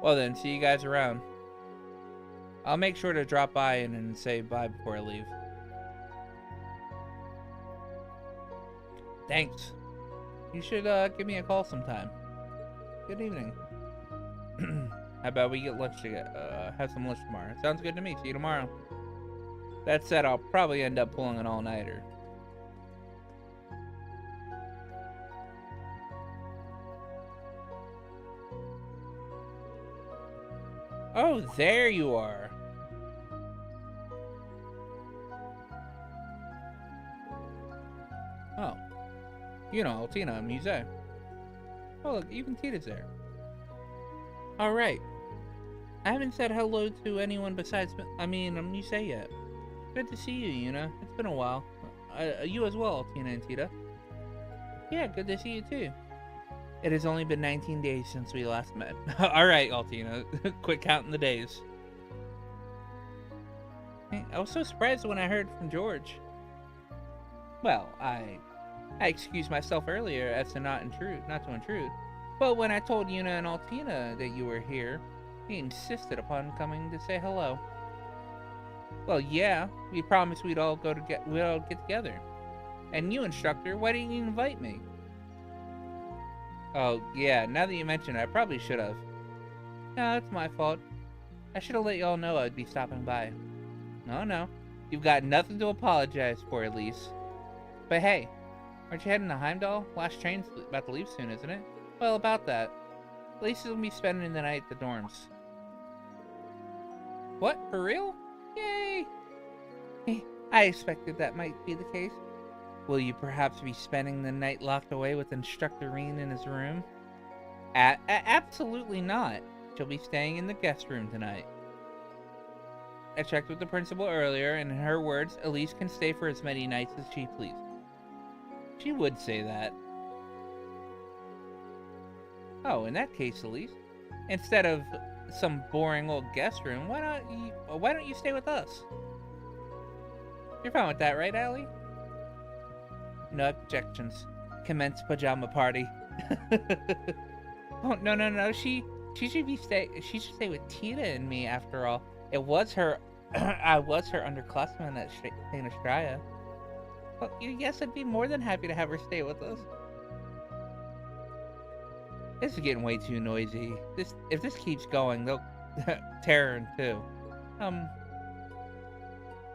Well then, see you guys around. I'll make sure to drop by and say bye before I leave. Thanks. You should give me a call sometime. Good evening. How about we get lunch together? Have some lunch tomorrow. Sounds good to me. See you tomorrow. That said, I'll probably end up pulling an all-nighter. Oh, there you are. Oh. You know, Altina and Muse. Oh, look, even Tita's there. Alright. I haven't said hello to anyone besides, Muse yet. Good to see you, Yuna. It's been a while. You as well, Altina and Tita. Yeah, good to see you too. It has only been 19 days since we last met. Alright, Altina. Quit counting the days. I was so surprised when I heard from George. Well, I excused myself earlier as to not to intrude. But when I told Yuna and Altina that you were here, he insisted upon coming to say hello. Well, yeah, we promised we'd all get together. And you, instructor, why didn't you invite me? Oh, yeah, now that you mention it, I probably should have. No, it's my fault. I should have let y'all know I'd be stopping by. No. You've got nothing to apologize for, Elise. But hey, aren't you heading to Heimdall? Last train's about to leave soon, isn't it? Well, about that. Elise will be spending the night at the dorms. What? For real? Yay! I expected that might be the case. Will you perhaps be spending the night locked away with Instructor Reen in his room? Absolutely not. She'll be staying in the guest room tonight. I checked with the principal earlier, and in her words, Elise can stay for as many nights as she pleases. She would say that. Oh, in that case, Elise, instead of some boring old guest room, why don't you stay with us? You're fine with that, right, Allie? No objections. Commence pajama party. Oh no! She should stay with Tita and me after all. It was her. I was her underclassman at St. Estrella. Well, yes, I'd be more than happy to have her stay with us. This is getting way too noisy. If this keeps going, they'll tear her in two.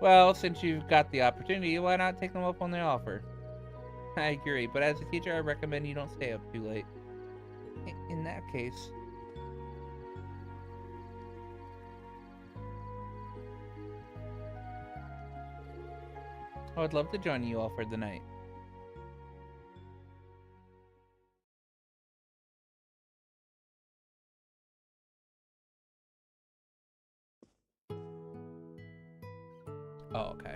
Well, since you've got the opportunity, why not take them up on the offer? I agree, but as a teacher, I recommend you don't stay up too late. In that case... I would love to join you all for the night. Oh, okay.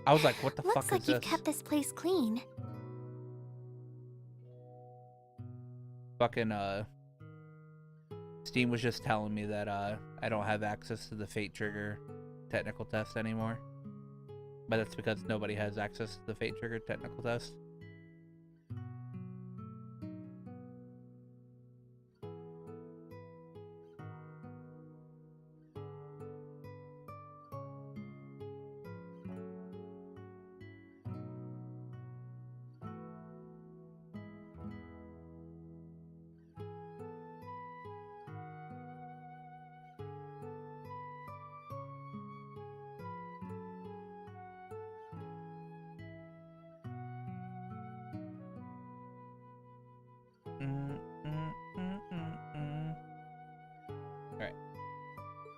I was like, what the fuck is this? Looks like you've kept this place clean. Fucking, Steam was just telling me that, I don't have access to the Fate Trigger technical test anymore. But that's because nobody has access to the Fate Trigger technical test.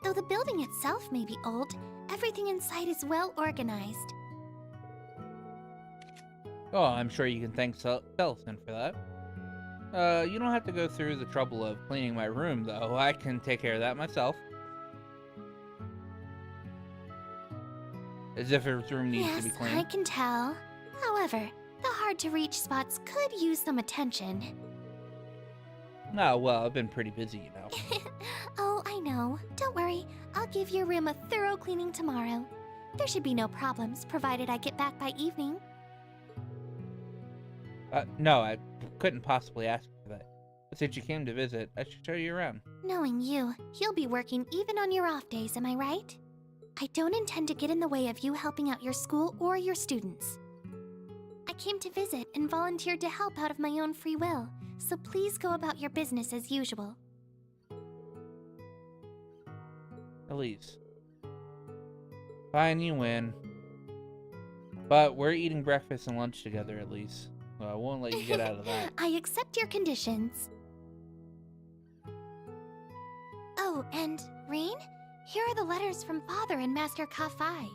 Though the building itself may be old, everything inside is well organized. Oh, I'm sure you can thank Celestin for that. You don't have to go through the trouble of cleaning my room, though. I can take care of that myself. As if his room needs to be cleaned. Yes, I can tell. However, the hard-to-reach spots could use some attention. Oh, well, I've been pretty busy, you know. Oh, I know. Don't worry. I'll give your room a thorough cleaning tomorrow. There should be no problems, provided I get back by evening. No, I couldn't possibly ask for that. But since you came to visit, I should show you around. Knowing you, you'll be working even on your off days, am I right? I don't intend to get in the way of you helping out your school or your students. I came to visit and volunteered to help out of my own free will, so please go about your business as usual. Elise. Fine, you win. But we're eating breakfast and lunch together, at least. So I won't let you get out of that. I accept your conditions. Oh, and Rain? Here are the letters from Father and Master Ka-Fai.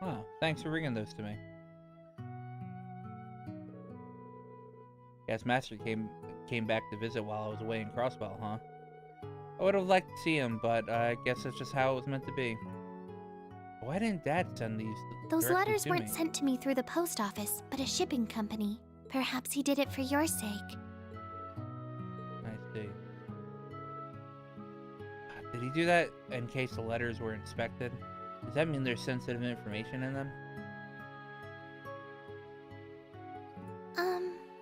Oh, thanks for bringing those to me. Guess Master came back to visit while I was away in Crossbell, huh? I would have liked to see him, but I guess that's just how it was meant to be. Why didn't Dad send these Those letters to weren't me? sent to me through the post office, but a shipping company. Perhaps he did it for your sake. I see. Did he do that in case the letters were inspected? Does that mean there's sensitive information in them?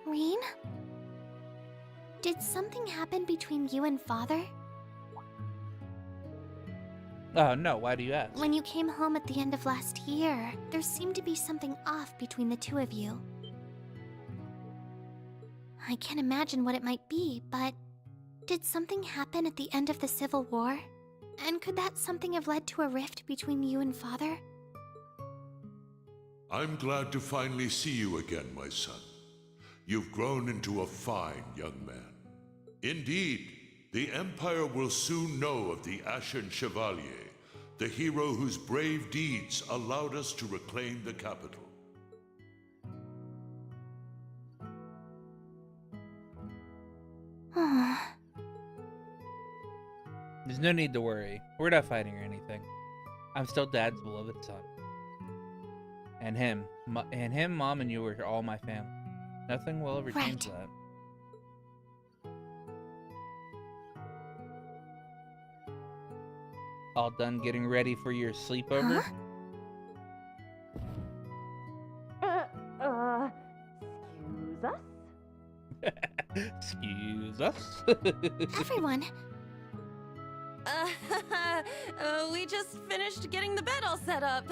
Reen? Did something happen between you and Father? Oh, no, why do you ask? When you came home at the end of last year, there seemed to be something off between the two of you. I can't imagine what it might be, but did something happen at the end of the Civil War? And could that something have led to a rift between you and Father? I'm glad to finally see you again, my son. You've grown into a fine young man. Indeed, the Empire will soon know of the Ashen Chevalier, the hero whose brave deeds allowed us to reclaim the capital. There's no need to worry. We're not fighting or anything. I'm still Dad's beloved son. And him, Mom, and you are all my family. Nothing will ever change that. All done getting ready for your sleepover? Excuse us? Excuse us? Everyone. We just finished getting the bed all set up.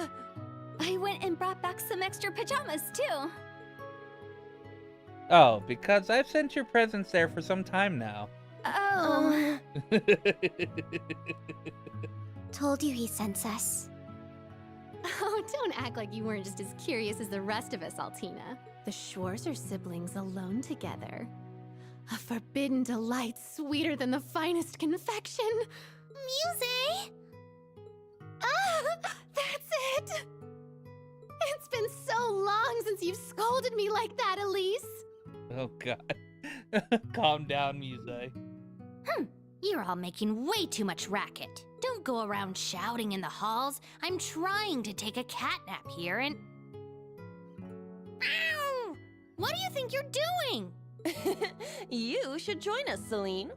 I went and brought back some extra pajamas, too. Oh, because I've sent your presents there for some time now. Oh. Told you he sends us. Oh, don't act like you weren't just as curious as the rest of us, Altina. The Schwarzer siblings alone together. A forbidden delight sweeter than the finest confection. Muse! Ah, that's it! It's been so long since you've scolded me like that, Elise. Oh, God. Calm down, Muse. You're all making way too much racket. Don't go around shouting in the halls. I'm trying to take a cat nap here and... Ow! What do you think you're doing? You should join us, Celine.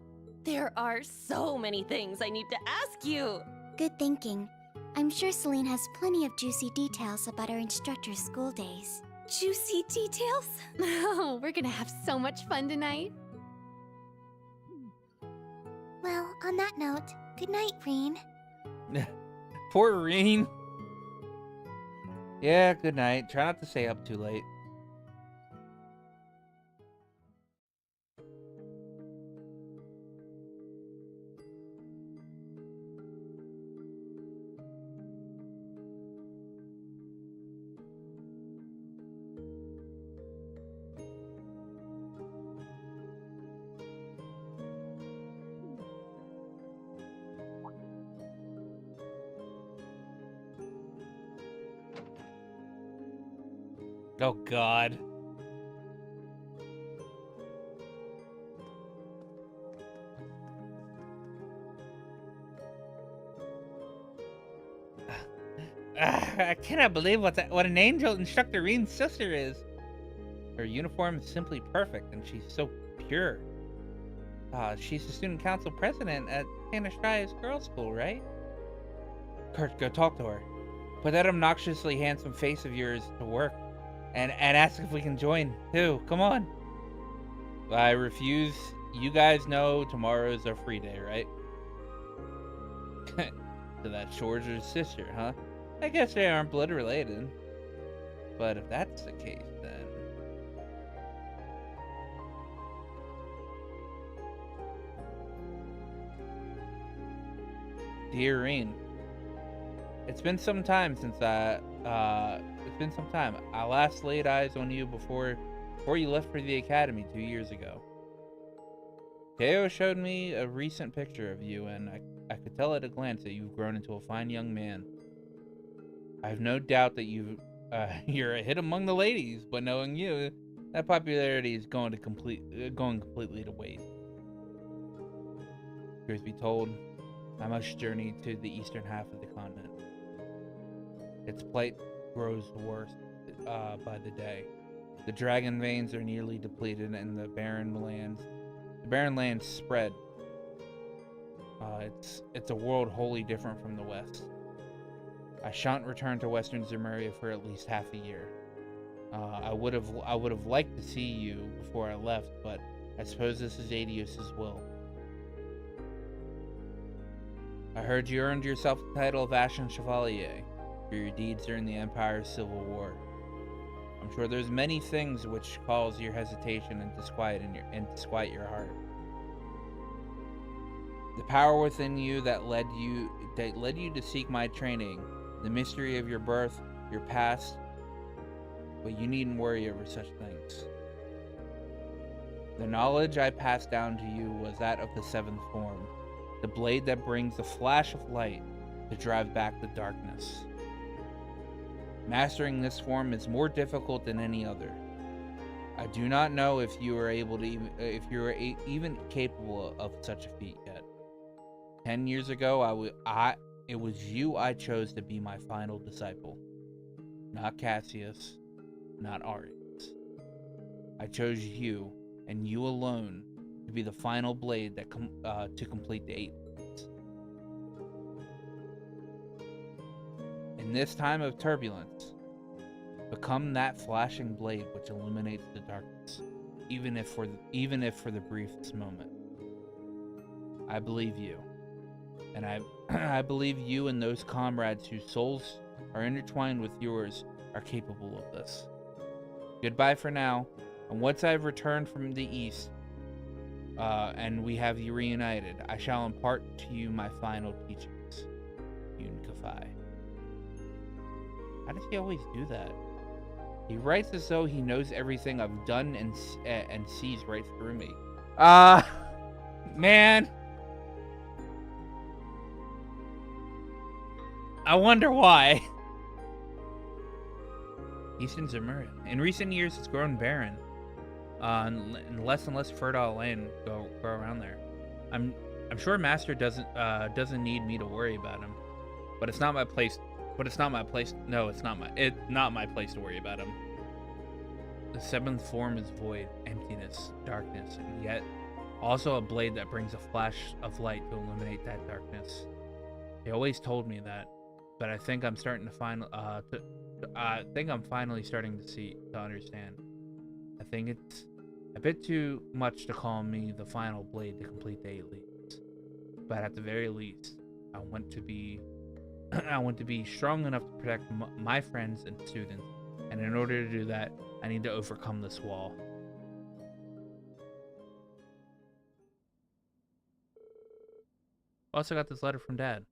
There are so many things I need to ask you. Good thinking. I'm sure Celine has plenty of juicy details about our instructor's school days. Juicy details? Oh, we're gonna have so much fun tonight. Well, on that note, good night, Reen. Poor Reen. Yeah, good night. Try not to stay up too late. Oh, God. I cannot believe what an angel Instructor Reen's sister is. Her uniform is simply perfect, and she's so pure. She's the student council president at Anastria's girls' school, right? Kurt, go talk to her. Put that obnoxiously handsome face of yours to work. And ask if we can join, too. Come on. I refuse. You guys know tomorrow's our free day, right? So that's Schwarzer's sister, huh? I guess they aren't blood related. But if that's the case, then... Dear Reen, it's been some time since I last laid eyes on you before you left for the academy 2 years ago. Teo showed me a recent picture of you, and I could tell at a glance that you've grown into a fine young man. I have no doubt that you're a hit among the ladies, but knowing you, that popularity is going completely to waste. Truth be told, I must journey to the eastern half of the continent. Its plight grows worse by the day. The dragon veins are nearly depleted, and the barren lands spread. It's a world wholly different from the West. I shan't return to Western Zemuria for at least half a year. I would have liked to see you before I left, but I suppose this is Adios's will. I heard you earned yourself the title of Ashen Chevalier for your deeds during the Empire's Civil War. I'm sure there's many things which cause your hesitation and disquiet your heart. The power within you that led you to seek my training, the mystery of your birth, your past, but you needn't worry over such things. The knowledge I passed down to you was that of the seventh form, the blade that brings the flash of light to drive back the darkness. Mastering this form is more difficult than any other. I do not know if you are even capable of such a feat yet. 10 years ago, it was you I chose to be my final disciple. Not Cassius, not Arius. I chose you, and you alone, to be the final blade that to complete the 8 blades. In this time of turbulence, become that flashing blade which illuminates the darkness, even if for the briefest moment. I believe you, and I believe you and those comrades whose souls are intertwined with yours are capable of this. Goodbye for now, and once I've returned from the east, and we have you reunited, I shall impart to you my final teachings. Yun Kafai. How does he always do that? He writes as though he knows everything I've done and sees right through me. Man. I wonder why. Eastern Zemura. In recent years, it's grown barren. And less fertile land grow around there. I'm sure Master doesn't need me to worry about him, but it's not my place. No, it's not my place to worry about him. The 7th form is void, emptiness, darkness, and yet also a blade that brings a flash of light to illuminate that darkness. They always told me that, but I think I'm starting to I'm finally starting to understand. I think it's a bit too much to call me the final blade to complete the 8 leagues, but at the very least, I want to be strong enough to protect my friends and students, and in order to do that, I need to overcome this wall. Also got this letter from Dad.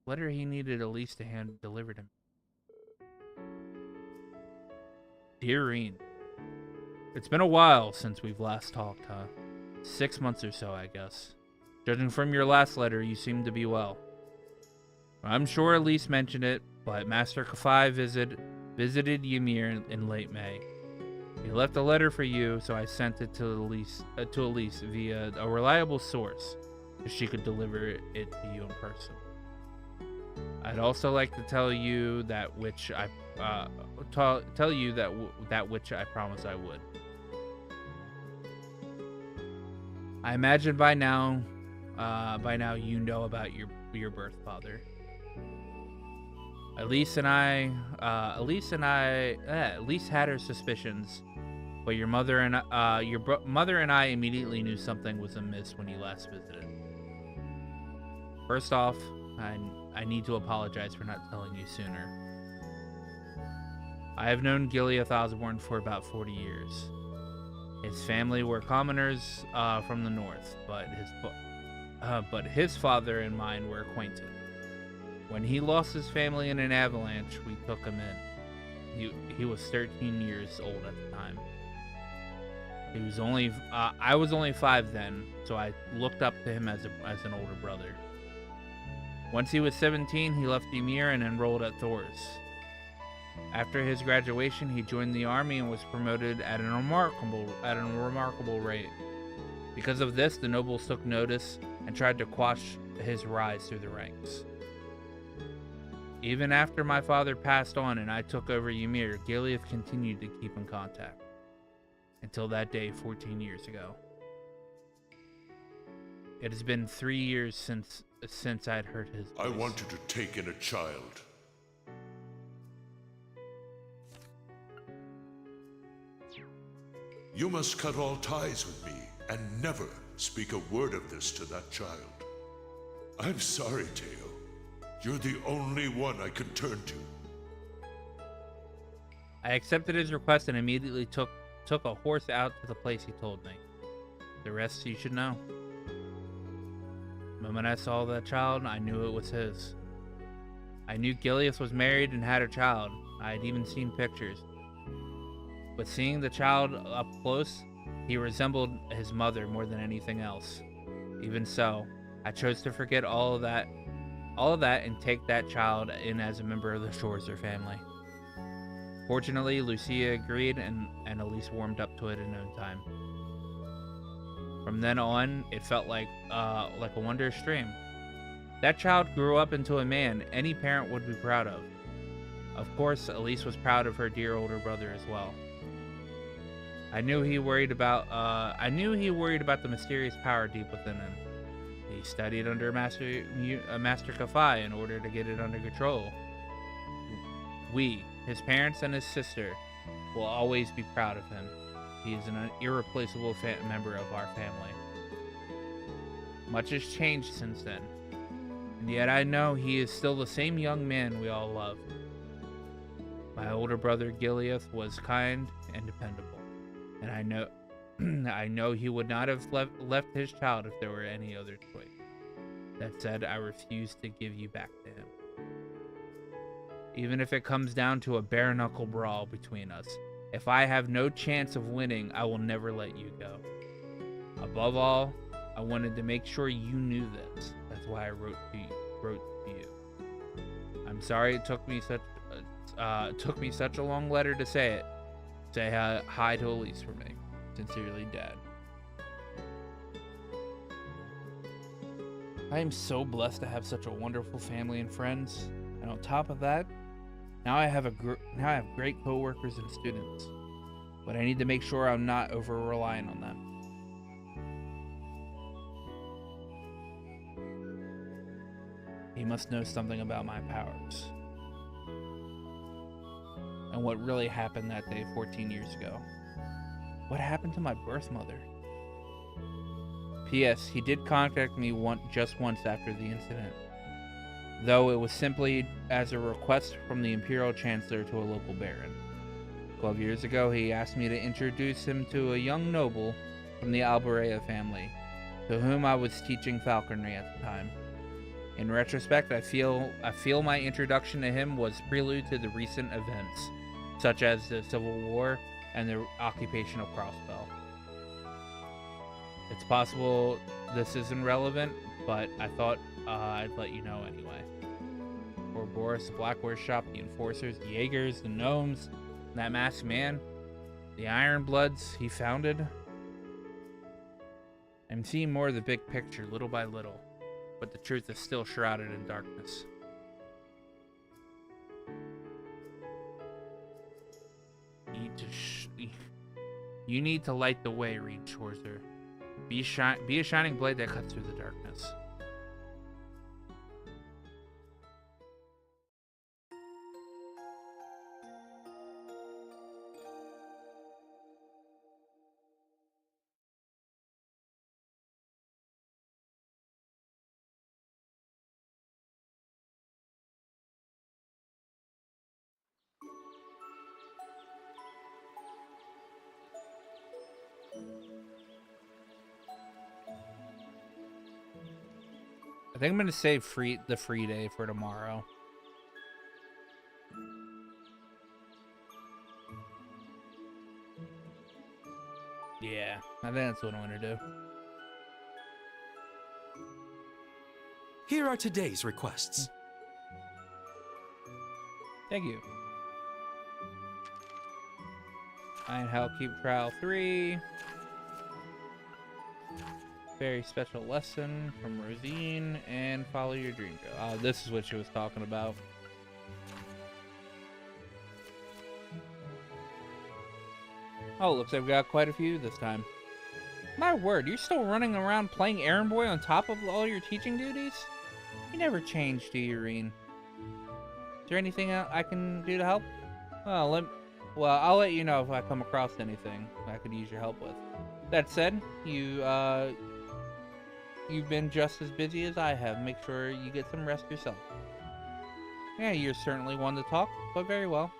Letter he needed Elise to hand delivered him. Dear Reen, it's been a while since we've last talked, huh? 6 months or so, I guess. Judging from your last letter, you seem to be well. I'm sure Elise mentioned it, but Master Kafai visited Ymir in late May. He left a letter for you, so I sent it to Elise via a reliable source, so she could deliver it to you in person. I'd also like to tell you that which I which I promised I would. I imagine by now you know about your birth father. Elise had her suspicions, but your mother and I immediately knew something was amiss when you last visited. First off, I need to apologize for not telling you sooner. I have known Gileath Osborne for about 40 years. His family were commoners from the north, but his father and mine were acquainted. When he lost his family in an avalanche, we took him in. He was 13 years old at the time. I was only 5 then, so I looked up to him as an older brother. Once he was 17, he left Ymir and enrolled at Thor's. After his graduation, he joined the army and was promoted at a remarkable rate. Because of this, the nobles took notice and tried to quash his rise through the ranks. Even after my father passed on and I took over Ymir, Gileath continued to keep in contact. Until that day 14 years ago. It has been 3 years since I'd heard his voice. I want you to take in a child. You must cut all ties with me and never speak a word of this to that child. I'm sorry, Teo. You're the only one I can turn to. I accepted his request and immediately took a horse out to the place he told me. The rest you should know. The moment I saw that child, I knew it was his. I knew Gileath was married and had a child. I had even seen pictures. But seeing the child up close, he resembled his mother more than anything else. Even so, I chose to forget all of that and take that child in as a member of the Schwarzer family. Fortunately, Lucia agreed and Elise warmed up to it in no time. From then on, it felt like a wondrous dream. That child grew up into a man any parent would be proud of. Of course, Elise was proud of her dear older brother as well. I knew he worried about the mysterious power deep within him. He studied under Master Kafai in order to get it under control. We, his parents and his sister, will always be proud of him. He is an irreplaceable member of our family. Much has changed since then, and yet I know he is still the same young man we all love. My older brother Gileath was kind and dependable, and I know he would not have left his child if there were any other choice. That said, I refuse to give you back to him. Even if it comes down to a bare-knuckle brawl between us, if I have no chance of winning, I will never let you go. Above all, I wanted to make sure you knew this. That's why I wrote to you. I'm sorry it took me such a long letter to say it. Say hi to Elise for me. Sincerely, Dad. I am so blessed to have such a wonderful family and friends, and on top of that, now I have great coworkers and students. But I need to make sure I'm not over-reliant on them. He must know something about my powers. And what really happened that day 14 years ago. What happened to my birth mother? P.S. He did contact me just once after the incident, though it was simply as a request from the Imperial Chancellor to a local baron. 12 years ago, he asked me to introduce him to a young noble from the Alberea family, to whom I was teaching falconry at the time. In retrospect, I feel my introduction to him was prelude to the recent events, such as the Civil War and the occupation of Crossbell. It's possible this isn't relevant, but I thought I'd let you know anyway. Ouroboros, the Blackware Shop, the Enforcers, the Jaegers, the Gnomes, that masked man, the Iron Bloods he founded. I'm seeing more of the big picture little by little, but the truth is still shrouded in darkness. You need to light the way, Reed Schwarzer. Be a shining blade that cuts through the darkness. I think I'm gonna save the free day for tomorrow. Yeah, I think that's what I'm gonna do. Here are today's requests. Thank you. Iron Hellkeep Trial 3. Very special lesson from Rosine, and follow your dream. This is what she was talking about. Oh, looks like I've got quite a few this time. My word, you're still running around playing errand boy on top of all your teaching duties? You never changed, do you, Reen? Is there anything I can do to help? Well, I'll let you know if I come across anything I could use your help with. That said, you've been just as busy as I have. Make sure you get some rest yourself. Yeah, you're certainly one to talk, but very well.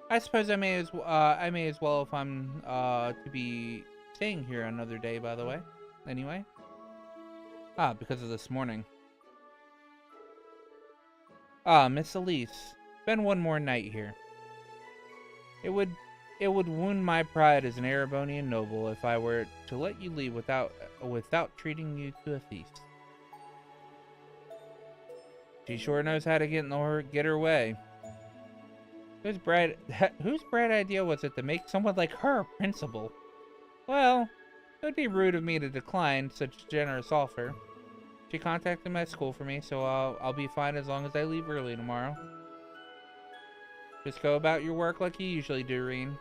I suppose I may as well if I'm to be staying here another day, by the way. Anyway. Because of this morning. Miss Elise. Spend one more night here. It would wound my pride as an Erebonian noble if I were to let you leave without treating you to a feast. She sure knows how to get her way. Whose bright idea was it to make someone like her a principal? Well, It would be rude of me to decline such a generous offer. She contacted my school for me, so I'll be fine as long as I leave early tomorrow. Just go about your work like you usually do, Reen.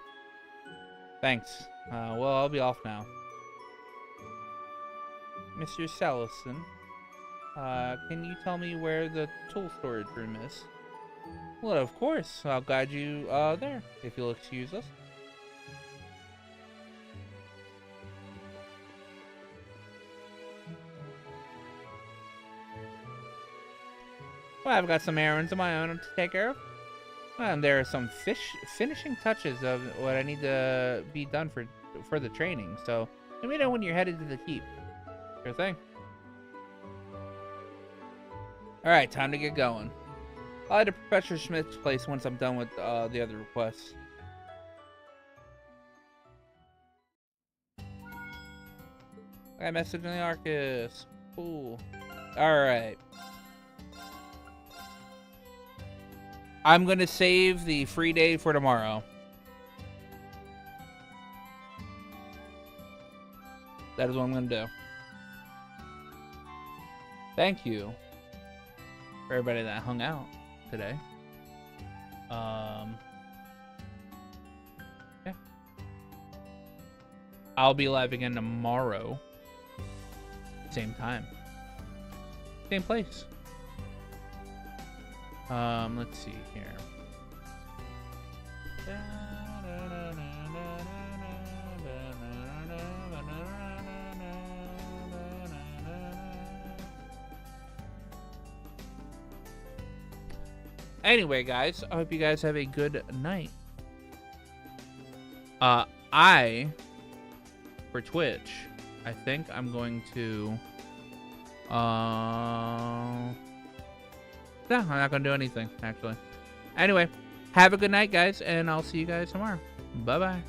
Thanks. Well, I'll be off now. Mr. Salison, can you tell me where the tool storage room is? Well, of course. I'll guide you there, if you'll excuse us. Well, I've got some errands of my own to take care of. And there are some finishing touches of what I need to be done for the training. So let me know when you're headed to the keep. Sure thing. Alright, time to get going. I'll head to Professor Schmidt's place once I'm done with the other requests. I message in the Arcus. Cool. Alright. I'm gonna save the free day for tomorrow. That is what I'm gonna do. Thank you for everybody that hung out today. Yeah. I'll be live again tomorrow. Same time. Same place. Let's see here. Anyway, guys, I hope you guys have a good night. For Twitch, I think I'm going to, no, I'm not going to do anything, actually. Anyway, have a good night, guys, and I'll see you guys tomorrow. Bye-bye.